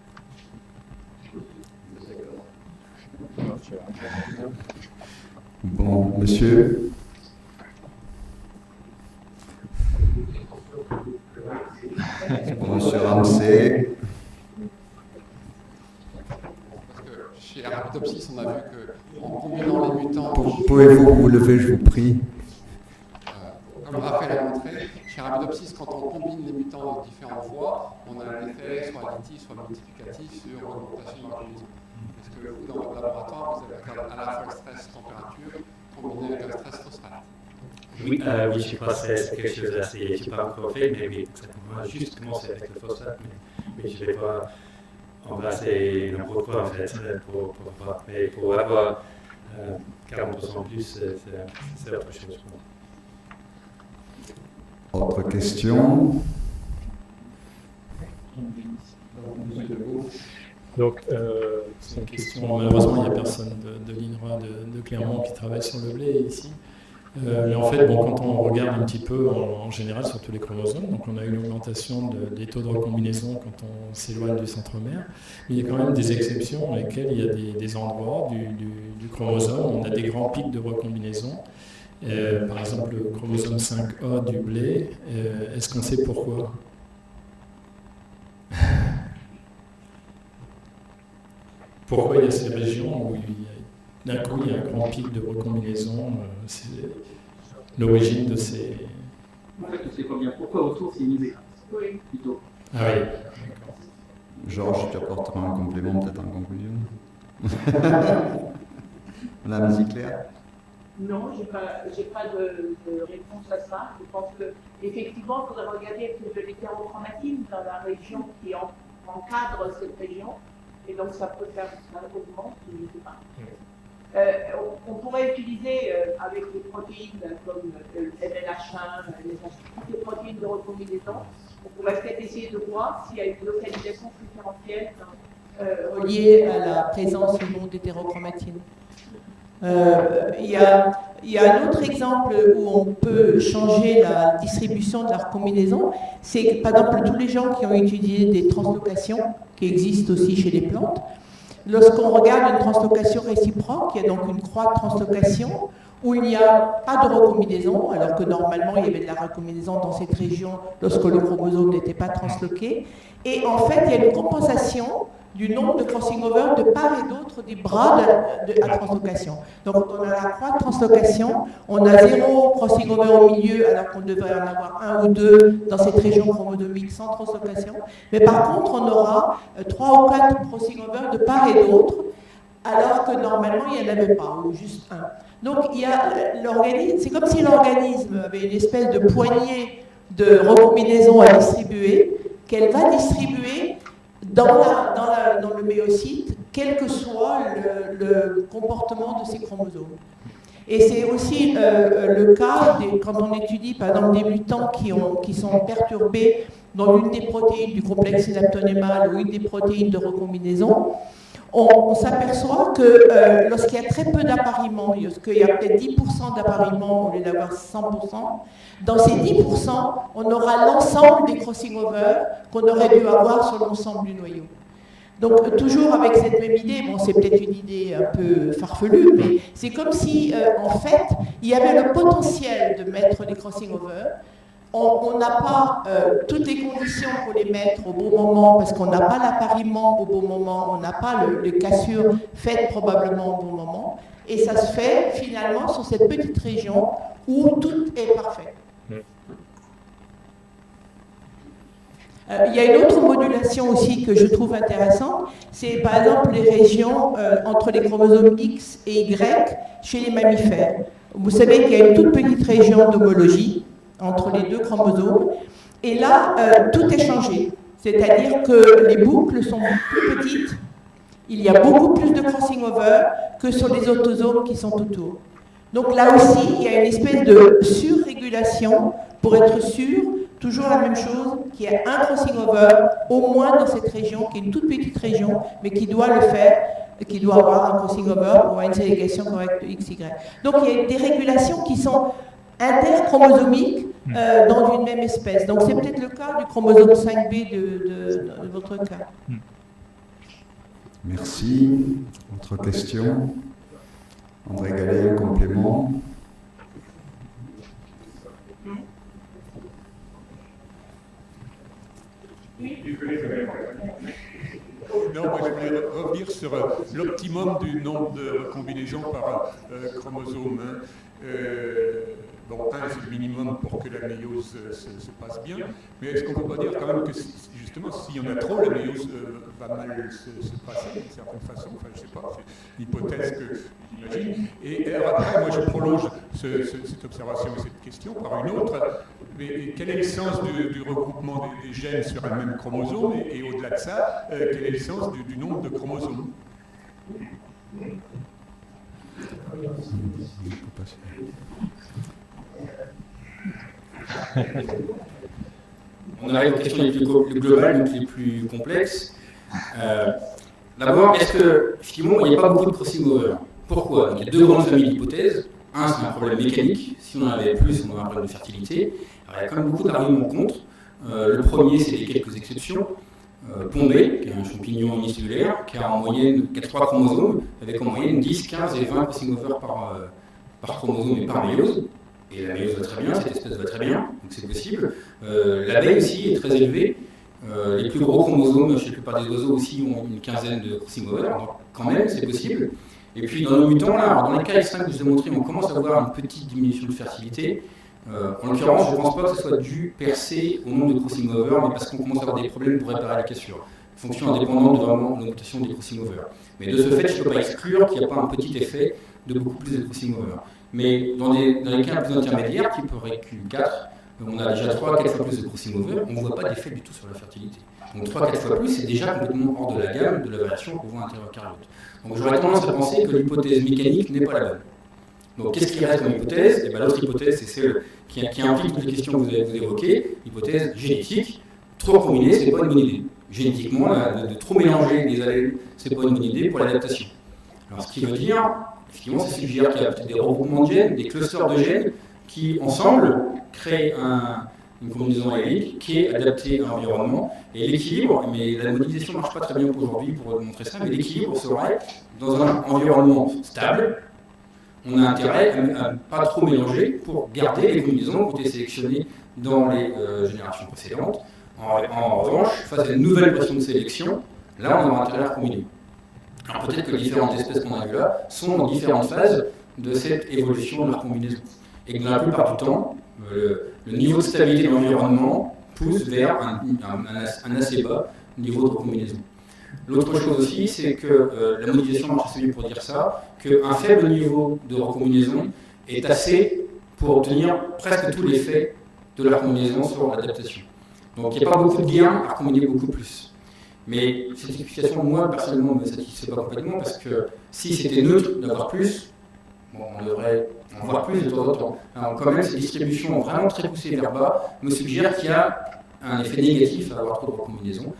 Bon, monsieur. Bon, monsieur Ramsey. Parce que chez Arabidopsis, on a vu qu'en combinant les mutants... Pouvez-vous vous lever, je vous prie? Comme Raphaël a montré, chez Arabidopsis, quand on combine les mutants de différentes voies, on a un effet soit additif, soit multiplicatif sur l'augmentation de l'organisme. Est-ce que vous, dans votre laboratoire, vous avez à la fois le stress température combiné avec un stress phosphate? Oui, je crois que c'est quelque chose d'assez, je n'ai pas encore fait, mais oui, on a juste commencé avec le phosphate, mais je ne vais pas embrasser n'importe quoi en fait, mais pour avoir 40% plus, c'est autre chose. Autre question? Donc, c'est une question. Malheureusement, il n'y a personne de l'INRA de Clermont qui travaille sur le blé ici. Mais en fait, quand on regarde un petit peu en général sur tous les chromosomes, donc on a une augmentation des taux de recombinaison quand on s'éloigne du centromère. Mais il y a quand même des exceptions dans lesquelles il y a des endroits du chromosome, on a des grands pics de recombinaison. Par exemple, le chromosome 5A du blé, est-ce qu'on sait pourquoi? Pourquoi il y a ces régions où d'un coup il y a un grand pic de recombinaison? C'est l'origine de ces... En fait, on ne sait pas bien pourquoi autour c'est misé. Oui. Plutôt. Ah oui, d'accord. Georges, tu apporteras un complément peut-être en conclusion. Madame Ziclair? Non, je n'ai pas de réponse à ça. Je pense qu'effectivement, il faudrait regarder de l'hétérochromatine dans la région qui encadre cette région. Et donc, ça peut faire un mouvement, je ne sais pas. On pourrait utiliser avec des protéines comme le MLH1, toutes les protéines de recombinaison, on pourrait peut-être essayer de voir s'il y a une localisation préférentielle liée à la présence ou non d'hétérochromatine. Il y a un autre exemple où on peut changer la distribution de la recombinaison, c'est par exemple tous les gens qui ont étudié des translocations qui existent aussi chez les plantes. Lorsqu'on regarde une translocation réciproque, il y a donc une croix de translocation où il n'y a pas de recombinaison, alors que normalement il y avait de la recombinaison dans cette région lorsque le chromosome n'était pas transloqué. Et en fait, il y a une compensation du nombre de crossing over de part et d'autre des bras à translocation. Donc on a la croix de translocation, on a 0 crossing over au milieu alors qu'on devrait en avoir 1 ou 2 dans cette région chromosomique sans translocation. Mais par contre, on aura 3 ou 4 crossing over de part et d'autre alors que normalement il n'y en avait pas, ou juste 1. Donc il y a l'organisme, c'est comme si l'organisme avait une espèce de poignée de recombinaison à distribuer, qu'elle va distribuer dans le méocyte, quel que soit le comportement de ces chromosomes. Et c'est aussi le cas quand on étudie par exemple des mutants qui sont perturbés dans l'une des protéines du complexe synaptonémal ou une des protéines de recombinaison. On s'aperçoit que lorsqu'il y a très peu d'appariements, lorsqu'il y a peut-être 10% d'appariements au lieu d'avoir 100%, dans ces 10%, on aura l'ensemble des crossing over qu'on aurait dû avoir sur l'ensemble du noyau. Donc toujours avec cette même idée, bon c'est peut-être une idée un peu farfelue, mais c'est comme si en fait il y avait le potentiel de mettre des crossing over. On n'a pas toutes les conditions pour les mettre au bon moment parce qu'on n'a pas l'appariement au bon moment, on n'a pas les cassures faites probablement au bon moment, et ça se fait finalement sur cette petite région où tout est parfait. Il y a une autre modulation aussi que je trouve intéressante, c'est par exemple les régions entre les chromosomes X et Y chez les mammifères. Vous savez qu'il y a une toute petite région d'homologie entre les deux chromosomes, et là, tout est changé. C'est-à-dire que les boucles sont plus petites, il y a beaucoup plus de crossing over que sur les autosomes qui sont autour. Donc là aussi, il y a une espèce de surrégulation pour être sûr, toujours la même chose, qu'il y a un crossing over au moins dans cette région, qui est une toute petite région, mais qui doit le faire, qui doit avoir un crossing over pour avoir une ségrégation correcte de XY. Donc il y a des régulations qui sont interchromosomiques dans une même espèce. Donc c'est peut-être le cas du chromosome 5B de votre cas. Merci. Autre question? André Gallet, complément. Non, moi je voulais revenir sur l'optimum du nombre de combinaisons par chromosome. Bon, 1, c'est le minimum pour que la méiose se passe bien, mais est-ce qu'on ne peut pas dire quand même que justement, s'il y en a trop, la méiose va mal se passer d'une certaine façon? Enfin, je ne sais pas, c'est une hypothèse que j'imagine. Et alors après, moi je prolonge cette observation et cette question par une autre. Mais quel est le sens du regroupement des gènes sur un même chromosome? Et au-delà de ça, quel est le sens du nombre de chromosomes? On arrive aux questions les plus globales, donc les plus complexes. D'abord, est-ce que, effectivement, il n'y a pas beaucoup de crossing over? Pourquoi? Il y a deux grandes familles d'hypothèses. Un, c'est un problème mécanique. Si on en avait plus, on aurait un problème de fertilité. Alors, il y a quand même beaucoup d'arguments contre. Le premier, c'est les quelques exceptions. Pombé, qui est un champignon unicellulaire, qui a en moyenne 3 chromosomes, avec en moyenne 10, 15 et 20 crossing over par chromosome et par méiose. Et la méiose va très bien, cette espèce va très bien, donc c'est possible. L'abeille aussi est très élevée. Les plus gros chromosomes chez la plupart des oiseaux aussi ont une quinzaine de crossing over, donc quand même c'est possible. Et puis dans nos mutants, là, alors dans les cas extrêmes que je vous ai montrés, on commence à avoir une petite diminution de fertilité. En l'occurrence, je ne pense pas que ce soit dû percer au nombre de crossing over, mais parce qu'on commence à avoir des problèmes pour réparer les cassures. Fonction indépendante de vraiment l'augmentation des crossing over. Mais de ce fait, je ne peux pas exclure qu'il n'y a pas un petit effet de beaucoup plus de crossing over. Mais dans les cas plus intermédiaires, type RECQ4, on a déjà 3 à 4 fois plus de crossing over, on ne voit pas d'effet du tout sur la fertilité. Donc 3 à 4 fois plus, c'est déjà complètement hors de la gamme de la variation qu'on voit intérieur-cariote. Donc j'aurais tendance à penser que l'hypothèse mécanique n'est pas la bonne. Donc qu'est-ce qui reste comme hypothèse? Et bien, l'autre hypothèse, c'est celle qui implique toutes les questions que vous avez évoquées, l'hypothèse génétique. Trop combiner, ce n'est pas une bonne idée. Génétiquement, de trop mélanger les allèles, ce n'est pas une bonne idée pour l'adaptation. Alors ce qui veut dire, effectivement, ça suggère qu'il y a peut-être des regroupements de gènes, des clusters de gènes qui, ensemble, créent une combinaison allélique qui est adaptée à l'environnement. Et l'équilibre, mais la modélisation ne marche pas très bien aujourd'hui pour montrer ça, mais l'équilibre serait dans un environnement stable. On a intérêt à ne pas trop mélanger pour garder les combinaisons qui ont été sélectionnées dans les générations précédentes. En revanche, face à une nouvelle pression de sélection, là on aura intérêt à combiner. Alors peut-être que les différentes espèces qu'on a vues là sont dans différentes phases de cette évolution de leur combinaison. Et que dans la plupart du temps, le niveau de stabilité de l'environnement pousse vers un assez bas niveau de combinaison. L'autre chose aussi, c'est que la modélisation marche assez bien pour dire ça, qu'un faible niveau de recombinaison est assez pour obtenir presque tout l'effet de la recombinaison sur l'adaptation. Donc il n'y a pas beaucoup de gains à recombiner beaucoup plus. Mais cette explication, moi, personnellement, ne me satisfait pas complètement, parce que si c'était neutre d'avoir plus, bon, on devrait en voir plus de temps en temps. Alors quand même, cette distribution vraiment très poussée vers bas me suggère qu'il y a un effet négatif à avoir trop de recombinaisons.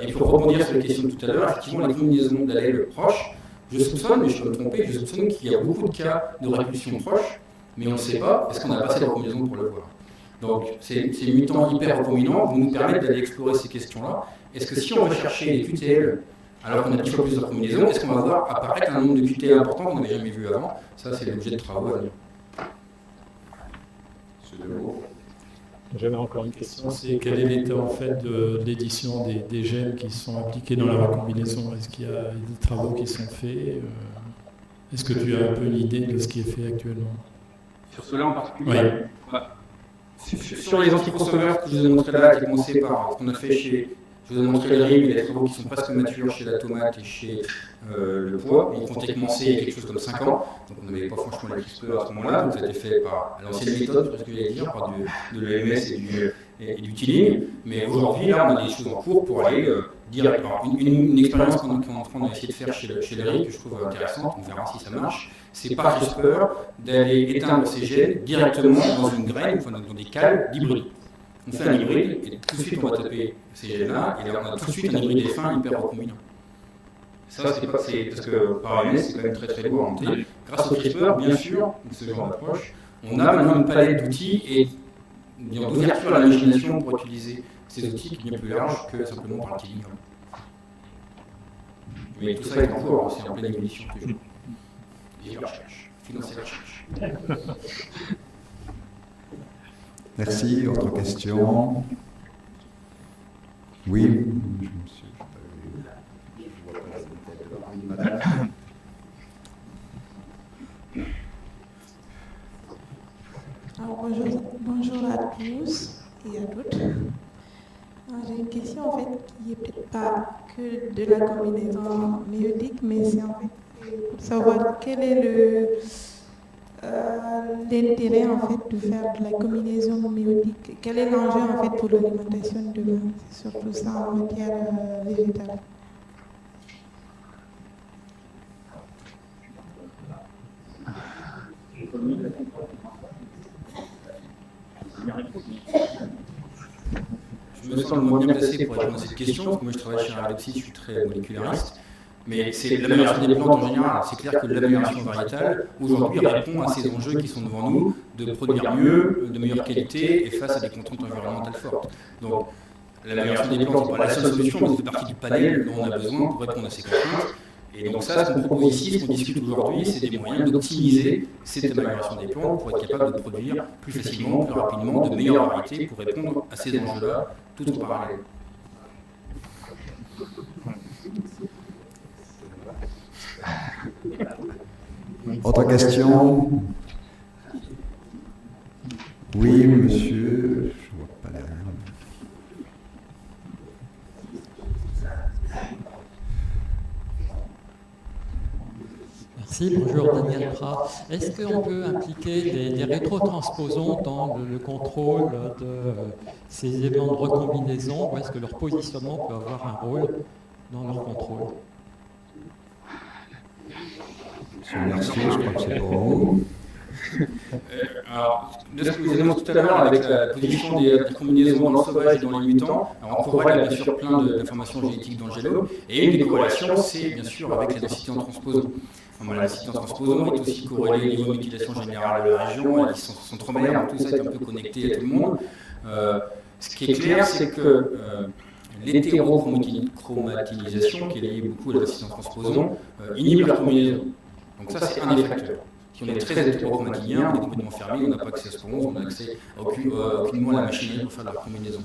Et pour rebondir sur la question de tout à l'heure, effectivement, les combinaisons d'allèles proches, je soupçonne, mais je peux me tromper, je soupçonne qu'il y a beaucoup de cas de répulsion proche, mais on ne sait pas, parce qu'on n'a pas assez de recombinaisons pour le voir. Donc, ces mutants hyper recombinants vont nous permettre d'aller explorer ces questions-là. Est-ce que si on va chercher les QTL, alors qu'on a 10 fois plus de recombinaisons, est-ce qu'on va voir apparaître un nombre de QTL important qu'on n'avait jamais vu avant? Ça, c'est l'objet de travaux à venir. J'avais encore une question, c'est quel est l'état en fait de l'édition des gènes qui sont impliqués dans la recombinaison? Est-ce qu'il y a des travaux qui sont faits? Est-ce que tu as un peu une idée de ce qui est fait actuellement? Sur cela en particulier? Oui. Sur les anti-crossovers que je vous ai montré là, qui a commencé par ce qu'on a fait chez. Je vous ai montré le riz, les travaux qui sont presque matures chez la tomate et chez le pois. Ils ont commencé il y a quelque chose comme 5 ans, donc on n'avait pas franchement les CRISPR à ce moment-là, donc ça a été fait par l'ancienne méthode, c'est ce que j'allais dire, par de l'EMS et du Tilling. Mais aujourd'hui, là, on a des choses en cours pour aller dire. Alors, une expérience qu'on est en train d'essayer de faire chez le riz, que je trouve intéressante, on verra si ça marche, c'est par CRISPR d'aller éteindre ces gènes directement dans une graine, enfin dans des cales d'hybride. On fait un hybride, et tout de suite on va taper ces gènes-là, et là on a tout de suite un hybride F1 hyper recombinant. Ça, c'est parce que par MS, c'est quand même très très lourd à monter. Grâce au CRISPR, bien sûr, ce genre d'approche, on a maintenant une palette d'outils et d'ouverture à l'imagination pour utiliser ces outils qui est bien plus large que simplement par le Tilling. Mais tout ça est en cours, c'est en pleine évolution toujours. Et la recherche, financer la recherche. Merci. Autre question? Oui, je vois pas la tête de madame. Alors, bonjour à tous et à toutes. J'ai une question en fait qui n'est peut-être pas que de la combinaison méiotique, mais c'est en fait pour savoir quel est l'intérêt en fait de faire de la combinaison méiotique. Quel est l'enjeu en fait pour l'alimentation de demain, surtout ça en matière végétale. Je me sens le moins bien placé pour répondre à cette question, parce que moi je travaille chez Arabidopsis, je suis très moléculariste, mais c'est l'amélioration des plantes en général. C'est clair que l'amélioration variétale, aujourd'hui, répond à ces enjeux qui sont devant nous, de produire mieux, de meilleure qualité, et face à des contraintes environnementales fortes. Donc, l'amélioration des plantes, ce n'est pas la seule solution, mais ça fait partie du panel dont on a besoin pour répondre à ces contraintes. Et donc ça, ce qu'on propose ici, ce qu'on discute aujourd'hui, c'est des moyens d'optimiser cette amélioration des plantes pour être capable de produire plus facilement, plus rapidement, de meilleures variétés pour répondre à ces enjeux-là, tout en parallèle. Autre question? Oui, monsieur. Je ne vois pas derrière. Merci, bonjour Daniel Prat. Est-ce qu'on peut impliquer des rétrotransposons dans le contrôle de ces éléments de recombinaison, ou est-ce que leur positionnement peut avoir un rôle dans leur contrôle? Merci, je crois que c'est pour vous. Alors, de ce que vous avez montré tout à l'heure avec la position des combinaisons dans le sauvage et dans les mutants, on corrèle bien sûr plein d'informations génétiques dans le génome, et une des corrélations, c'est bien sûr avec la densité en transposons. La densité en transposons est aussi corrélée au niveau de l'utilisation générale de la région, et les centromères, tout ça est un peu connecté à tout le monde. Ce qui est clair, c'est que l'hétérochromatinisation, qui est liée beaucoup à la densité en transposons, inhibe la combinaison. Donc ça, c'est un des facteurs. Si on est très hétérochromatiniens, on est complètement fermé, on n'a pas accès à sporose, on n'a accès aucunement à la machinerie pour faire de la combinaison.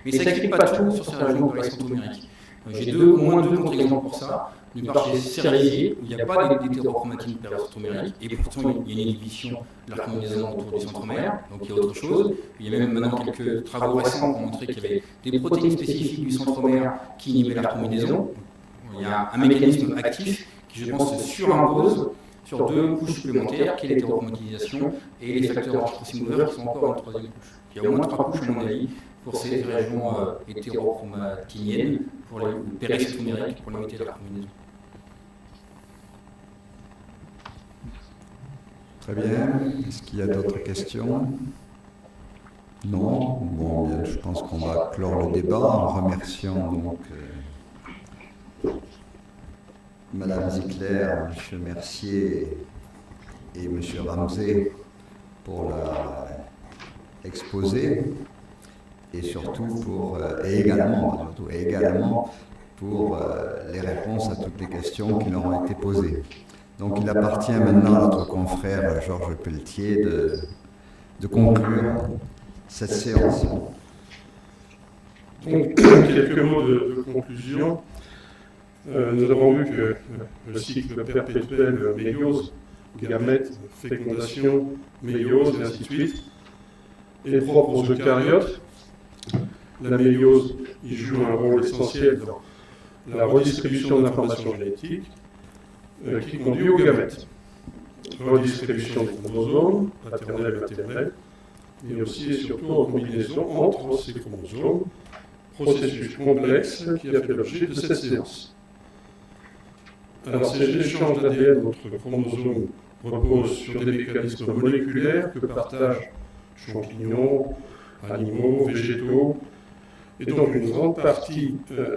Mais ça n'explique pas tout sur ces régions péricentomériques. J'ai au moins deux contre-exemples pour ça. D'une part, chez les cerisiers, où il n'y a pas d'hétérochromatine péricentomérique, et pourtant il y a une inhibition de la combinaison autour du centromère, donc il y a autre chose. Il y a même maintenant quelques travaux récents qui ont montré qu'il y avait des protéines spécifiques du centromère qui inhibaient la combinaison. Il y a un mécanisme actif qui, je pense, se surimpose sur deux couches supplémentaires, qui est l'hétérochromatinisation et les facteurs anti-crossing-over qui sont encore une troisième couche. Il y a au moins trois couches, à mon avis, pour ces régions hétérochromatiniennes, ou péricentomériques, pour limiter la combinaison. Très bien. Est-ce qu'il y a d'autres questions? Non? Bon, bien, je pense qu'on va clore le débat en remerciant donc Madame Ziegler, M. Mercier et M. Ramsey pour l'exposé et surtout également pour les réponses à toutes les questions qui leur ont été posées. Donc il appartient maintenant à notre confrère Georges Pelletier de conclure cette séance. Donc, quelques mots de conclusion. Nous avons vu que le cycle perpétuel méiose, gamètes, fécondation, méiose, et ainsi de suite, est propre aux eucaryotes. La méiose y joue un rôle essentiel dans la redistribution d'informations génétiques qui conduit aux gamètes. Redistribution des chromosomes, paternels et maternels, mais aussi et surtout en combinaison entre ces chromosomes, processus complexe qui a fait l'objet de cette séance. Alors ces échanges d'ADN entre chromosomes reposent sur des mécanismes moléculaires que partagent champignons, animaux, végétaux, et donc une grande partie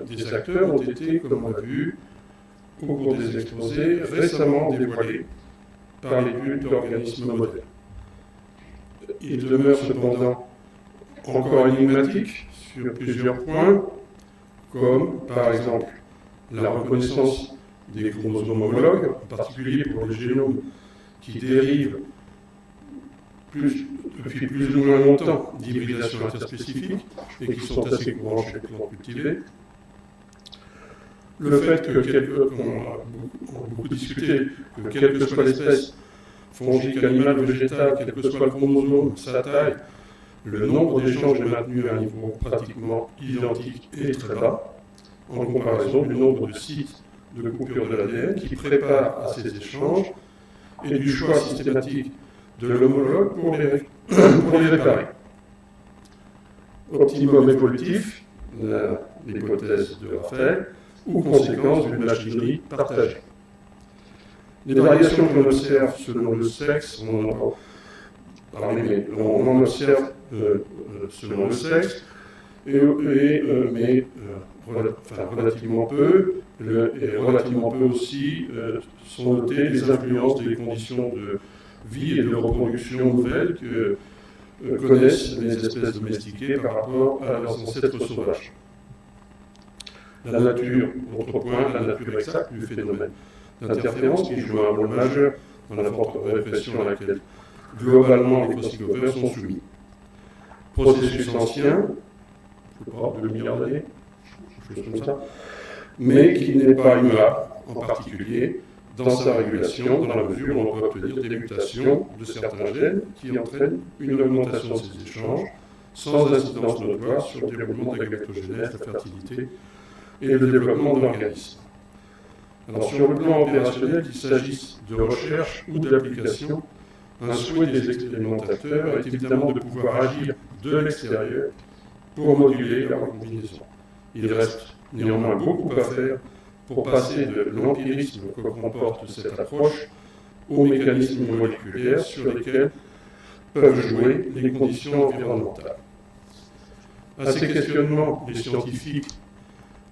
des acteurs ont été, comme on l'a vu au cours des exposés, récemment dévoilés par l'étude d'organismes modernes. Il demeure cependant encore énigmatique sur plusieurs points, comme par exemple la reconnaissance des chromosomes homologues, en particulier pour les génomes qui dérivent depuis plus ou moins longtemps d'hybridation interspécifique et qui sont assez courants chez les plantes cultivées. Le fait qu'on a beaucoup discuté, que quelle que soit l'espèce, fongique, animale, végétale, quel que soit le chromosome, sa taille, le nombre d'échanges est maintenu à un niveau pratiquement identique et très bas, en comparaison du nombre de sites de coupure de l'ADN qui préparent à ces échanges et du choix systématique de l'homologue pour les réparer. Optimum évolutif, l'hypothèse de Raphaël, ou conséquence d'une machinerie partagée. Les variations qu'on observe selon le sexe, on en observe selon le sexe, mais relativement peu, et relativement peu aussi sont notées les influences des conditions de vie et de reproduction nouvelles que connaissent les espèces domestiquées par rapport à leurs ancêtres sauvages. La nature, autre point, la nature exacte du phénomène d'interférence qui joue un rôle majeur dans la forte répression à laquelle globalement les crossover sont soumis. Processus ancien, je ne sais pas, 2 milliards d'années, quelque chose comme ça, mais qui n'est pas immuable, en particulier dans sa régulation, dans la mesure où on peut obtenir des mutations de certains gènes qui entraînent une augmentation de ces échanges, sans incidence notoire sur le déroulement de la galactogénèse, la fertilité et le développement de l'organisme. Alors sur le plan opérationnel, qu'il s'agisse de recherche ou d'application, un souhait des expérimentateurs est évidemment de pouvoir agir de l'extérieur pour moduler la recombinaison. Il reste néanmoins beaucoup à faire pour passer de l'empirisme que comporte cette approche aux mécanismes moléculaires sur lesquels peuvent jouer les conditions environnementales. À ces questionnements, les scientifiques,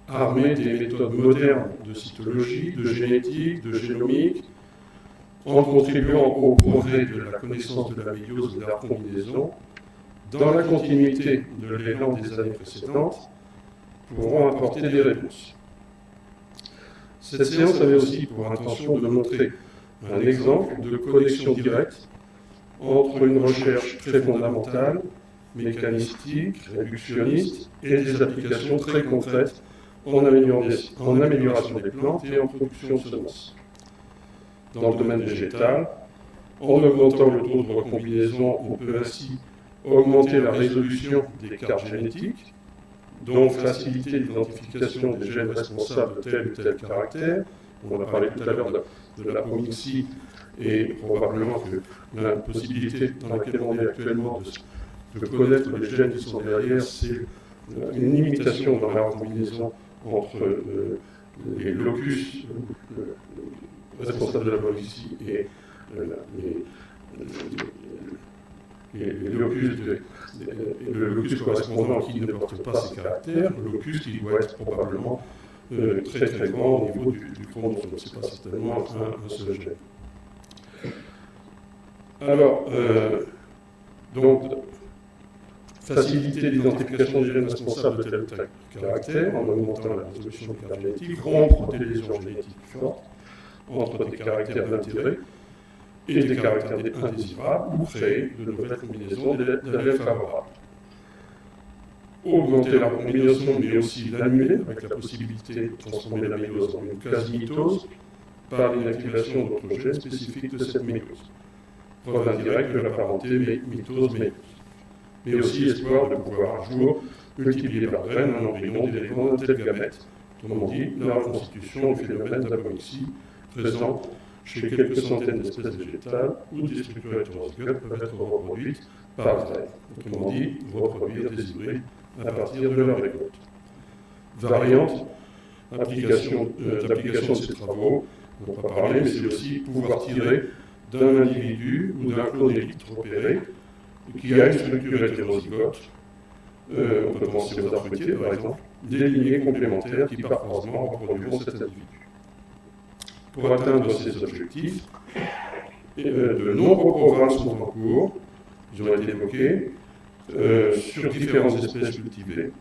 armés des méthodes modernes de cytologie, de génétique, de génomique, en contribuant au progrès de la connaissance de la méiose et de la recombinaison, dans la continuité de l'élan des années précédentes, pourront apporter des réponses. Cette séance avait aussi pour intention de montrer un exemple de connexion directe entre une recherche très fondamentale, mécanistique, réductionniste, et des applications très concrètes en amélioration des plantes et en production de semences. Dans le domaine végétal, en augmentant le taux de recombinaison, on peut ainsi augmenter la résolution des cartes génétiques, donc faciliter l'identification des gènes responsables de tel ou tel caractère. On a parlé tout à l'heure de l'apomixie et probablement que la possibilité dans laquelle on est actuellement de connaître les gènes qui sont derrière, c'est une limitation dans la recombinaison entre les locus responsables de l'apomixie et le locus correspondant qui ne porte pas ces caractères, le locus qui doit être probablement très très grand au niveau du chromosome. Ce n'est pas certainement un seul gène. Alors, donc, faciliter l'identification des gènes responsables de tel ou tel caractère en augmentant la résolution des cartes génétiques, rompre des lésions génétiques fortes entre des caractères d'intérêt et des caractères indésirables, ou créer de nouvelles combinaisons d'allèles favorables. Augmenter la combinaison, mais aussi l'annuler, avec la possibilité de transformer la méiose en une quasi-mitose par l'inactivation d'autres gènes spécifiques de cette méiose. Preuve indirecte de la parenté mitose-méiose. mais aussi espoir de pouvoir un jour multiplier par graines un embryon dérivant d'un tel gamète, autrement dit, la reconstitution du phénomène d'apomixie présent chez quelques centaines d'espèces végétales où des structures hétérozygotes peuvent être reproduites par graines, autrement dit, reproduire des hybrides à partir de leur récolte. Variante, d'application de ces travaux, on n'a pas parlé, mais c'est aussi pouvoir tirer d'un individu ou d'un clone élite repéré qui a une structure hétérozygote, on peut penser aux arbres fruitiers par exemple, des lignées complémentaires qui par croisement reproduiront cet individu. Pour atteindre ces objectifs, de nombreux programmes sont en cours, ils ont été évoqués, sur différentes espèces cultivées.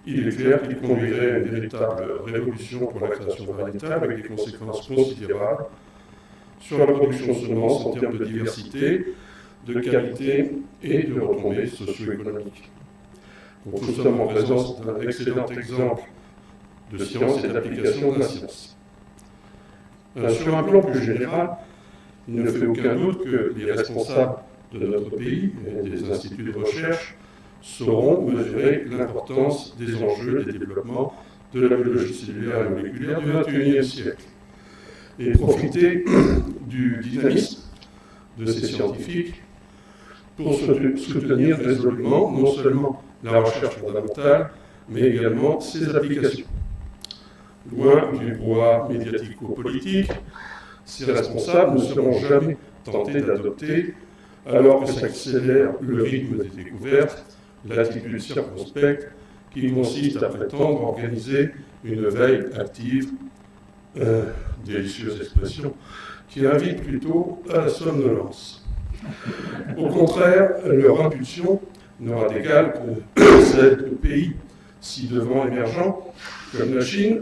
Il est clair qu'il conduirait à une véritable révolution pour la création variétale avec des conséquences considérables sur la production de semences en termes de diversité, de qualité et de retombées socio-économiques. Donc nous sommes en présence d'un excellent exemple de science et d'application de la science. Sur un plan plus général, il ne fait aucun doute que les responsables de notre pays et des instituts de recherche sauront mesurer l'importance des enjeux des développements de la biologie cellulaire et moléculaire du XXIe siècle et profiter du dynamisme de ces scientifiques pour soutenir résolument non seulement la recherche fondamentale, mais également ses applications. Loin du brouhaha médiatico-politique, ces responsables ne seront jamais tentés d'adopter, alors que s'accélère le rythme des découvertes, l'attitude circonspecte qui consiste à prétendre organiser une veille active, délicieuse expression, qui invite plutôt à la somnolence. Au contraire, leur impulsion n'aura d'égal que celle de pays ci-devant émergents, comme la Chine,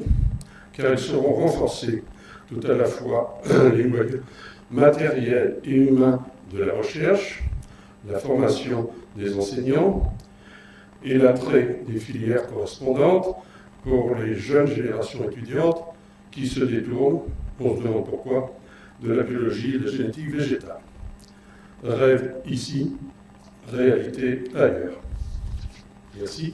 car ils seront renforcés tout à la fois les moyens matériels et humains de la recherche, la formation des enseignants et l'attrait des filières correspondantes pour les jeunes générations étudiantes qui se détournent, on se demande pourquoi, de la biologie et de la génétique végétale. Rêve ici, réalité ailleurs. Merci.